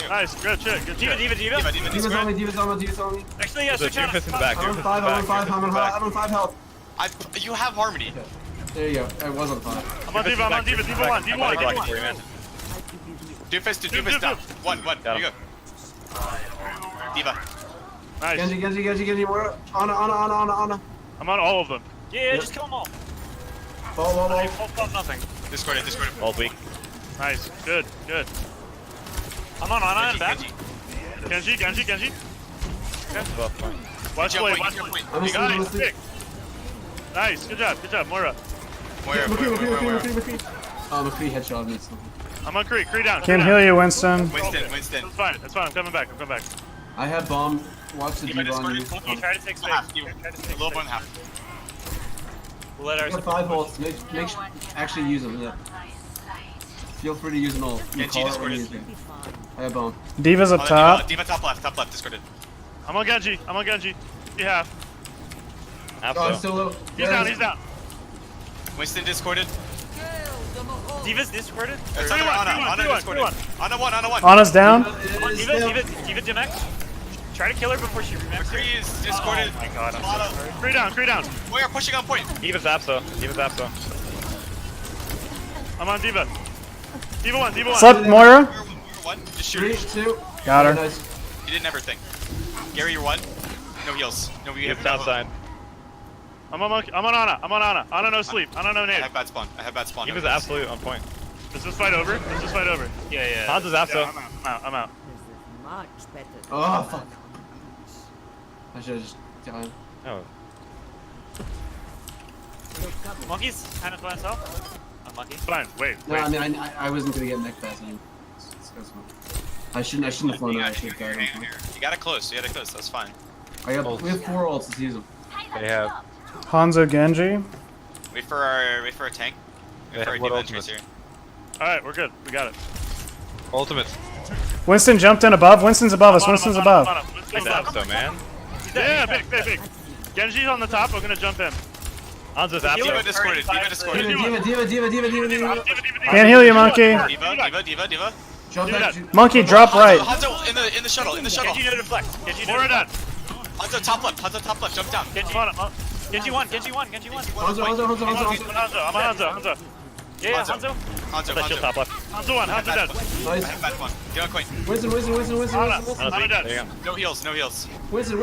Nice. Good shit. Diva. Diva's on me. Actually, yeah, switch out. Doofus in the back. I'm on 5 health. You have Harmony. There you go. I was on 5. I'm on Diva. Diva one. Doofus to Doofus down. One. There you go. Diva. Nice. Genji. We're on. I'm on all of them. Yeah, just kill them all. Ball. Nothing. Discorded. All weak. Nice. Good. I'm on Ana and back. Genji. Watch Jump play. point. I'm You got asleep. it. Nice. Good job, Moira. Where? McCree headshot me. I'm on Cree down. Can't heal you, Winston. Winston. That's fine. I'm coming back. I have bomb. Watch the Diva Diva on you. discorded. Try to take space. A little one half. We'll let I our got 5 volts. Make sure, actually use them. Yeah. Feel free to use them all. You Genji call it when discorded. you use them. I have bomb. Diva's up top. Diva top left, discorded. I'm on Genji. You have. Absolutely. still low. He's down, he's down. Winston discorded. Diva's discorded. It's Ana discorded. Ana one. Ana's down. Diva Dimex. Try to kill her before she remembers. McCree is discorded. Oh my god, I'm so sorry. Cree down. We are pushing on point. Diva's Apso. I'm on Diva. Diva one. Slip Moira. We're one. Just shoot. 3, 2. Got her. Nice. You didn't everything. Gary, you're one. No heals. No, we have It's no outside. I'm on Ana. Ana no sleep. Ana no I nade. have bad spawn. Diva's absolute on point. Is this fight over? Yeah. Hans is Apso. I'm out. Much better. Oh, fuck. I should have just died. Oh. Monkey's kind of by himself. Unlucky. Fine. Wait. No, I mean, I wasn't gonna get neck fast anymore. That's fine. I shouldn't have flown out. I should have died. You got it close. That's fine. We have 4 ults. Let's use them. They have. Hanzo Genji. Wait for our tank. Wait for our What defense ultimate? here. All right, we're good. We got it. Ultimates. Winston jumped in above. Winston's above us. Winston's above. It's Apso, man. Yeah, big. Genji's on the top. I'm gonna jump in. Hanzo's Diva Apso. discorded. Diva. Can't heal you, Monkey. Diva. Jump back. Monkey, drop right. Hanzo in the shuttle. Genji no deflect. Moira done. Hanzo top left. Jump down. Genji one. Hanzo. I'm on Hanzo. Yeah, Hanzo. Hanzo. That shield top left. Hanzo one. Hanzo dead. Nice. Bad spawn. Get on coin. Winston. Ana dead. There you go. No heals. Winston.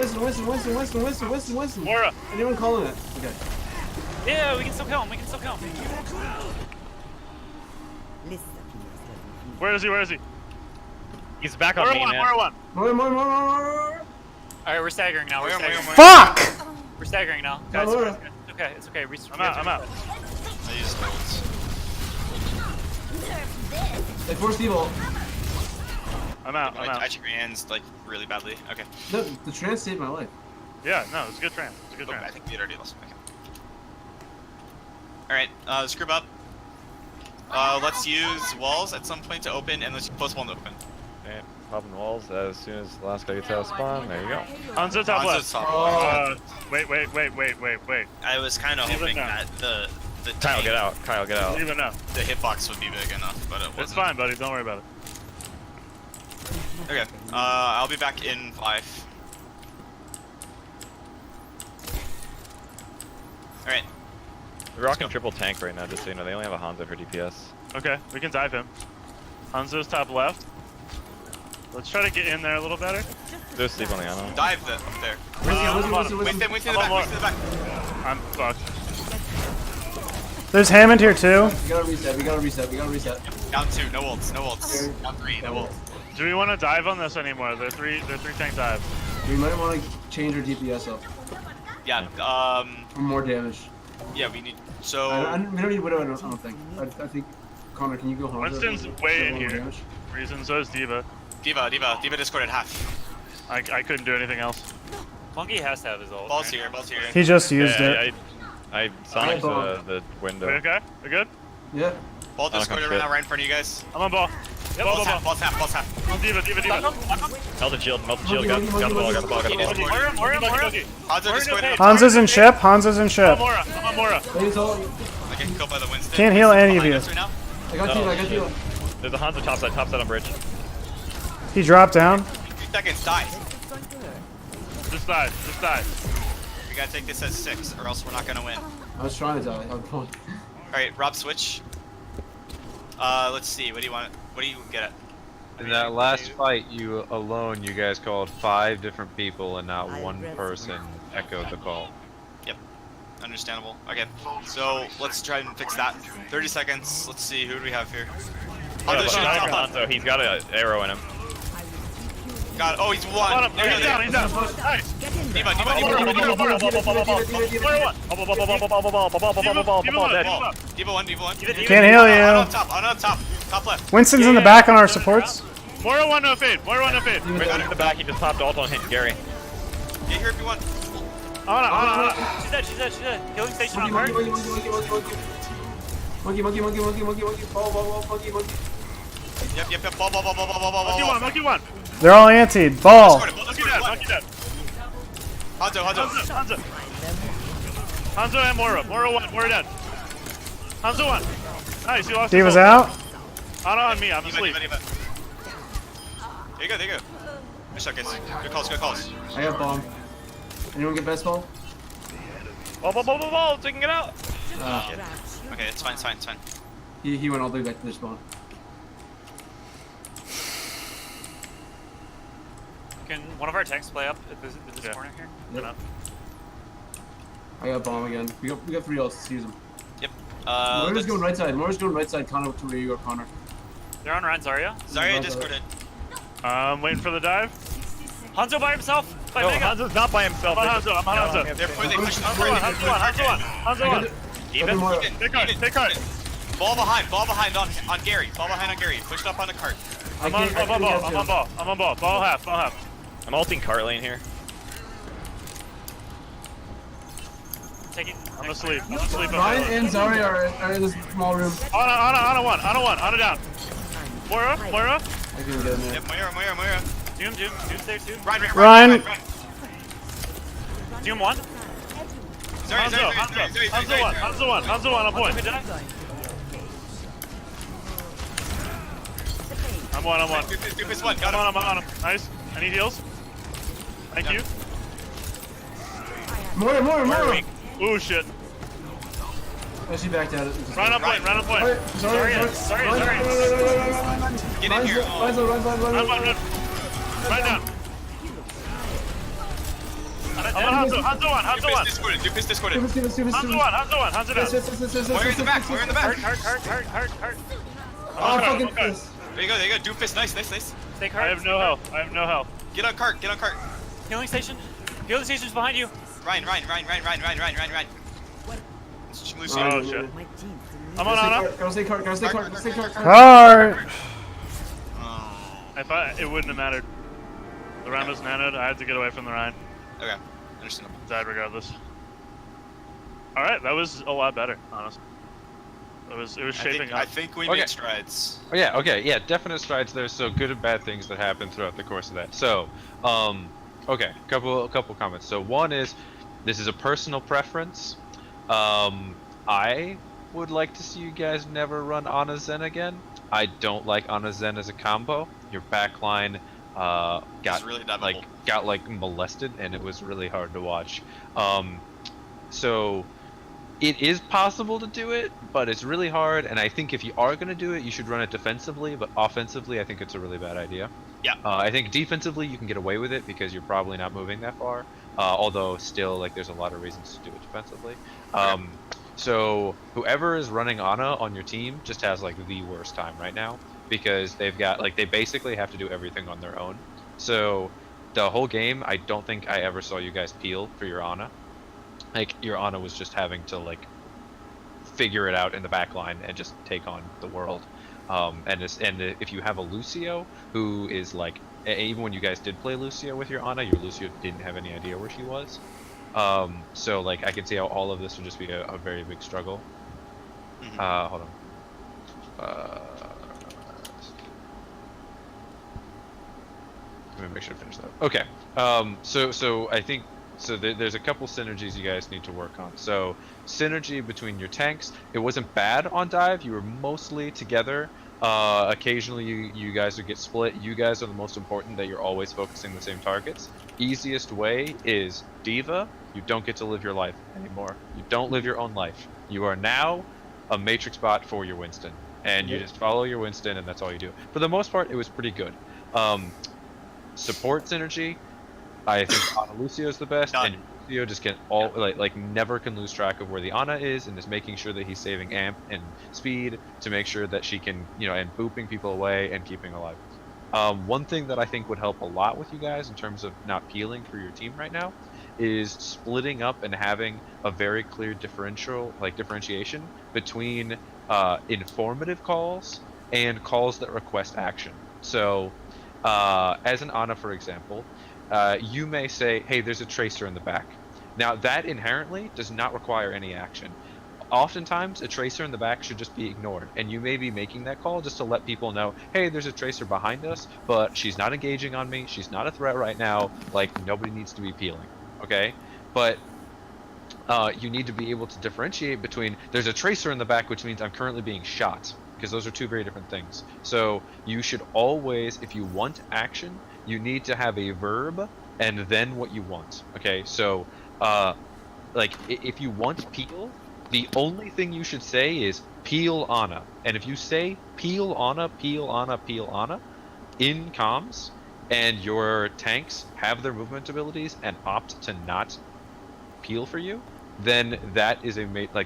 Moira. Anyone calling it? Okay. Yeah, we can still kill him. Where is he? He's back on me, man. Moira one. More. Alright, we're staggering now. Fuck! We're staggering now. Guys, Moira. it's okay. I'm out. I use golds. They forced evil. I'm out. I took your hands like really badly. Okay. No, the trans saved my life. Yeah, no, it's a good trans. Oh, I think we had already lost. Okay. Alright, scrub up. Let's use walls at some point to open, and let's close one to open. Okay, popping walls as soon as the last guy gets out of spawn. There you go. Hanzo top Hanzo's left. top Wait. I was kind of hoping that the Kyle, tank, get out. Kyle, get out. Even now. the hitbox would be big enough, but it wasn't. It's fine, buddy. Don't worry about it. Okay, I'll be back in 5. Alright. We're rocking triple tank right now, just so you know. They only have a Hanzo for DPS. Okay, we can dive him. Hanzo's top left. Let's try to get in there a little better. There's Steve on the Ana. Dive there. Winston in the back. I'm fucked. There's Hammond here too. We gotta reset. Down 2, no ults. Down 3, no ults. Do we want to dive on this anymore? They're three tank dive. We might want to change our DPS up Yeah, for more damage. yeah, we need, so... We don't need Widow, I don't think. I think, Connor, can you go home? Winston's way in here. Reason, so is Diva. Diva discorded half. I couldn't do anything else. Monkey has to have his ult. Balls right? here. He just used it. Yeah, I soniced the window. We okay? We good? Yeah. Ball discorded right now, right in front of you guys. I'm on ball. Yep, Ball's ball. half. On Diva. Melt the shield, got the ball. Moira. Hanzo discorded. Hanzo's in ship. Hanzo's in ship. I'm on Moira. I get killed by the Winston. Can't heal any of you. Right now. I got you. There's a Hanzo top side on bridge. He dropped down. 3 seconds, die. Just died. We gotta take this as 6, or else we're not gonna win. I was trying to die. Alright, Rob, switch. Let's see, what do you get at? In that last fight, you guys called 5 different people, and not one person echoed the call. Yep, understandable. Okay, so let's try and fix that. 30 seconds, let's see, who do we have here? Hanzo, he's got an arrow in him. Got it. Oh, he's one. He's down. Nice. Diva. Diva one. Can't heal On you. top left. Winston's in the back on our supports. Moira one, no fade. Right under the back, he just popped ult on Gary. Get here if you want. Ana. She's dead. Healing station on her. Monkey. Yep. Ball. Monkey one. They're all antied. Ball. Monkey dead. Hanzo. Hanzo and Moira. Moira 1. Moira dead. Hanzo 1. Nice, you lost D.Va's his ult. out. Ana on me, I'm asleep. There you go, there you go. Good shot, guys. Good calls, good calls. I got bomb. Anyone get best ball? Ball, taking it out. Okay, it's fine, it's fine, it's fine. He went all the way back to the spawn. Can one of our tanks play up at this corner here? Yep. I got bomb again. We got 3 ults. Let's use them. Yep. Moira's going right side. Moira's going right side. Connor to where you are, Connor. They're on Ryan Zarya. Zarya discorded. Waiting for the dive. Hanzo by himself. By No, Mega. Hanzo's not by himself. I'm on Hanzo, I'm on Hanzo. They pushed Hanzo 1. Hanzo 1. Even. Take card. Ball behind on Gary. Ball behind on Gary. Pushed up on the cart. I'm on ball. Ball half. I'm ulting cart lane here. Taking. I'm asleep. Ryan and Zarya are in this small room. Ana 1. Ana down. Moira. I couldn't get in there. Yep, Moira. Doom's there too. Ryan. Doom 1. Hanzo 1 on point. I'm one. Doofus 1, got him. I'm on him. Nice. I need heals. Thank you. Moira. Ooh, shit. Oh, she backed out. Run up point. Sorry. Get in here. Run. Run down. I'm on Hanzo 1. Doofus discorded. Hanzo 1. Hanzo down. Moira in the back. Hurt. Oh, fucking Okay. this. There you go. Doofus, nice. Stay I hard. have no health. Get on cart. Healing station's behind you. Ryan. Lucio. Oh, shit. I'm on Ana. Gotta stay cart. Cart. It wouldn't have mattered. The round was nanoed. I had to get away from the Rhine. Okay, understandable. Died regardless. Alright, that was a lot better, honestly. It was shaping I up. think we Okay. made strides. Oh, yeah, definite strides there. So good and bad things that happen throughout the course of that. So, okay, couple comments. So one is, this is a personal preference. I would like to see you guys never run Ana Zen again. I don't like Ana Zen as a combo. Your backline got really molested, and it was really hard to watch. So it is possible to do it, but it's really hard. And I think if you are going to do it, you should run it defensively. But offensively, I think it's a really bad idea. Yeah. I think defensively you can get away with it because you're probably not moving that far. Although still, like, there's a lot of reasons to do it defensively. So whoever is running Ana on your team just has like the worst time right now because they've got they basically have to do everything on their own. So the whole game, I don't think I ever saw you guys peel for your Ana. Like, your Ana was just having to figure it out in the back line and just take on the world. And if you have a Lucio who is even when you guys did play Lucio with your Ana, your Lucio didn't have any idea where she was. So I can see how all of this would just be a very big struggle. Hold on. Let me make sure to finish that. Okay. So I think there's a couple synergies you guys need to work on. So synergy between your tanks. It wasn't bad on dive. You were mostly together. Occasionally you guys would get split. You guys are the most important, that you're always focusing the same targets. Easiest way is D.Va. You don't get to live your life anymore. You don't live your own life. You are now a matrix bot for your Winston, and you just follow your Winston, and that's all you do. For the most part, it was pretty good. Support synergy, I think Ana Lucio is the best, and Lucio just can never can lose track of where the Ana is, and just making sure that he's saving amp and speed to make sure that she can, and booping people away and keeping alive. One thing that I think would help a lot with you guys in terms of not peeling for your team right now is splitting up and having a very clear differentiation between informative calls and calls that request action. So as an Ana, for example, you may say, hey, there's a tracer in the back. Now that inherently does not require any action. Oftentimes a tracer in the back should just be ignored, and you may be making that call just to let people know, hey, there's a tracer behind us, but she's not engaging on me, she's not a threat right now, nobody needs to be peeling, okay? But you need to be able to differentiate between, there's a tracer in the back, which means I'm currently being shot, because those are two very different things. So you should always, if you want action, you need to have a verb and then what you want. Okay, so like if you want peel, the only thing you should say is peel Ana. And if you say peel Ana, peel Ana, Peel Ana in comms, and your tanks have their movement abilities and opt to not peel for you, then that is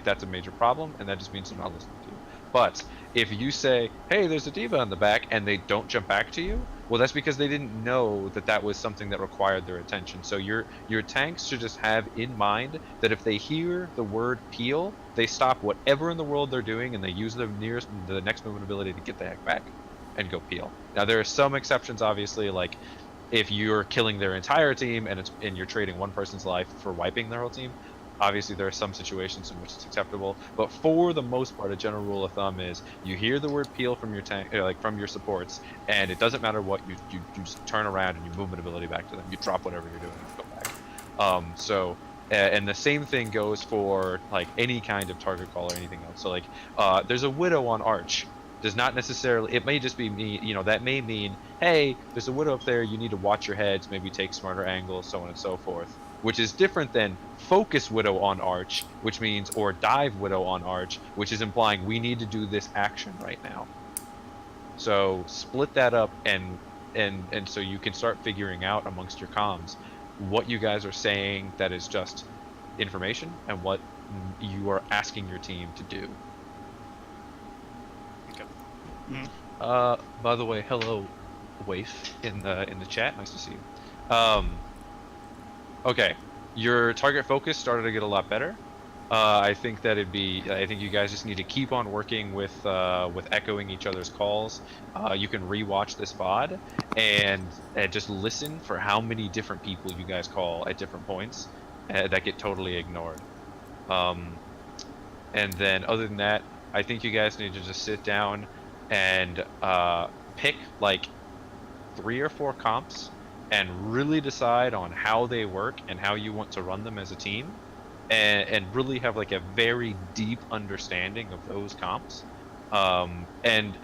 that's a major problem, and that just means they're not listening to you. But if you say, hey, there's a diva in the back, and they don't jump back to you, well, that's because they didn't know that that was something that required their attention. So your tanks should just have in mind that if they hear the word peel, they stop whatever in the world they're doing and they use the next movement ability to get the heck back and go peel. Now there are some exceptions, obviously, like if you're killing their entire team and you're trading one person's life for wiping their whole team. Obviously, there are some situations in which it's acceptable, but for the most part, a general rule of thumb is you hear the word peel from your tank, like from your supports, and it doesn't matter what you just turn around and you movement ability back to them. You drop whatever you're doing and go back. And the same thing goes for like any kind of target call or anything else. So like, there's a widow on Arch. Does not necessarily, it may just be me, that may mean, hey, there's a widow up there, you need to watch your heads, maybe take smarter angles, so on and so forth. Which is different than focus widow on Arch, which means, or dive widow on Arch, which is implying we need to do this action right now. So split that up and so you can start figuring out amongst your comms what you guys are saying that is just information and what you are asking your team to do. By the way, hello, Waif in the chat. Nice to see you. Okay, your target focus started to get a lot better. I think that I think you guys just need to keep on working with echoing each other's calls. You can rewatch this VOD and just listen for how many different people you guys call at different points that get totally ignored. And then other than that, I think you guys need to just sit down and pick like 3 or 4 comps and really decide on how they work and how you want to run them as a team, and really have like a very deep understanding of those comps, and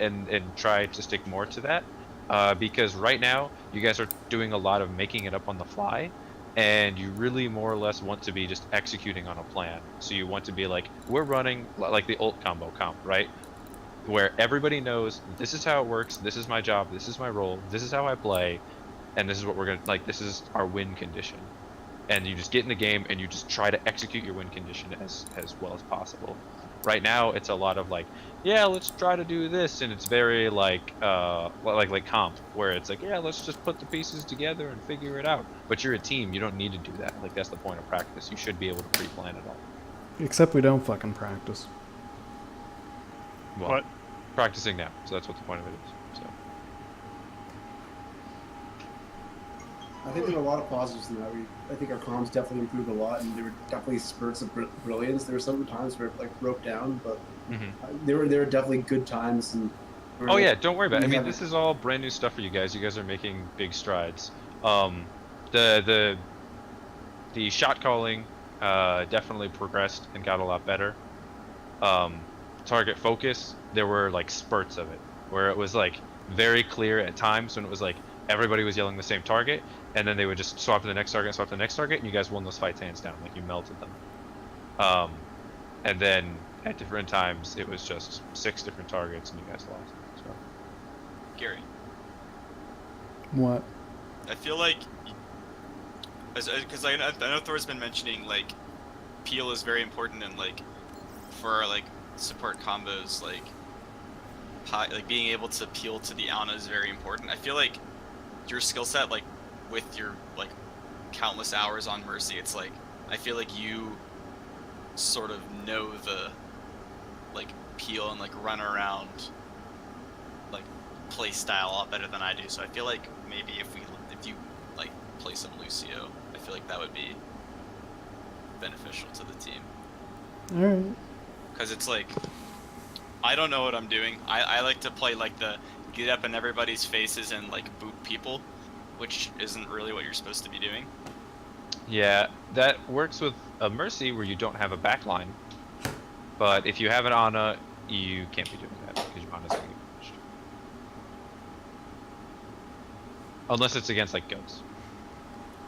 try to stick more to that, because right now you guys are doing a lot of making it up on the fly, and you really more or less want to be just executing on a plan. So you want to be like, we're running like the ult combo comp, right? Where everybody knows this is how it works, this is my job, this is my role, this is how I play, and this is what we're gonna, like, this is our win condition. And you just get in the game and you just try to execute your win condition as well as possible. Right now it's a lot of like, yeah, let's try to do this, and it's very like comp, where it's like, yeah, let's just put the pieces together and figure it out. But you're a team, you don't need to do that. Like, that's the point of practice. You should be able to pre-plan it all. Except we don't fucking practice. Well, what? Practicing now, so that's what the point of it is. So. I think there were a lot of positives in that. I think our comms definitely improved a lot, and there were definitely spurts of brilliance. There were some times where it like broke down, but there were definitely good times. And oh yeah, don't worry about it. I mean, this is all brand new stuff for you guys. You guys are making big strides. The shot calling definitely progressed and got a lot better. Target focus, there were like spurts of it where it was like very clear at times when it was like everybody was yelling the same target, and then they would just swap to the next target and swap to the next target, and you guys won those fights hands down, like you melted them. And then at different times it was just 6 different targets and you guys lost. So. Gary. What? I feel like, because I know Thor's been mentioning like peel is very important, and like for like support combos, like being able to peel to the Ana is very important. I feel like your skill set, like with your like countless hours on Mercy, it's like I feel like you sort of know the like peel and like run around like play style a lot better than I do. So I feel like maybe if you like play some Lucio, I feel like that would be beneficial to the team. All right. Because it's like, I don't know what I'm doing. I like to play like the get up in everybody's faces and like boot people, which isn't really what you're supposed to be doing. Yeah, that works with a Mercy where you don't have a backline. But if you have an Ana, you can't be doing that because your Ana's going to get punished. Unless it's against like goats.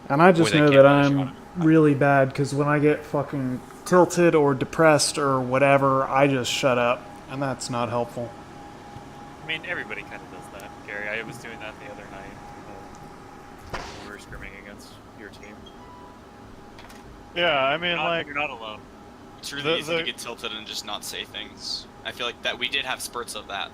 And I just they know can't that punish your I'm Ana. really bad because when I get fucking tilted or depressed or whatever, I just shut up, and that's not helpful. I mean, everybody kind of does that, Gary. I was doing that the other night when we were scrimming against your team. Yeah, I mean, You're not alone. It's really easy to get tilted and just not say things. I feel like that we did have spurts of that.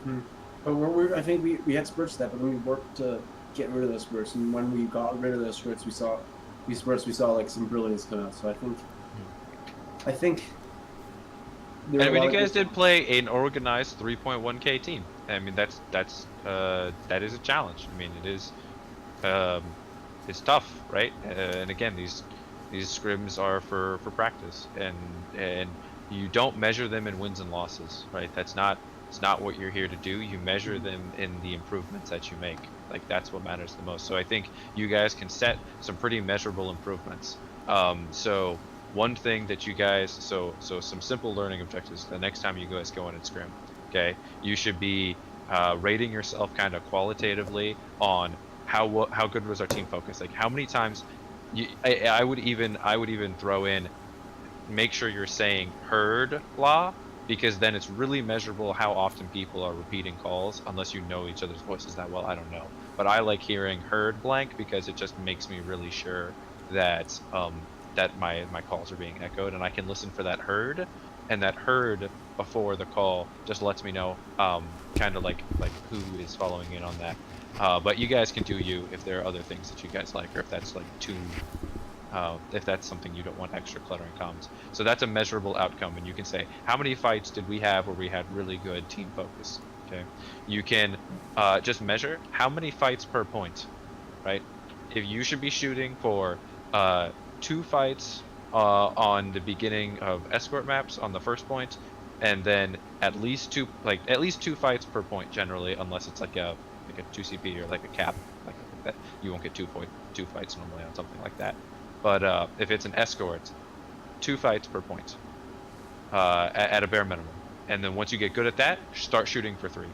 Mm-hmm. But I think we had spurts of that, but then we worked to get rid of those spurts, and when we got rid of those spurts, we saw like some brilliance come out. So I think. And I mean, you guys did play an organized 3.1k team. I mean, that is a challenge. I mean, it is, it's tough, right? And again, these scrims are for practice, and you don't measure them in wins and losses, right? It's not what you're here to do. You measure them in the improvements that you make. Like, that's what matters the most. So I think you guys can set some pretty measurable improvements. So one thing that you guys, so some simple learning objectives the next time you guys go in and scrim, okay? You should be rating yourself kind of qualitatively on how good was our team focus. Like, how many times I would even throw in, make sure you're saying heard blah, because then it's really measurable how often people are repeating calls, unless you know each other's voices that well. I don't know, but I like hearing heard blank because it just makes me really sure that that my calls are being echoed, and I can listen for that heard, and that heard before the call just lets me know kind of like who is following in on that. But you guys can do you if there are other things that you guys like, or if that's like too if that's something you don't want extra cluttering comms. So that's a measurable outcome, and you can say, how many fights did we have where we had really good team focus? Okay, you can just measure how many fights per point, right? If you should be shooting for 2 fights on the beginning of escort maps on the first point, and then at least two fights per point generally, unless it's like a 2CP or like a cap, like that. You won't get 2 fights normally on something like that. But if it's an escort, 2 fights per point at a bare minimum. And then once you get good at that, start shooting for 3.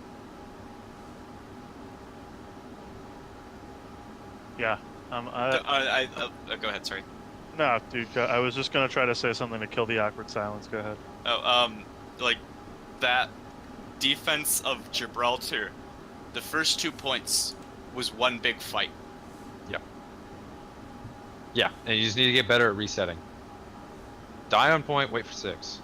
Yeah. Go ahead, sorry. No, dude, I was just gonna try to say something to kill the awkward silence. Go ahead. Like that defense of Gibraltar, the first 2 points was one big fight. Yeah, and you just need to get better at resetting. Die on point, wait for 6.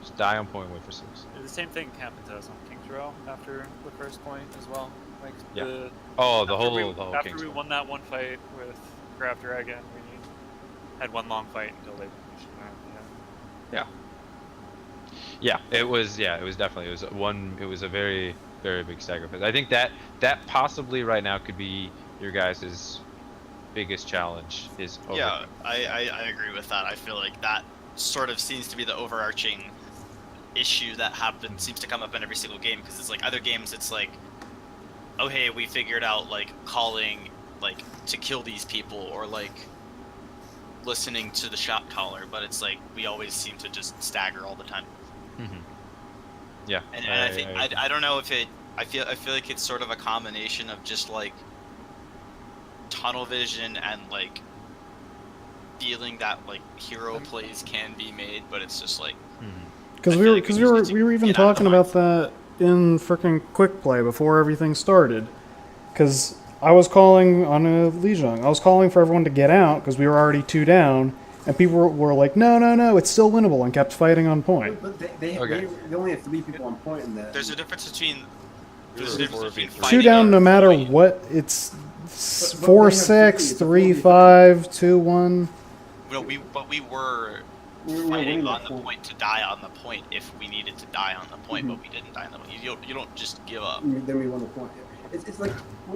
Just die on point, wait for 6. The same thing happened to us on King's Row after the first point as well. Like Yeah. After we won that one fight with Grab Dragon, we had one long fight until they finished. Yeah, it was definitely it was a very, very big sacrifice. I think that possibly right now could be your guys' biggest challenge is over. Yeah, I agree with that. I feel like that sort of seems to be the overarching issue that seems to come up in every single game, because it's like other games it's like, oh hey, we figured out like calling like to kill these people, or like listening to the shot caller, but it's like we always seem to just stagger all the time. Mm-hmm. Yeah, and I think I don't know if I feel like it's sort of a combination of just like tunnel vision and like feeling that like hero plays can be made, but it's just like because we were even talking about that in freaking quick play before everything started, because I was calling on a Lijiang. I was calling for everyone to get out because we were already 2 down, and people were like, no, it's still winnable, and kept fighting on point. But they only have 3 people on point in that. There's a difference between 2 down no matter what. It's 4-6, 3-5, 2-1. No, we were fighting on the point to die on the point if we needed to die on the point, but we didn't die on the point. You don't just give up. Then we won the point. It's like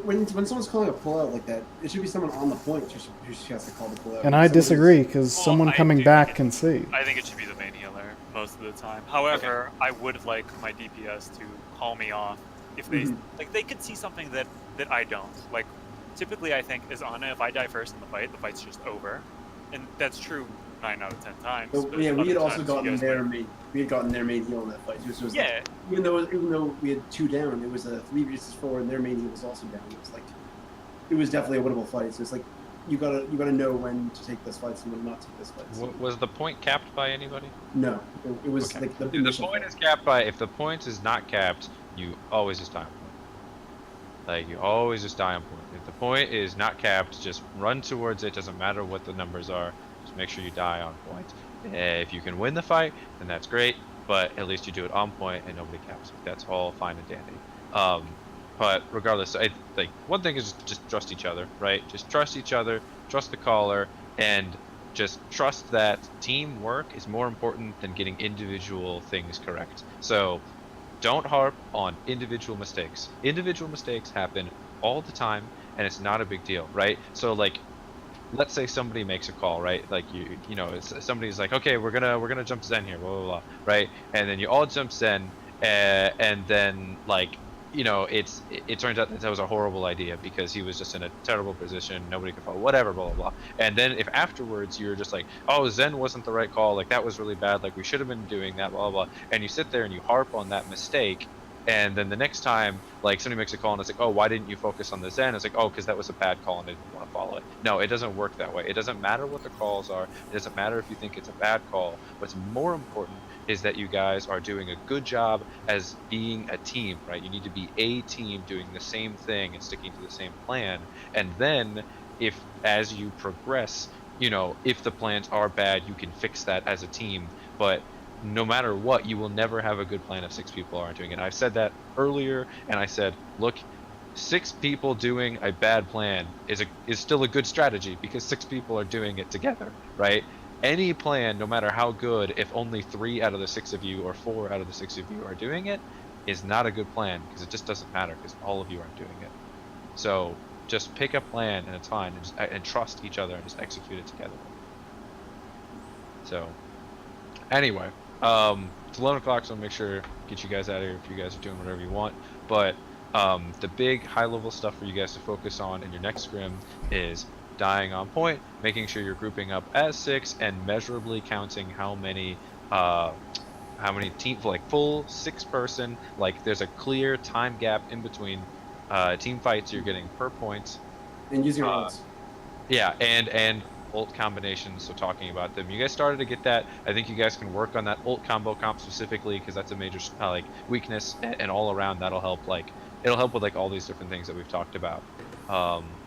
when someone's calling a pullout like that, it should be someone on the point who has to call the pullout. And I disagree, because someone coming back can see. I think it should be the main healer most of the time. However, I would like my DPS to call me off if they like they could see something that I don't. Like typically I think as Anna, if I die first in the fight's just over, and that's true 9 out of 10 times. But But yeah, we other had also times gotten you guys their might- main. We had gotten their main heal in that fight. So it was Yeah. even though we had 2 down, it was a 3 versus 4, and their main heal was also down. It was definitely a winnable fight. So it's like you gotta know when to take this fight and when not to take this fight. So, Was the point capped by anybody? no, it was Okay. like the Dude, the point is capped by, if the point is not capped, you always just die on point. Like, you always just die on point. If the point is not capped, just run towards it. Doesn't matter what the numbers are. Just make sure you die on point. If you can win the fight, then that's great. But at least you do it on point and nobody caps. That's all fine and dandy. But regardless, like, one thing is just trust each other, right? Just trust each other, trust the caller, and just trust that teamwork is more important than getting individual things correct. So don't harp on individual mistakes. Individual mistakes happen all the time, and it's not a big deal, right? So, like, let's say somebody makes a call, right? Like, you know, somebody's like, okay, we're gonna jump Zen here, blah blah blah, right? And then you all jump Zen, and then, like, you know, it turns out that was a horrible idea because he was just in a terrible position, nobody could follow, whatever, blah blah blah. And then if afterwards you're just like, oh, Zen wasn't the right call, like that was really bad, like we should have been doing that, blah blah blah, and you sit there and you harp on that mistake, and then the next time, like, somebody makes a call and it's like, oh, why didn't you focus on the Zen? It's like, oh, because that was a bad call and I didn't want to follow it. No, it doesn't work that way. It doesn't matter what the calls are. It doesn't matter if you think it's a bad call. What's more important is that you guys are doing a good job as being a team, right? You need to be a team doing the same thing and sticking to the same plan. And then, if as you progress, you know, if the plans are bad, you can fix that as a team. But no matter what, you will never have a good plan if 6 people aren't doing it. I said that earlier, and I said, look, 6 people doing a bad plan is still a good strategy because 6 people are doing it together, right? Any plan, no matter how good, if only 3 out of the 6 of you or 4 out of the 6 of you are doing it, is not a good plan because it just doesn't matter because all of you aren't doing it. So just pick a plan and it's fine, and trust each other and just execute it together. So anyway, it's 11 o'clock, so I'll make sure get you guys out of here if you guys are doing whatever you want. But the big high-level stuff for you guys to focus on in your next scrim is dying on point, making sure you're grouping up as 6, and measurably counting how many teams, like full 6-person, like there's a clear time gap in between team fights you're getting per point. And using your ults. Yeah, and ult combinations, so talking about them. You guys started to get that. I think you guys can work on that ult combo comp specifically because that's a major like weakness, and all around that'll help, like it'll help with like all these different things that we've talked about.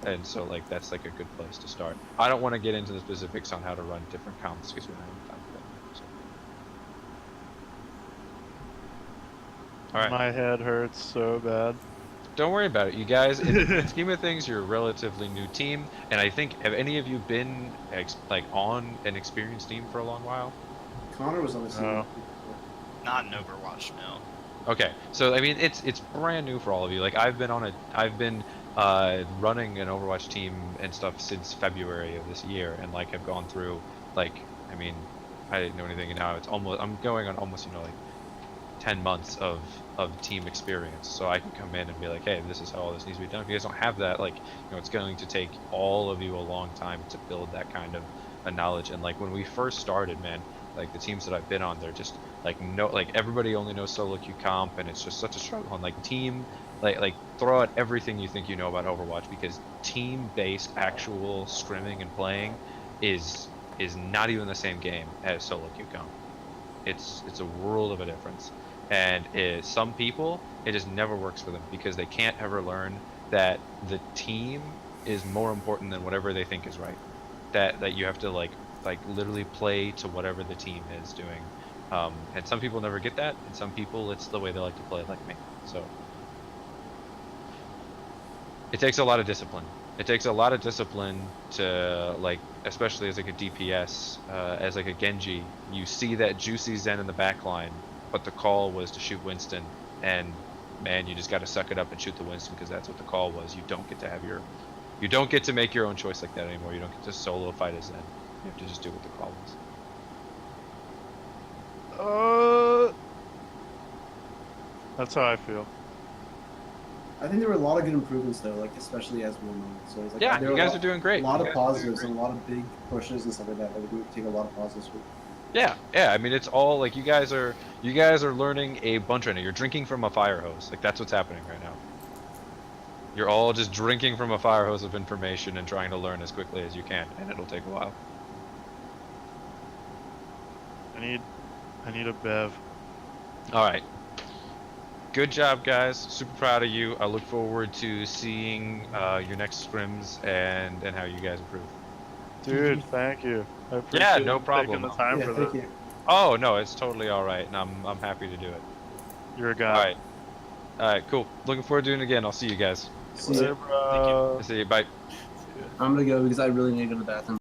And so like that's like a good place to start. I don't want to get into the specifics on how to run different comps because we don't have time for that. So. All right. My head hurts so bad. Don't worry about it, you guys. In the scheme of things, you're a relatively new team, and I think, have any of you been like on an experienced team for a long while? Connor was on the team. Oh. Not in Overwatch, no. Okay, so I mean, it's brand new for all of you. Like I've been running an Overwatch team and stuff since February of this year, and like have gone through, like, I mean, I didn't know anything, and now it's almost, I'm going on almost, you know, like 10 months of team experience, so I can come in and be like, hey, this is how all this needs to be done. If you guys don't have that, like, you know, it's going to take all of you a long time to build that kind of a knowledge. And like when we first started, man, like the teams that I've been on, they're just like, no, like everybody only knows solo queue comp, and it's just such a struggle. And like team, like throw out everything you think you know about Overwatch, because team-based actual scrimming and playing is not even the same game as solo queue comp. It's a world of a difference. And some people, it just never works for them because they can't ever learn that the team is more important than whatever they think is right. That you have to like literally play to whatever the team is doing. And some people never get that, and some people it's the way they like to play, like me. So it takes a lot of discipline. It takes a lot of discipline to, like, especially as like a DPS, as like a Genji, you see that juicy Zen in the backline, but the call was to shoot Winston, and man, you just got to suck it up and shoot the Winston because that's what the call was. You don't get to have you don't get to make your own choice like that anymore. You don't get to solo fight as Zen. You have to just do what the call was. That's how I feel. I think there were a lot of good improvements though, like especially as we were moving. So it's like Yeah, there you were guys are doing great. A lot You of guys are doing positives great. and a lot of big pushes and stuff like that. Like we take a lot of positives from. Yeah, I mean, it's all like you guys are learning a bunch right now. You're drinking from a fire hose. Like that's what's happening right now. You're all just drinking from a fire hose of information and trying to learn as quickly as you can, and it'll take a while. I need a bev. All right. Good job, guys. Super proud of you. I look forward to seeing your next scrims and how you guys improve. Dude, thank you. I appreciate Yeah, no you problem. taking the time for thank this. you. Oh no, it's totally all right, and I'm happy to do it. You're a guy. All right, cool. Looking forward to doing it again. I'll see you guys. See ya. Bro. See you. Bye. I'm gonna go because I really need to go to the bathroom.